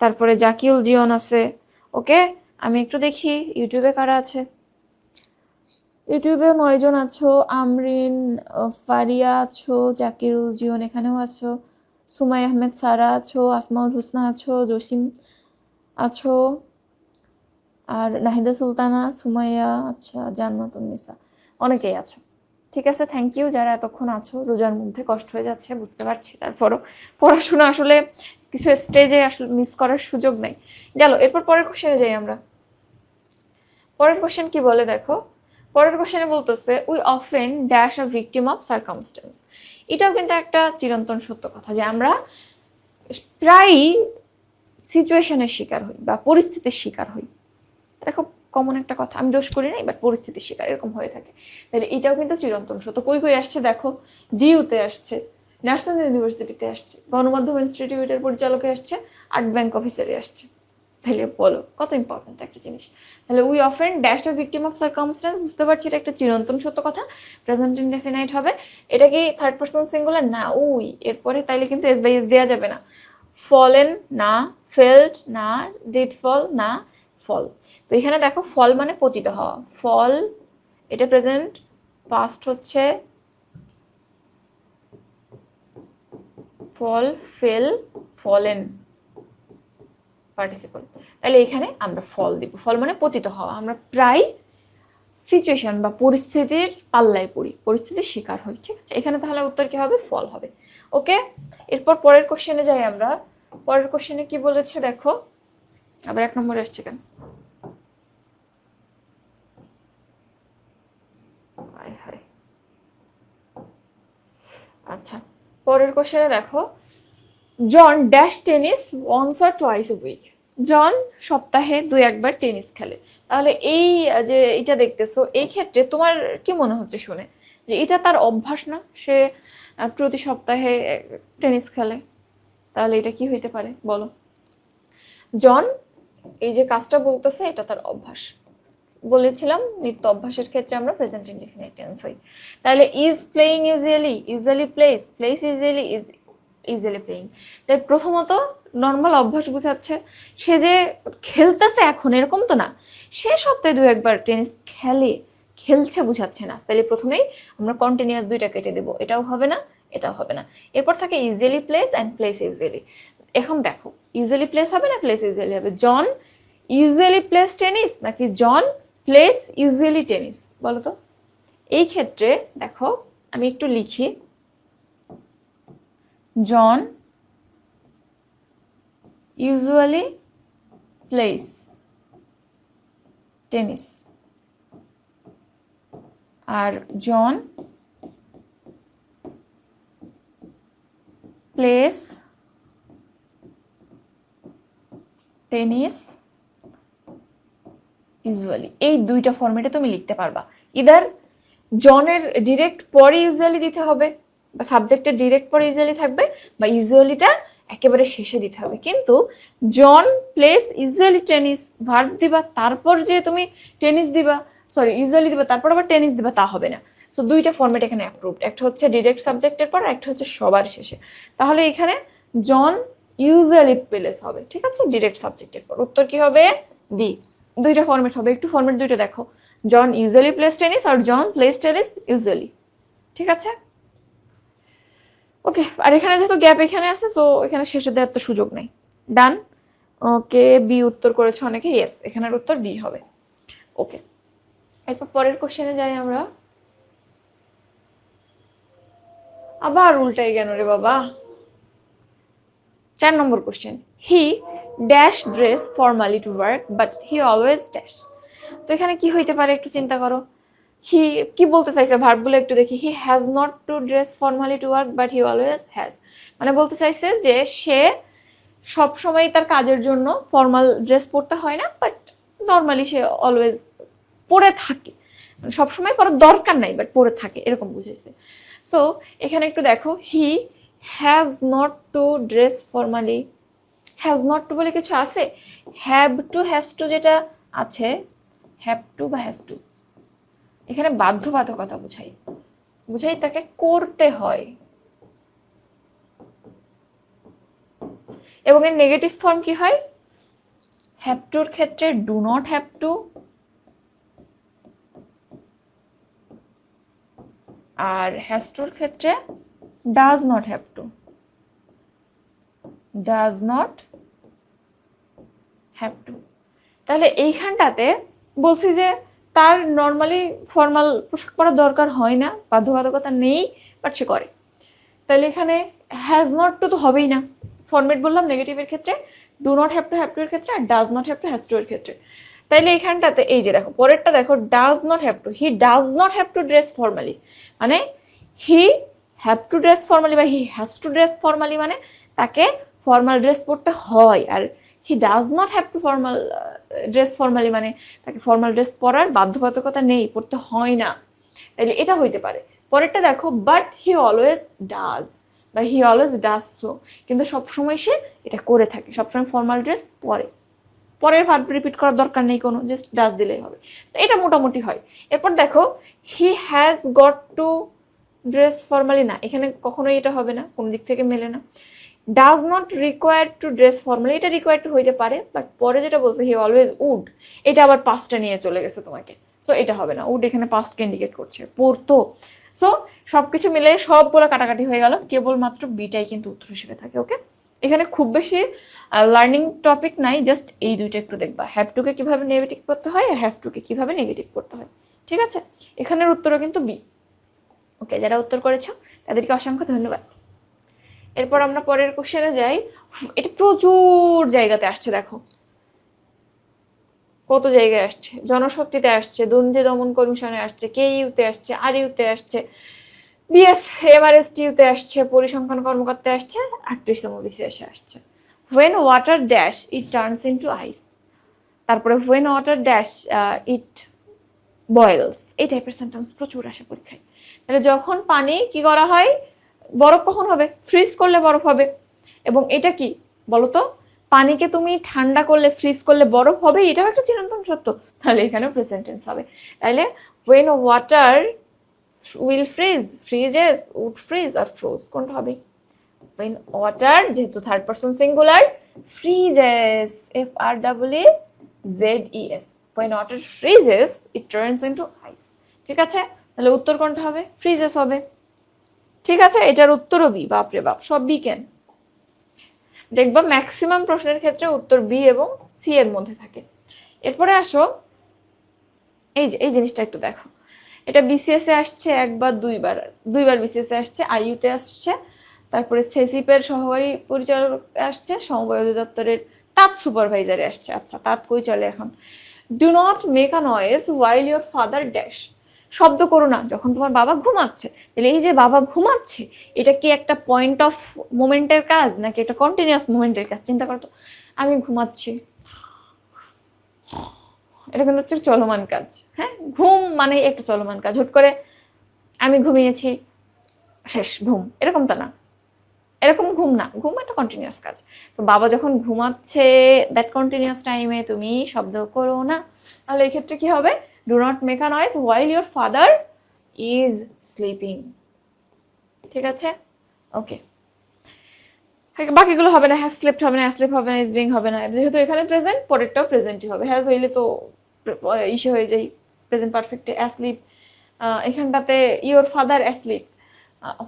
Speaker 1: তারপরে জাকিউল জিয়ন আছে। ওকে, আমি একটু দেখি ইউটিউবে কারা আছে। ইউটিউবে 9 জন আছো, আমরিন, ফারিয়া আছো, জাকিরুল জিয়ন এখানেও আছো, সুমাই আহমেদ সারা আছো, আসমাউল হুসনা আছো, জসিম আছো, আর নাহিদা সুলতানা, সুমাইয়া, আচ্ছা, জান্নাতুন নিসা, অনেকেই আছো। ঠিক আছে, থ্যাংক ইউ যারা এতক্ষণ আছো। রোজার মধ্যে কষ্ট হয়ে যাচ্ছে বুঝতে পারছি, তারপরও পড়াশোনা আসলে কিছু স্টেজে আসলে মিস করার সুযোগ নেই। গেল, এরপর পরের কোশ্চেনে যাই আমরা। পরের কোশ্চেন কি বলে দেখো, পরের কোশ্চেনে বলতেছে we often dash a victim of circumstance. এটাও কিন্তু একটা চিরন্তন সত্য কথা, যে আমরা প্রায়ই সিচুয়েশনের শিকার হই বা পরিস্থিতির শিকার হই। এটা খুব কমন একটা কথা, আমি দোষ করি নাই, বাট পরিস্থিতির শিকার এরকম হয়ে থাকে। তাহলে এটাও কিন্তু চিরন্তন সত্য। কই কই আসছে দেখো, ডিইউতে আসছে, ন্যাশনাল ইউনিভার্সিটিতে আসছে, গণমাধ্যম ইনস্টিটিউটের পরিচালকে আসছে, আর্ট ব্যাংক অফিসারে আসছে। তাহলে বলো কত ইম্পর্টেন্ট একটা জিনিস। তাহলে we often dash a victim of circumstance, বুঝতে পারছি এটা একটা চিরন্তন সত্য কথা, প্রেজেন্ট ইনডেফিনাইট হবে। এটা কি থার্ড পারসন সিঙ্গুলার? না, উই। এরপরে তাইলে কিন্তু এস বাই এস দেওয়া যাবে না। ফলেন না, ফেল্ড না, ডিড ফল না, ফল। তো এখানে দেখো ফল মানে পতিত হওয়া, ফল এটা প্রেজেন্ট, পাস্ট হচ্ছে ফল, ফেল, ফলেন পার্টিসিপল। তাহলে এখানে আমরা ফল দিব, ফল মানে পতিত হওয়া। আমরা প্রায় সিচুয়েশন বা পরিস্থিতির পাল্লায় পড়ি, পরিস্থিতির শিকার হই, ঠিক আছে। এখানে তাহলে উত্তর কি হবে, ফল হবে। ওকে, এরপর পরের কোশ্চেনে যাই আমরা। পরের কোশ্চেনে কি বলেছে দেখো, আবার 1 নম্বরে আসছে কেন, আচ্ছা পরের কোশ্চেনে দেখো, John dash tennis once or twice a week. John সপ্তাহে 2-1 বার টেনিস খেলে। তাহলে এই যে এটা দেখতেছো, এই ক্ষেত্রে তোমার কি মনে হচ্ছে শুনে, যে এটা তার অভ্যাস না, সে প্রতি সপ্তাহে টেনিস খেলে? তাহলে এটা কি হইতে পারে বলো? জন এই যে কাজটা বলতেছে এটা তার অভ্যাস, বলেছিলাম নিত্য অভ্যাসের ক্ষেত্রে আমরা প্রেজেন্ট ইনডিফিনিট টেন্স হই। তাহলে is playing usually, usually place, place usually, is usually playing. তাই প্রথমত নর্মাল অভ্যাস বোঝাচ্ছে, সে যে খেলতেছে এখন এরকম তো না, সে সপ্তাহে 2-1 বার টেনিস খেলে, খেলছে বোঝাচ্ছে না। তাহলে প্রথমেই আমরা কন্টিনিউয়াস দুইটা কেটে দেবো, এটাও হবে না এটাও হবে না। এরপর থাকে usually place and place usually. এখন দেখো ইউজুয়ালি প্লেস হবে না প্লেস ইউজুয়ালি হবে? জন ইউজুয়ালি প্লেস টেনিস নাকি জন প্লেস ইউজুয়ালি টেনিস, বলো তো? এই ক্ষেত্রে দেখো আমি একটু লিখি, জন ইউজুয়ালি প্লেস টেনিস আর জন প্লেস টেনিস ইউজুয়ালি। এই দুইটা ফরম্যাটে তুমি লিখতে পারবা। ইদার জনের ডিরেক্ট পরে ইউজুয়ালি দিতে হবে, বা সাবজেক্টের ডিরেক্ট পরে ইউজুয়ালি থাকবে, বা ইউজুয়ালিটা একেবারে শেষে দিতে হবে। কিন্তু জন প্লেস ইউজুয়ালি টেনিস ভার্ব দিবা, তারপর যে তুমি টেনিস দিবা, সরি ইউজুয়ালি দিবা তারপর আবার টেনিস দিবা, তা হবে না। সো দুইটা ফরম্যাট এখানে অ্যাপ্রুভড, একটা হচ্ছে ডিরেক্ট সাবজেক্টের পর, একটা হচ্ছে সবার শেষে। তাহলে এখানে জন ইউজুয়ালি প্লেস হবে, ঠিক আছে, ডিরেক্ট সাবজেক্টের পর। উত্তর কি হবে, বি। দুইটা ফরম্যাট হবে, একটু ফরম্যাট দুইটা দেখো, জন ইউজুয়ালি প্লেস টেনিস আর জন প্লেস টেনিস ইউজুয়ালি, ঠিক আছে। ওকে, আর এখানে যেহেতু গ্যাপ এখানে আছে, সো এখানে শেষে দেওয়ার তো সুযোগ নেই। ডান। ওকে, বি উত্তর করেছে অনেকে, ইয়েস এখানের উত্তর বি হবে। ওকে, এরপর পরের কোশ্চেনে যাই আমরা। আবার উল্টাই কেন রে বাবা। 4 নম্বর question, he dash dress formally to work but he always dash. তো এখানে কি হইতে পারে একটু চিন্তা করো। হি কি বলতে চাইছে, ভার্বগুলো একটু দেখি। হি has not to dress formally to work but he always has, মানে বলতে চাইছে যে সে সব সময় তার কাজের জন্য ফর্মাল ড্রেস পরতে হয় না, বাট নর্মালি সে অলওয়েজ পরে থাকে, মানে সবসময় পরার দরকার নাই বাট পরে থাকে, এরকম বুঝাইছে। সো এখানে একটু দেখো, he has not to dress formally, has not to বলে কিছু আছে? হ্যাভ টু হ্যাজ টু যেটা আছে, হ্যাভ টু বা হ্যাজ টু, এখানে বাধ্যবাধকতা বুঝাই, বুঝাই তাকে করতে হয়। এবং এর নেগেটিভ ফর্ম কি হয়? হ্যাভ টুর ক্ষেত্রে ডু নট হ্যাভ টু, আর হ্যাজ টুর ক্ষেত্রে does not have to, does not have to. তাহলে এইখানটাতে বলছি যে তার নর্মালি ফর্মাল পোশাক পরার দরকার হয় না, বাধ্যবাধকতা নেই, বাট সে করে। তাহলে এখানে হ্যাজ নট টু তো হবেই না, ফরম্যাট বললাম নেগেটিভের ক্ষেত্রে, ডু নট হ্যাভ টু এর ক্ষেত্রে, আর does not have to has to এর ক্ষেত্রে। তাইলে এখানটাতে এই যে দেখো পরেরটা দেখো, does not have to, he does not have to dress formally, মানে he have to dress formally বা he has to dress formally, মানে তাকে ফর্মাল ড্রেস পরতে হয়। আর he does not have to formal dress formally, মানে তাকে formal dress পরার বাধ্যবাধকতা নেই, পড়তে হয় না। তাহলে এটা হইতে পারে। পরেরটা দেখো, বাট হি অলওয়েজ ডাজ বা হি অলওয়েজ ডাজ সো, কিন্তু সবসময় সে এটা করে থাকে, সবসময় ফর্মাল ড্রেস পরে, পরের ভার্ব রিপিট করার দরকার নেই কোনো, জাস্ট ডাজ দিলেই হবে। তো এটা মোটামুটি হয়। এরপর দেখো, he has got to dress formally, না এখানে কখনোই এটা হবে না, কোন দিক থেকে মেলে না। Does not require to dress formally, এটা রিকোয়ার টু হইতে পারে, বাট পরে যেটা বলছে হি অলওয়েজ উড, এটা আবার পাস্টটা নিয়ে চলে গেছে তোমাকে। সো এটা হবে না, উড এখানে পাস্টকে ইন্ডিকেট করছে, পড়তো। সো সবকিছু মিলে সবগুলো কাটাকাটি হয়ে গেল, কেবলমাত্র বিটাই কিন্তু উত্তর হিসেবে থাকে। ওকে, এখানে খুব বেশি লার্নিং টপিক নাই, জাস্ট এই দুইটা একটু দেখবা, হ্যাভ টুকে কিভাবে নেগেটিভ করতে হয় আর হ্যাভ টুকে কিভাবে নেগেটিভ করতে হয়। ঠিক আছে, এখানের উত্তরও কিন্তু বি। ওকে, যারা উত্তর করেছো তাদেরকে অসংখ্য ধন্যবাদ। এরপর আমরা পরের কোশ্চেনে যাই। এটা প্রচুর জায়গাতে আসছে, দেখো কত জায়গায় আসছে, জনশক্তিতে আসছে, দুর্নীতি দমন কমিশনে আসছে, কেইউতে আসছে, আর ইউতে আসছে, বিএস এমআরএসটিউতে আসছে, পরিসংখ্যান কর্মকর্তায় আসছে, 38তম বিসিএসে আসছে। when water dash it turns into ice, তারপরে when water dash it boils, এই টাইপের সেন্টেন্স প্রচুর আসে পরীক্ষায়। তাহলে যখন পানি কি করা হয়, বরফ কখন হবে, ফ্রিজ করলে বরফ হবে। এবং এটা কি বলতো, পানিকে তুমি ঠান্ডা করলে ফ্রিজ করলে বরফ হবে, এটাও একটা চিরন্তন সত্য। তাহলে এখানে প্রেজেন্ট টেন্স হবে। তাহলে when water will freeze, freezes, would freeze or froze, কোনটা হবে? when water, যেহেতু third person singular, freezes, FREEZES, when water freezes it turns into ice। ঠিক আছে, তাহলে উত্তর কোনটা হবে? ফ্রিজেস হবে। ঠিক আছে, এটার উত্তরও বি। বাপরে বাপ, সব বি কেন? দেখবা ম্যাক্সিমাম প্রশ্নের ক্ষেত্রে উত্তর বি এবং সি এর মধ্যে থাকে। এরপরে আসো, এই যে এই জিনিসটা একটু দেখো, এটা বিসিএস এ আসছে একবার দুইবার বিসিএস এ আসছে, আইইউতে আসছে, তারপরে সেসিপের সহকারী পরিচালক আসছে, সমবায় অধিদপ্তরের তাঁত সুপারভাইজারে আসছে। আচ্ছা, তাঁত কই চলে এখন? Do not make a noise while your father dash, শব্দ করো না যখন তোমার বাবা ঘুমাচ্ছে। তাহলে এই যে বাবা ঘুমাচ্ছে, এটা কি একটা পয়েন্ট অফ মোমেন্টের কাজ নাকি একটা কন্টিনিউয়াস মোমেন্টের কাজ? চিন্তা করো তো, আমি ঘুমাচ্ছি, এটা কিন্তু হচ্ছে চলমান কাজ। হ্যাঁ, ঘুম মানে একটা চলমান কাজ। হুট করে আমি ঘুমিয়েছি, শেষ ঘুম, এরকমটা না, এরকম ঘুম না, ঘুম একটা কন্টিনিউয়াস কাজ। তো বাবা যখন ঘুমাচ্ছে, দ্যাট কন্টিনিউয়াস টাইমে তুমি শব্দ করো না। তাহলে এই ক্ষেত্রে কি হবে? Do not make a noise while your father is sleeping. ঠিক আছে, ওকে। বাকিগুলো হবে না, হ্যাজ স্লিপড হবে না, স্লিপ হবে না, ইজ বিং হবে না। যেহেতু এখানে প্রেজেন্ট, পরেরটাও প্রেজেন্টই হবে। হ্যাজ হইলে তো ইসে হয়ে যায় প্রেজেন্ট পারফেক্টে, অ্যাসলিপ। এখানটাতে ইওর ফাদার অ্যাসলিপ।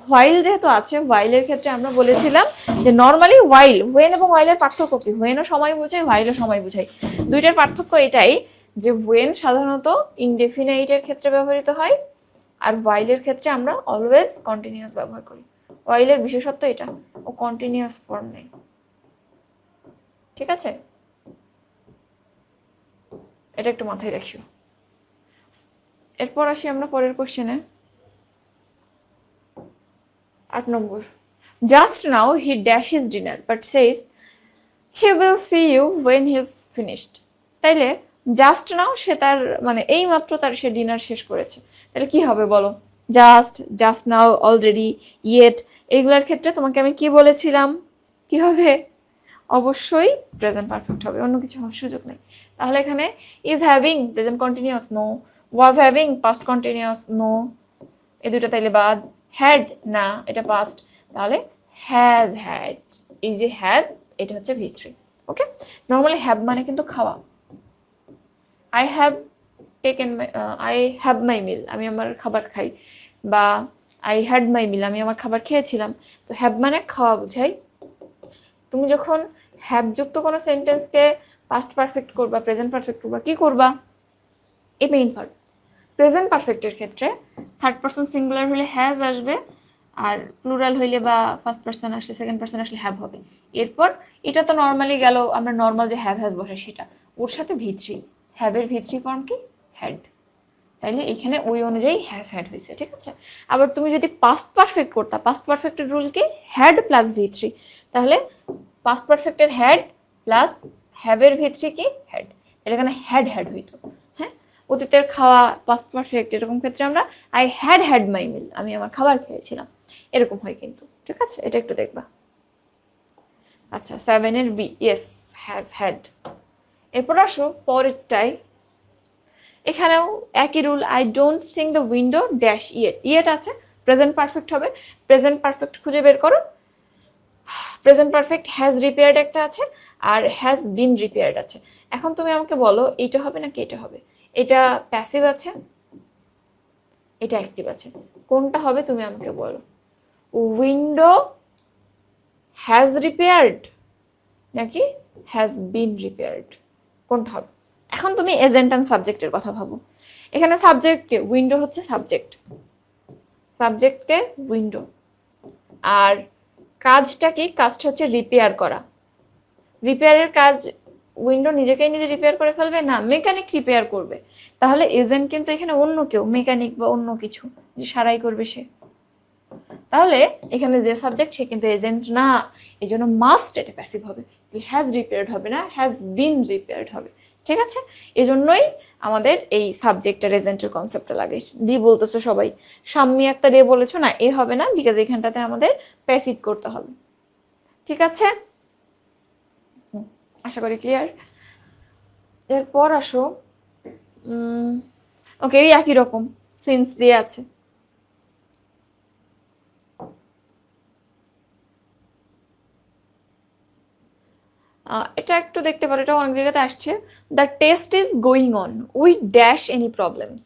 Speaker 1: হোয়াইল যেহেতু আছে, হোয়াইলের ক্ষেত্রে আমরা বলেছিলাম যে নর্মালি হোয়াইল, হোয়েন এবং হোয়াইলের পার্থক্য কি? হোয়েনও সময় বোঝায়, হোয়াইলও সময় বোঝায়। দুইটার পার্থক্য এটাই যে হোয়েন সাধারণত ইনডেফিনাইটের ক্ষেত্রে ব্যবহৃত হয়, আর হোয়াইলের ক্ষেত্রে আমরা অলওয়েজ কন্টিনিউয়াস ব্যবহার করি। হোয়াইলের বিশেষত্ব এটা, ও কন্টিনিউয়াস ফর্ম নেই। ঠিক আছে, এটা একটু মাথায় রাখিও। এরপর আসি আমরা পরের কোশ্চেনে। 8 নম্বর, just now he dash his dinner but says he will see you when he is finished. তাইলে জাস্ট নাও, সে তার মানে এই মাত্র তার সে ডিনার শেষ করেছে। তাহলে কি হবে বলো? Just, just now, already, yet, এইগুলোর ক্ষেত্রে তোমাকে আমি কি বলেছিলাম? কি হবে? অবশ্যই প্রেজেন্ট পারফেক্ট হবে, অন্য কিছু হওয়ার সুযোগ নেই। তাহলে এখানে is having present continuous, no. Was having past continuous, no. এই দুইটা তাইলে বাদ। হ্যাড না, এটা পাস্ট। তাহলে হ্যাজ হ্যাড, এই যে হ্যাজ, এটা হচ্ছে ভি3। ওকে, নর্মালি হ্যাভ মানে কিন্তু খাওয়া। I have taken I have my meal, আমি আমার খাবার খাই। বা আই হ্যাড মাই মিল, আমি আমার খাবার খেয়েছিলাম। তো হ্যাভ মানে খাওয়া বোঝাই। তুমি যখন হ্যাভ যুক্ত কোনো সেন্টেন্সকে পাস্ট পারফেক্ট করবা, প্রেজেন্ট পারফেক্ট করবা, কি করবা? এই মেইন ভার্ব। প্রেজেন্ট পারফেক্টের ক্ষেত্রে থার্ড পারসন সিঙ্গুলার হলে হ্যাজ আসবে, আর প্লুরাল হইলে বা ফার্স্ট পারসন আসলে, সেকেন্ড পারসন আসলে হ্যাভ হবে। এরপর এটা তো নর্মালি গেল, আমরা নর্মাল যে হ্যাভ হ্যাজ বসে সেটা, ওর সাথে ভি3, হ্যাভের ভি3 ফর্ম কি? হ্যাড। তাইলে এখানে ওই অনুযায়ী হ্যাজ হ্যাড হয়েছে। ঠিক আছে, আবার তুমি যদি পাস্ট পারফেক্ট করতা, পাস্ট পারফেক্টের রুল কি? হ্যাড প্লাস ভি3। তাহলে পাস্ট পারফেক্টের হ্যাড প্লাস হ্যাভের ভি3 কি? হ্যাড। তাহলে এখানে হ্যাড হ্যাড হইতো। হ্যাঁ, অতীতের খাওয়া পাস্ট পারফেক্ট, এরকম ক্ষেত্রে আমরা I had had my meal, আমি আমার খাবার খেয়েছিলাম, এরকম হয় কিন্তু। ঠিক আছে, এটা একটু দেখবা। আচ্ছা, 7 এর বি, ইয়েস, হ্যাজ হ্যাড। এরপর আসো পরেরটাই, এখানেও একই rule. I don't think the window dash yet, yet আছে, প্রেজেন্ট পারফেক্ট হবে। প্রেজেন্ট পারফেক্ট খুঁজে বের করো, প্রেজেন্ট পারফেক্ট হ্যাজ রিপেয়ার্ড একটা আছে আর হ্যাজ বিন রিপেয়ার্ড আছে। এখন তুমি আমাকে বলো এইটা হবে নাকি এটা হবে? এটা প্যাসিভ আছে, এটা অ্যাক্টিভ আছে, কোনটা হবে তুমি আমাকে বলো? উইন্ডো হ্যাজ রিপেয়ার্ড নাকি হ্যাজ বিন রিপেয়ার্ড, কোনটা হবে? এখন তুমি এজেন্ট অ্যান্ড সাবজেক্টের কথা ভাবো। এখানে সাবজেক্টকে, উইন্ডো হচ্ছে সাবজেক্ট, সাবজেক্টকে উইন্ডো, আর কাজটা কি? কাজটা হচ্ছে রিপেয়ার করা। রিপেয়ারের কাজ উইন্ডো নিজেকেই নিজে রিপেয়ার করে ফেলবে না, মেকানিক রিপেয়ার করবে। তাহলে এজেন্ট কিন্তু এখানে অন্য কেউ, মেকানিক বা অন্য কিছু যে সারাই করবে সে। তাহলে এখানে যে সাবজেক্ট সে কিন্তু এজেন্ট না, এই জন্য মাস্ট এটা প্যাসিভ হবে, হ্যাজ রিপেয়ার্ড হবে না, হ্যাজ বিন রিপেয়ার্ড হবে। ঠিক আছে, এই জন্যই আমাদের এই সাবজেক্টের এজেন্টের কনসেপ্টটা লাগে। ডি বলতেছো সবাই, সাম্মি একটা ডে বলেছো না, এ হবে না, বিকজ এখানটাতে আমাদের প্যাসিভ করতে হবে। ঠিক আছে, আশা করি ক্লিয়ার। এরপর আসো, ওকে, এই একই রকম সিন্স দিয়ে আছে। এটা একটু দেখতে পারো, এটা অনেক জায়গাতে আসছে। The test is going on with dash any problems.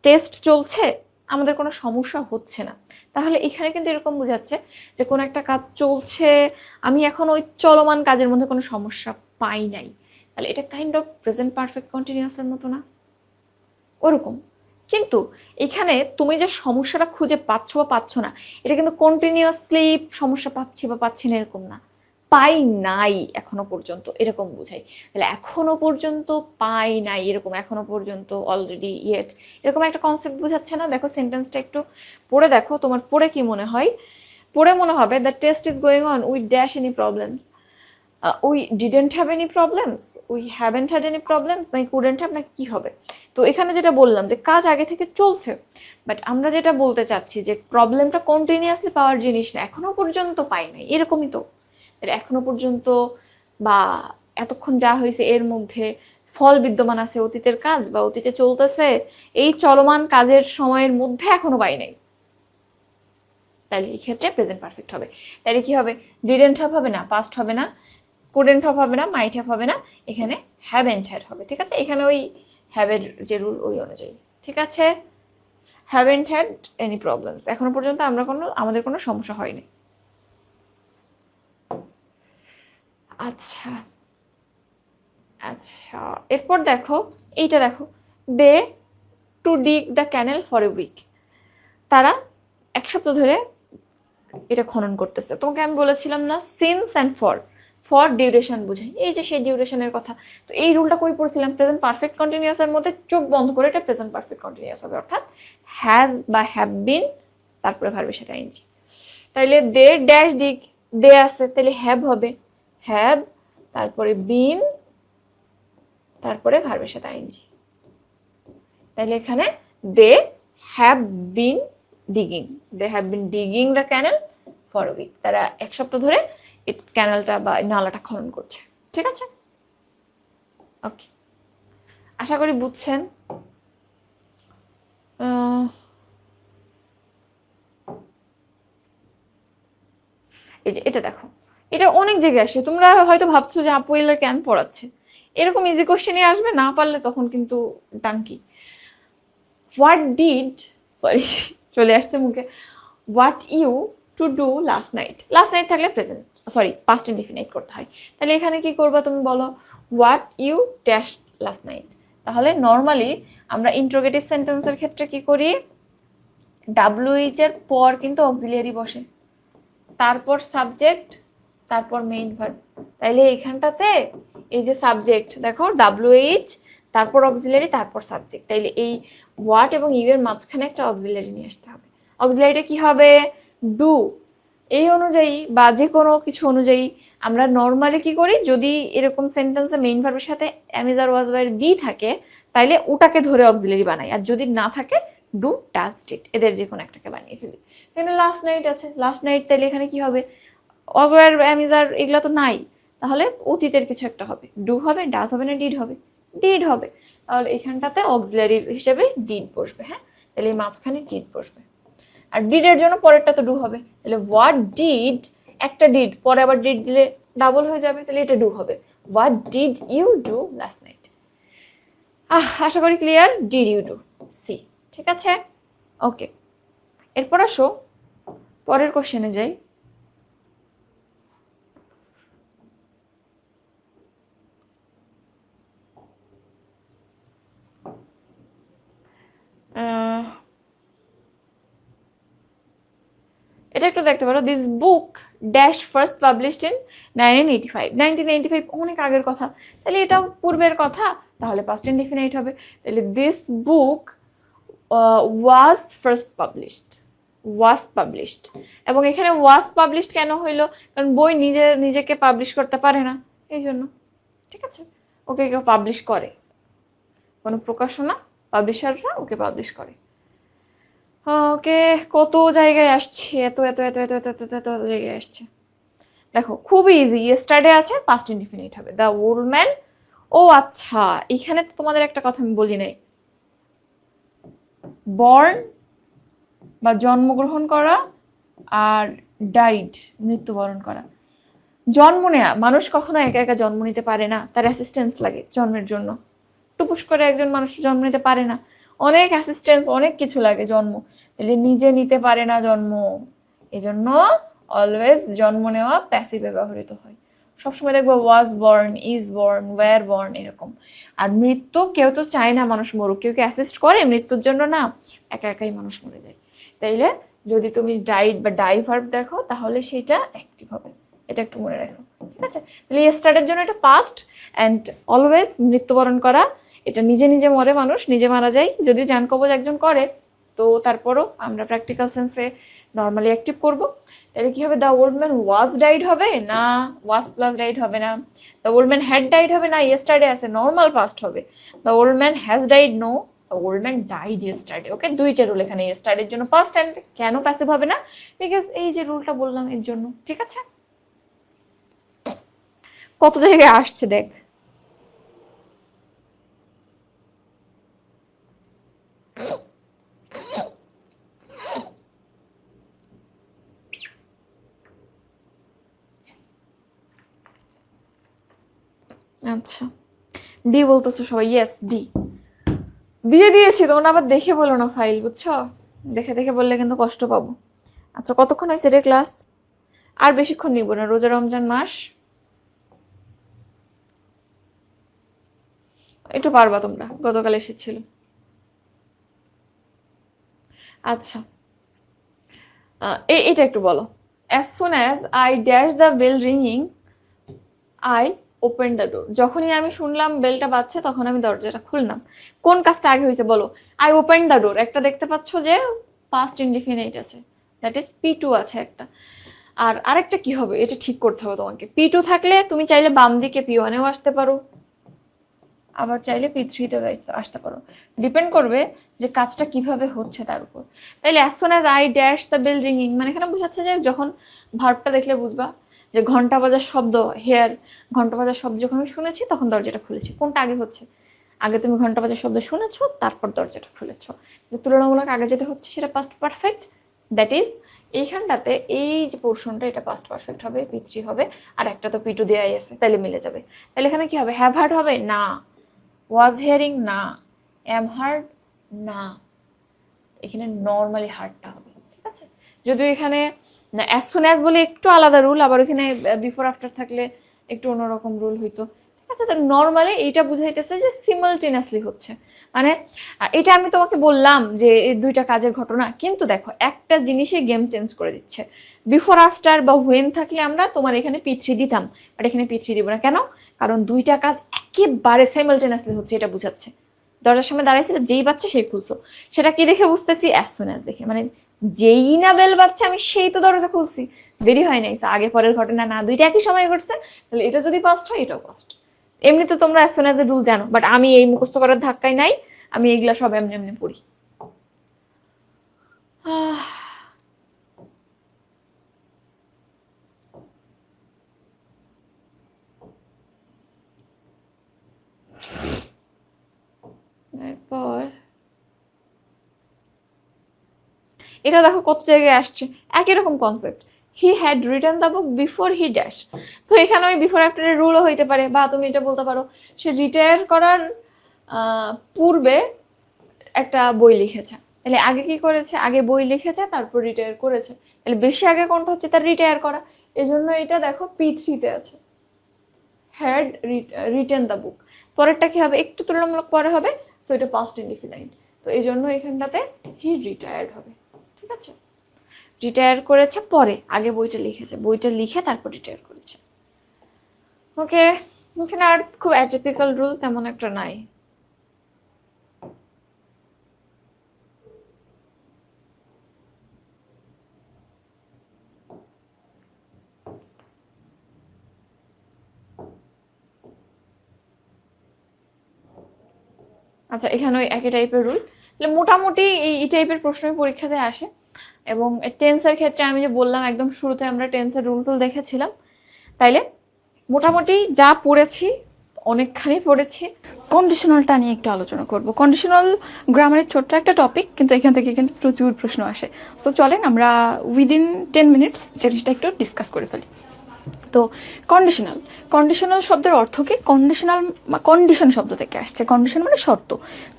Speaker 1: Test চলছে, আমাদের কোনো সমস্যা হচ্ছে না। তাহলে এখানে কিন্তু এরকম বোঝাচ্ছে যে কোনো একটা কাজ চলছে, আমি এখন ওই চলমান কাজের মধ্যে কোনো সমস্যা পাই নাই। তাহলে এটা কাইন্ড অফ প্রেজেন্ট পারফেক্ট কন্টিনিউয়াসের মতো না? ওরকম। কিন্তু এখানে তুমি যে সমস্যাটা খুঁজে পাচ্ছ বা পাচ্ছ না, এটা কিন্তু কন্টিনিউয়াসলি সমস্যা পাচ্ছি বা পাচ্ছি না এরকম না, পাই নাই এখনো পর্যন্ত এরকম বোঝাই। তাহলে এখনো পর্যন্ত পাই নাই এরকম, এখনো পর্যন্ত, অলরেডি, ইয়েট, এরকম একটা কনসেপ্ট বোঝাচ্ছে না? দেখো সেন্টেন্সটা একটু পড়ে দেখো, তোমার পড়ে কি মনে হয়? পড়ে মনে হবে the test is going on with dash any problems, we didn't have any problems, we haven't had any problems, নাকি কুডেন্ট হ্যাভ, নাকি কি হবে? তো এখানে যেটা বললাম যে কাজ আগে থেকে চলছে, বাট আমরা যেটা বলতে চাচ্ছি যে প্রবলেমটা কন্টিনিউয়াসলি পাওয়ার জিনিস না, এখনো পর্যন্ত পাই নাই এরকমই তো। এখনো পর্যন্ত বা এতক্ষণ যা হয়েছে এর মধ্যে ফল বিদ্যমান আছে, অতীতের কাজ বা অতীতে চলতেছে, এই চলমান কাজের সময়ের মধ্যে এখনো পাই নাই। তাহলে এই ক্ষেত্রে প্রেজেন্ট পারফেক্ট হবে। তাহলে কি হবে? ডিডেন্ট হ্যাভ হবে না, পাস্ট হবে না, কুডেন্ট হ্যাভ হবে না, মাইট হ্যাভ হবে না, এখানে হ্যাভেন্ট হ্যাড হবে। ঠিক আছে, এখানে ওই হ্যাভের যে রুল ওই অনুযায়ী। ঠিক আছে, হ্যাভেন্ট হ্যাড এনি প্রবলেমস, এখনো পর্যন্ত আমাদের কোনো সমস্যা হয়নি। আচ্ছা আচ্ছা, এরপর দেখো, এইটা দেখো, they to dig the canal for a week. তারা এক সপ্তাহ ধরে এটা খনন করতেছে। তোমাকে আমি বলেছিলাম না, since and for, for duration বোঝায়, এই যে সেই ডিউরেশনের কথা। তো এই রুলটা কই পড়ছিলাম? প্রেজেন্ট পারফেক্ট কন্টিনিউয়াসের মধ্যে চোখ বন্ধ করে এটা প্রেজেন্ট পারফেক্ট কন্টিনিউয়াস হবে, অর্থাৎ হ্যাজ বা হ্যাভ বিন, তারপরে ভার্বের সাথে আইএনজি। তাইলে দে ড্যাশ ডিগ, দে আছে, তাহলে হ্যাভ হবে, হ্যাভ, তারপরে বিন, তারপরে ভার্বের সাথে আইএনজি। তাহলে এখানে they have been digging, they have been digging the canal for week. তারা এক সপ্তাহ ধরে ক্যানেলটা বা নালাটা খনন করছে। ঠিক আছে, ওকে, আশা করি বুঝছেন। এই যে এটা দেখো, এটা অনেক জায়গায় আসে, তোমরা হয়তো ভাবছো যে আপু এলা কেন পড়াচ্ছে, এরকম ইজি কোশ্চেনই আসবে, না পারলে তখন কিন্তু টাঙ্কি। হোয়াট ডিড, সরি চলে আসছে মুখে, what you to do last night. Last night থাকলে প্রেজেন্ট, সরি পাস্ট ইনডিফিনাইট করতে হয়। তাহলে এখানে কি করবা তুমি বলো? What you dash last night. তাহলে নর্মালি আমরা ইন্ট্রোগেটিভ সেন্টেন্সের ক্ষেত্রে কি করি? ডাব্লিউএইচ এর পর কিন্তু অক্সিলিয়ারি বসে, তারপর সাবজেক্ট, তারপর মেইন ভার্ব। তাইলে এখানটাতে এই যে সাবজেক্ট দেখো, ডাব্লিউএইচ, তারপর অক্সিলারি, তারপর সাবজেক্ট। তাইলে এই হোয়াট এবং ইউ এর মাঝখানে একটা অক্সিলারি নিয়ে আসতে হবে। অক্সিলারিটা কি হবে? ডু। এই অনুযায়ী বা যে কোনো কিছু অনুযায়ী আমরা নর্মালি কি করি, যদি এরকম সেন্টেন্সে মেইন ভার্বের সাথে অ্যাম আর ওয়াজ ওয়ার বি থাকে, তাইলে ওটাকে ধরে অক্সিলারি বানাই, আর যদি না থাকে ডু, ডাজ, ডিড, এদের যে কোনো একটাকে বানিয়ে ফেলি। এখানে লাস্ট নাইট আছে, লাস্ট নাইট, তাহলে এখানে কি হবে? ওয়াজ ওয়ার, অ্যাম আর এগুলা তো নাই, তাহলে অতীতের কিছু একটা হবে, ডু হবে, ডাজ হবে না ডিড হবে? ডিড হবে। তাহলে এখানটাতে অক্সিলারি হিসেবে ডিড বসবে। হ্যাঁ, তাহলে এই মাঝখানে ডিড বসবে, আর ডিডের জন্য পরেরটা তো ডু হবে। তাহলে হোয়াট ডিড একটা ডিড পরে আবার ডিড দিলে ডাবল হয়ে যাবে, তাহলে এটা ডু হবে। What did you do last night. আশা করি clear. Did you do, see. ঠিক আছে, ওকে। এরপর আসো পরের কোশ্চেনে যাই। এটা একটু দেখতে পারো। This book dash first published in 1985। 1985 অনেক আগের কথা, তাহলে এটাও পূর্বের কথা, তাহলে পাস্ট ইনডিফিনাইট হবে। তাহলে this book was first published, was published. এবং এখানে ওয়াজ পাবলিশড কেন হইলো? কারণ বই নিজেকে পাবলিশ করতে পারে না, এই জন্য। ঠিক আছে, ওকে কেউ পাবলিশ করে, কোনো প্রকাশনা পাবলিশাররা ওকে পাবলিশ করে। ওকে, কত জায়গায় আসছে, এত এত এত এত এত এত এত জায়গায় আসছে। দেখো খুবই ইজি, ইয়েস্টারডে আছে, পাস্ট ইনডিফিনিট হবে। The old man. ও আচ্ছা, এখানে তো তোমাদের একটা কথা আমি বলি নাই। বর্ন বা জন্মগ্রহণ করা আর ডাইড মৃত্যুবরণ করা। জন্ম নেয়া, মানুষ কখনো একা একা জন্ম নিতে পারে না, তার অ্যাসিস্ট্যান্স লাগে জন্মের জন্য। টুপুস করে একজন মানুষ জন্ম নিতে পারে না, অনেক অ্যাসিস্ট্যান্স, অনেক কিছু লাগে জন্ম, তাহলে নিজে নিতে পারে না জন্ম। এজন্য অলওয়েজ জন্ম নেওয়া প্যাসিভে ব্যবহৃত হয়। সবসময় দেখবো was born, is born, were born এরকম। আর মৃত্যু, কেউ তো চায় না মানুষ মরুক, কেউ অ্যাসিস্ট করে মৃত্যুর জন্য না, একা একাই মানুষ মরে যায়। তাইলে যদি তুমি ডাইড বা ডাই ভার্ব দেখো তাহলে সেটা অ্যাক্টিভ হবে, এটা একটু মনে রাখো। ঠিক আছে, তাহলে ইয়েস্টারডের জন্য এটা পাস্ট, অ্যান্ড অলওয়েজ মৃত্যুবরণ করা, এটা নিজে নিজে মরে মানুষ, নিজে মারা যায়। যদিও জান কবজ একজন করে, তো তারপরও আমরা প্র্যাকটিক্যাল সেন্সে নর্মালি অ্যাক্টিভ করব। তাহলে কি হবে? The old man was died হবে না, ওয়াজ প্লাস ডাইড হবে না। The old man had died হবে না, ইয়েস্টারডে আছে, নর্মাল পাস্ট হবে। The old man has died, no, the old man died yesterday. Okay, দুইটা রুল এখানে। ইয়েস্টারডের জন্য পাস্ট, অ্যান্ড কেন প্যাসিভ হবে না? বিকজ এই যে রুলটা বললাম এর জন্য। ঠিক আছে, কত জায়গায় আসছে দেখ। আচ্ছা, ডি বলতেছো সবাই? ইয়েস, ডি দিয়ে দিয়েছি। তোমরা আবার দেখে বলো না ফাইল, বুঝছো? দেখে দেখে বললে কিন্তু কষ্ট পাবো। আচ্ছা, কতক্ষণ হয়েছে রে ক্লাস? আর বেশিক্ষণ নিব না, রোজা রমজান মাস, একটু পারবা তোমরা, গতকাল এসেছিল। আচ্ছা, এটা একটু বলো। as soon as I dash the bell ringing I open the door. যখনই আমি শুনলাম বেলটা বাজছে তখন আমি দরজাটা খুললাম। কোন কাজটা আগে হয়েছে বলো? I open the door. একটা দেখতে পাচ্ছ যে পাস্ট ইনডিফিনিট আছে, দ্যাট ইজ P2 আছে একটা। আর আরেকটা কি হবে, এটা ঠিক করতে হবে তোমাকে। P2 থাকলে তুমি চাইলে বাম দিকে P1-এও আসতে পারো, আবার চাইলে P3-তে আসতে পারো, ডিপেন্ড করবে যে কাজটা কিভাবে হচ্ছে তার উপর। তাইলে as soon as I dash the bell ringing, মানে এখানে বোঝাচ্ছে যে যখন ভার্বটা দেখলে বুঝবা যে ঘন্টা বাজার শব্দ, হেয়ার ঘন্টা বাজার শব্দ যখন আমি শুনেছি তখন দরজাটা খুলেছি। কোনটা আগে হচ্ছে? আগে তুমি ঘন্টা বাজার শব্দ শুনেছো, তারপর দরজাটা খুলেছো। তুলনামূলক আগে যেটা হচ্ছে সেটা পাস্ট পারফেক্ট, দ্যাট ইজ এইখানটাতে এই যে পোর্শনটা এটা পাস্ট পারফেক্ট হবে, P3 হবে, আর একটা তো P2 দেয়াই আছে, তাহলে মিলে যাবে। তাহলে এখানে কি হবে? হ্যাভ হার্ড হবে না, ওয়াজ হিয়ারিং না, এম হার্ড না, এখানে নর্মালি হার্ডটা হবে। ঠিক আছে, যদিও এখানে অ্যাজ সুন অ্যাজ বলে একটু আলাদা রুল, আবার এখানে বিফোর আফটার থাকলে একটু অন্যরকম রুল হইতো। ঠিক আছে, তো নর্মালি এইটা বুঝাইতেছে যে সিমালটেনিয়াসলি হচ্ছে। মানে এটা আমি তোমাকে বললাম যে এই দুইটা কাজের ঘটনা, কিন্তু দেখো একটা জিনিসে গেম চেঞ্জ করে দিচ্ছে। বিফোর আফটার বা হোয়েন থাকলে আমরা তোমার এখানে P3 দিতাম, বাট এখানে P3 দিব না। কেন? কারণ দুইটা কাজ একেবারে সাইমালটেনিয়াসলি হচ্ছে, এটা বুঝাচ্ছে। দরজার সামনে দাঁড়াইছিল, যেই বাচ্চা সেই খুলছো। সেটা কি দেখে বুঝতেছি? অ্যাজ সুন অ্যাজ দেখে, মানে যেই না বেল বাচ্চা আমি সেই তো দরজা খুলছি, দেরি হয় নাই। আগে পরের ঘটনা না, দুইটা একই সময় ঘটছে, তাহলে এটা যদি পাস্ট হয় এটাও পাস্ট। এমনিতে তোমরা অ্যাজ সুন অ্যাজ এর রুল জানো, বাট আমি এই মুখস্থ করার ধাক্কায় নাই, আমি এগুলা সব এমনি এমনি পড়ি। এরপর এটা দেখো কত জায়গায় আসছে, একই রকম concept. He had written the book before he dash. তো এখানে ওই বিফোর আফটারের রুলও হইতে পারে, বা তুমি এটা বলতে পারো সে রিটায়ার করার পূর্বে একটা বই লিখেছে। তাহলে আগে কি করেছে, আগে বই লিখেছে তারপর রিটায়ার করেছে, তাহলে বেশি আগে কোনটা হচ্ছে তার রিটায়ার করা। এজন্য এটা দেখো P3-তে আছে, হ্যাড রিটেন দ্য বুক। পরেরটা কি হবে, একটু তুলনামূলক পরে হবে, সো এটা পাস্ট ইনডিফিনাইট, তো এই জন্য এখানটাতে হি রিটায়ার্ড হবে। ঠিক আছে, রিটায়ার করেছে পরে, আগে বইটা লিখেছে, বইটা লিখে তারপর রিটায়ার করেছে। ওকে, এখানে আর খুব অ্যাটিপিক্যাল রুল তেমন একটা নাই। আচ্ছা, এখানে ওই একই টাইপের রুল, তাহলে মোটামুটি এই টাইপের প্রশ্নই পরীক্ষাতে আসে। এবং টেন্সের ক্ষেত্রে আমি যে বললাম একদম শুরুতে আমরা টেন্সের রুল টুল দেখেছিলাম, তাইলে মোটামুটি যা পড়েছি অনেকখানি পড়েছি। কন্ডিশনালটা নিয়ে একটু আলোচনা করব। কন্ডিশনাল গ্রামারের ছোট্ট একটা টপিক, কিন্তু এখান থেকে কিন্তু প্রচুর প্রশ্ন আসে। সো চলেন আমরা উইদিন 10 মিনিটস জিনিসটা একটু ডিসকাস করে ফেলি। তো কন্ডিশনাল, কন্ডিশনাল শব্দের অর্থ কি? কন্ডিশনাল কন্ডিশন শব্দ থেকে আসছে, কন্ডিশন মানে শর্ত।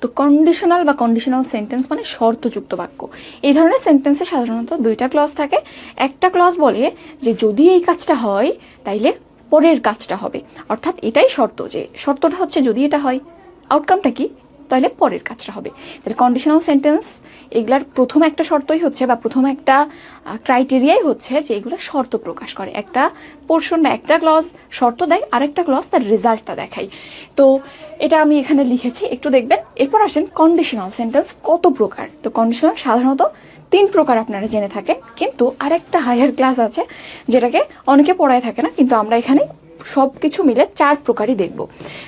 Speaker 1: তো কন্ডিশনাল বা কন্ডিশনাল সেন্টেন্স মানে শর্তযুক্ত বাক্য। এই ধরনের সেন্টেন্সে সাধারণত দুইটা ক্লজ থাকে। একটা ক্লজ বলে যে যদি এই কাজটা হয় তাইলে পরের কাজটা হবে, অর্থাৎ এটাই শর্ত, যে শর্তটা হচ্ছে যদি এটা হয়, আউটকামটা কি, তাহলে পরের কাজটা হবে। তাহলে কন্ডিশনাল সেন্টেন্স এগুলার প্রথম একটা শর্তই হচ্ছে, বা প্রথম একটা ক্রাইটেরিয়াই হচ্ছে যে এগুলো শর্ত প্রকাশ করে। একটা পোর্শন বা একটা ক্লজ শর্ত দেয়, আরেকটা ক্লজ তার রেজাল্টটা দেখায়। তো এটা আমি এখানে লিখেছি, একটু দেখবেন। এরপর আসেন কন্ডিশনাল সেন্টেন্স কত প্রকার। তো কন্ডিশনাল সাধারণত 3 প্রকার আপনারা জেনে থাকেন, কিন্তু আরেকটা হায়ার ক্লাস আছে যেটাকে অনেকে পড়ায় থাকে না, কিন্তু আমরা এখানে সব কিছু মিলে 4 প্রকারই দেখব।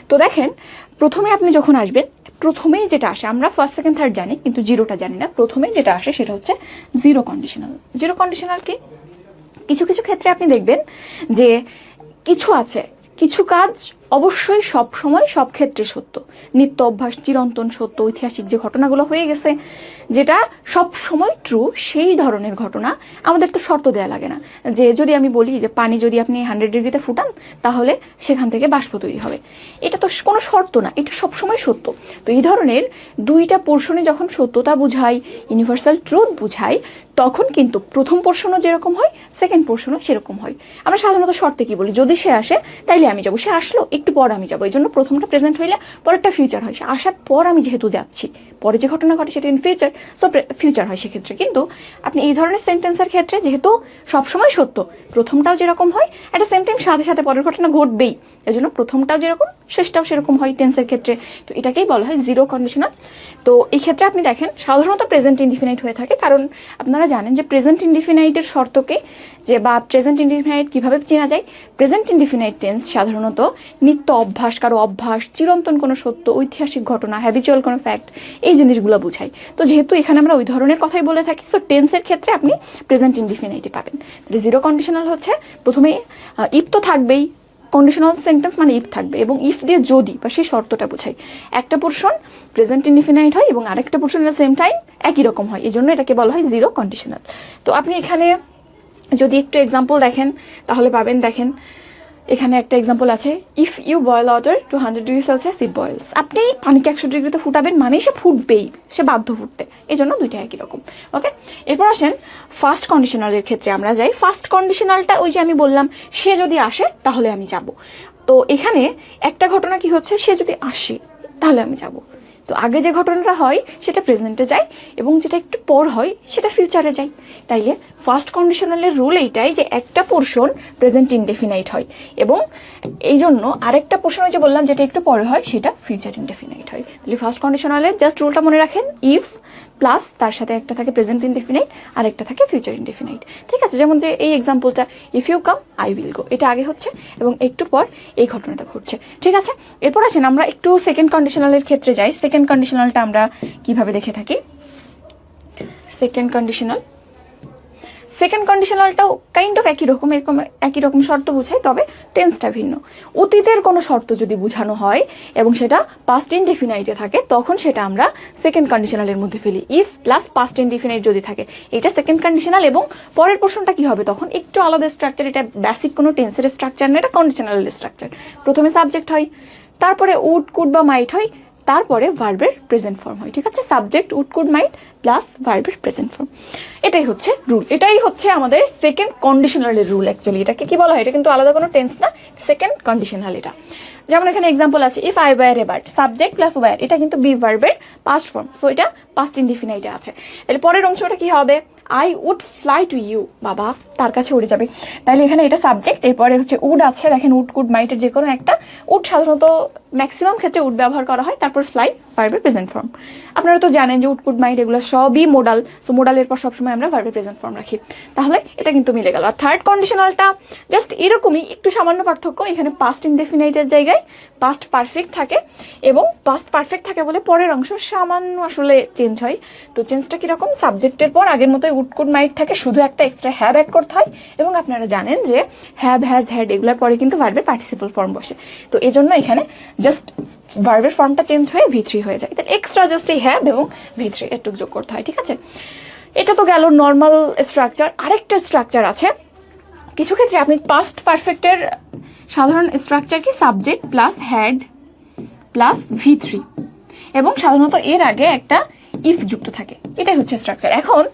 Speaker 1: তো দেখেন, প্রথমে আপনি যখন আসবেন, প্রথমেই যেটা আসে, আমরা ফার্স্ট সেকেন্ড থার্ড জানি কিন্তু জিরোটা জানি না, প্রথমেই যেটা আসে সেটা হচ্ছে জিরো কন্ডিশনাল। জিরো কন্ডিশনাল কি? কিছু কিছু ক্ষেত্রে আপনি দেখবেন যে কিছু আছে, কিছু কাজ অবশ্যই সব সময় সব ক্ষেত্রে সত্য, নিত্য অভ্যাস, চিরন্তন সত্য, ঐতিহাসিক যে ঘটনাগুলো হয়ে গেছে যেটা সব সময় ট্রু, সেই ধরনের ঘটনা আমাদের তো শর্ত দেয়া লাগে না। যে যদি আমি বলি যে পানি যদি আপনি 100 ডিগ্রিতে ফুটান তাহলে সেখান থেকে বাষ্প তৈরি হবে, এটা তো কোনো শর্ত না, এটা সবসময় সত্য। তো এই ধরনের দুইটা পোর্শনে যখন সত্যতা বুঝায়, ইউনিভার্সাল ট্রুথ বুঝায়, তখন কিন্তু প্রথম পোর্শনও যেরকম হয় সেকেন্ড পোর্শনও সেরকম হয়। আমরা সাধারণত শর্তে কি বলি, যদি সে আসে তাইলে আমি যাবো, সে আসলো একটু পর আমি যাবো, এই জন্য প্রথমটা প্রেজেন্ট হইলে পরেরটা ফিউচার হয়। সে আসার পর আমি যেহেতু যাচ্ছি, পরে যে ঘটনা ঘটে সেটা ইন ফিউচার, সো ফিউচার হয় সেক্ষেত্রে। কিন্তু আপনি এই ধরনের সেন্টেন্সের ক্ষেত্রে যেহেতু সবসময় সত্য, প্রথমটাও যেরকম হয় একটা সেম টাইম সাথে সাথে পরের ঘটনা ঘটবেই, এই জন্য প্রথমটাও যেরকম শেষটাও সেরকম হয় টেন্সের ক্ষেত্রে। তো এটাকেই বলা হয় জিরো কন্ডিশনাল। তো এই ক্ষেত্রে আপনি দেখেন সাধারণত প্রেজেন্ট ইনডিফিনাইট হয়ে থাকে, কারণ আপনারা জানেন যে প্রেজেন্ট ইনডিফিনাইটের শর্তকে যে বা প্রেজেন্ট ইনডিফিনাইট কিভাবে চেনা যায়। প্রেজেন্ট ইনডিফিনাইট টেন্স সাধারণত নিত্য অভ্যাস, কারো অভ্যাস, চিরন্তন কোনো সত্য, ঐতিহাসিক ঘটনা, হ্যাবিচুয়াল কোনো ফ্যাক্ট, এই জিনিসগুলো বুঝায়। তো যেহেতু এখানে আমরা ওই ধরনের কথাই বলে থাকি, সো টেন্সের ক্ষেত্রে আপনি প্রেজেন্ট ইনডিফিনাইটে পাবেন। তাহলে জিরো কন্ডিশনাল হচ্ছে প্রথমে ইফ তো থাকবেই, কন্ডিশনাল সেন্টেন্স মানে ইফ থাকবে, এবং ইফ দিয়ে যদি বা সেই শর্তটা বোঝায়। একটা পোর্শন প্রেজেন্ট ইনডিফিনাইট হয় এবং আরেকটা পোর্শন এট সেম টাইম একই রকম হয়, এই জন্য এটাকে বলা হয় জিরো কন্ডিশনাল। তো আপনি এখানে যদি একটু এক্সাম্পল দেখেন তাহলে পাবেন। দেখেন এখানে একটা এক্সাম্পল আছে, if you boil water to 100 degree Celsius it boils. আপনি পানিকে 100 ডিগ্রিতে ফুটাবেন মানেই সে ফুটবেই, সে বাধ্য ফুটতে, এই জন্য দুইটা একই রকম। ওকে, এরপর আসেন ফার্স্ট কন্ডিশনালের ক্ষেত্রে আমরা যাই। ফার্স্ট কন্ডিশনালটা ওই যে আমি বললাম সে যদি আসে তাহলে আমি যাব। তো এখানে একটা ঘটনা কি হচ্ছে, সে যদি আসে তাহলে আমি যাব। তো আগে যে ঘটনাটা হয় সেটা প্রেজেন্টে যায়, এবং যেটা একটু পর হয় সেটা ফিউচারে যায়। তাইলে ফার্স্ট কন্ডিশনালের রুল এইটাই যে একটা পোর্শন প্রেজেন্ট ইনডেফিনাইট হয়, এবং এই জন্য আরেকটা পোর্শন যে বললাম যেটা একটু পরে হয় সেটা ফিউচার ইনডেফিনাইট হয়। তাহলে ফার্স্ট কন্ডিশনালের জাস্ট রুলটা মনে রাখেন, ইফ প্লাস তার সাথে একটা থাকে প্রেজেন্ট ইনডেফিনাইট আর একটা থাকে ফিউচার ইনডেফিনাইট। ঠিক আছে, যেমন যে এই এক্সাম্পলটা, if you come I will go, এটা আগে হচ্ছে এবং একটু পর এই ঘটনাটা ঘটছে। ঠিক আছে, এরপর আসেন আমরা একটু সেকেন্ড কন্ডিশনালের ক্ষেত্রে যাই। সেকেন্ড কন্ডিশনালটা আমরা কিভাবে দেখে থাকি। সেকেন্ড কন্ডিশনাল, সেকেন্ড কন্ডিশনালটাও কাইন্ড অফ একই রকম শর্ত বোঝায়, তবে টেন্সটা ভিন্ন। অতীতের কোনো শর্ত যদি বোঝানো হয় এবং সেটা পাস্ট ইনডিফিনাইটে থাকে, তখন সেটা আমরা সেকেন্ড কন্ডিশনালের মধ্যে ফেলি। ইফ প্লাস পাস্ট ইনডিফিনাইট যদি থাকে, এটা সেকেন্ড কন্ডিশনাল, এবং পরের পোর্শনটা কি হবে তখন একটু আলাদা স্ট্রাকচার। এটা বেসিক কোনো টেন্সের স্ট্রাকচার না, এটা কন্ডিশনালের স্ট্রাকচার। প্রথমে সাবজেক্ট হয়, তারপরে উড কুড বা মাইট হয়, তারপরে ভার্বের প্রেজেন্ট ফর্ম হয়। ঠিক আছে, subject would could might plus ভার্বের প্রেজেন্ট ফর্ম, এটাই হচ্ছে রুল। এটাই হচ্ছে আমাদের সেকেন্ড কন্ডিশনালের রুল। অ্যাকচুয়ালি এটাকে কি বলা হয়, এটা কিন্তু আলাদা কোনো টেন্স না, সেকেন্ড কন্ডিশনাল এটা। যেমন এখানে এক্সাম্পল আছে, if I were a bird, subject plus were, এটা কিন্তু বি ভার্বের পাস্ট ফর্ম, সো এটা পাস্ট ইনডিফিনাইটে আছে। তাহলে পরের অংশটা কি হবে, I would fly to you, বাবা তার কাছে উড়ে যাবে। তাহলে এখানে এটা সাবজেক্ট, এরপরে হচ্ছে উড আছে, দেখেন উড কুড মাইটের যে কোনো একটা। উড সাধারণত ম্যাক্সিমাম ক্ষেত্রে উড ব্যবহার করা হয়, তারপর ফ্লাই ভার্বের প্রেজেন্ট ফর্ম। আপনারা তো জানেন যে উড কুড মাইট এগুলো সবই মোডাল, সো মোডালের পর সবসময় আমরা ভার্বের প্রেজেন্ট ফর্ম রাখি। তাহলে এটা কিন্তু মিলে গেল। আর থার্ড কন্ডিশনালটা জাস্ট এরকমই, একটু সামান্য পার্থক্য। এখানে পাস্ট ইনডেফিনাইটের জায়গায় পাস্ট পারফেক্ট থাকে, এবং পাস্ট পারফেক্ট থাকে বলে পরের অংশ সামান্য আসলে চেঞ্জ হয়। তো চেঞ্জটা কিরকম, সাবজেক্টের পর আগের মতোই উড কুড মাইট থাকে, শুধু একটা এক্সট্রা হ্যাভ অ্যাড করতে হয়। এবং আপনারা জানেন যে হ্যাভ, হ্যাজ, হ্যাড এগুলোর পরে কিন্তু ভার্বের পার্টিসিপল ফর্ম বসে। তো এই জন্য এখানে জাস্ট ভার্বের ফর্মটা চেঞ্জ হয়ে V3 হয়ে যায়। তাহলে এক্সট্রা জাস্ট এই হ্যাভ এবং V3 একটু যোগ করতে হয়। ঠিক আছে, এটা তো গেল নর্মাল স্ট্রাকচার। আরেকটা স্ট্রাকচার আছে, কিছু ক্ষেত্রে আপনি পাস্ট পারফেক্টের সাধারণ স্ট্রাকচার কি, subject plus had plus V3, এবং সাধারণত এর আগে একটা ইফ যুক্ত থাকে, এটাই হচ্ছে স্ট্রাকচার। এখন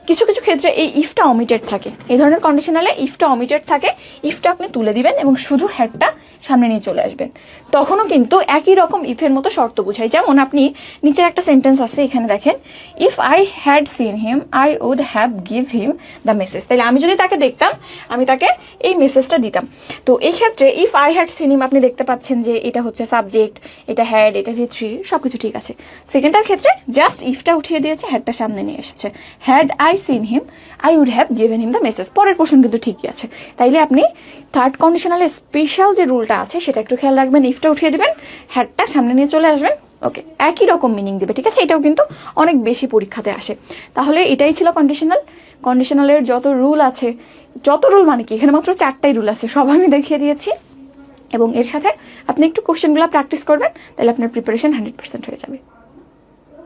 Speaker 1: কিছু কিছু ক্ষেত্রে এই ইফটা অমিটেড থাকে, এই ধরনের কন্ডিশনালে ইফটা অমিটেড থাকে। ইফটা আপনি তুলে দিবেন এবং শুধু হ্যাডটা সামনে নিয়ে চলে আসবেন, তখনও কিন্তু একই রকম ইফের মতো শর্ত বোঝায়। যেমন আপনি নিচে একটা সেন্টেন্স আছে, এখানে দেখেন, if I had seen him I would have give him the message. তাহলে আমি যদি তাকে দেখতাম, আমি তাকে এই মেসেজটা দিতাম। তো এই ক্ষেত্রে ইফ আই হ্যাড সিন হিম, আপনি দেখতে পাচ্ছেন যে এটা হচ্ছে সাবজেক্ট, এটা হ্যাড, এটা V3, সবকিছু ঠিক আছে। সেকেন্ডটার ক্ষেত্রে জাস্ট ইফটা উঠিয়ে দিয়েছে, হ্যাডটা সামনে নিয়ে এসেছে। Had I seen him I would have given him the message, পরের পোর্শন কিন্তু ঠিকই আছে। তাইলে আপনি থার্ড কন্ডিশনালে স্পেশাল যে রুলটা আছে সেটা একটু খেয়াল রাখবেন, ইফটা উঠিয়ে দিবেন, হ্যাডটা সামনে নিয়ে চলে আসবেন, ওকে, একই রকম মিনিং দেবে। ঠিক আছে, এটাও কিন্তু অনেক বেশি পরীক্ষাতে আসে। তাহলে এটাই ছিল কন্ডিশনাল। কন্ডিশনালের যত রুল আছে, যত রুল মানে কি, এখানে মাত্র 4টাই রুল আছে, সব আমি দেখিয়ে দিয়েছি। এবং এর সাথে আপনি একটু কোশ্চেনগুলো প্র্যাকটিস করবেন, তাহলে আপনার প্রিপারেশন 100% হয়ে যাবে।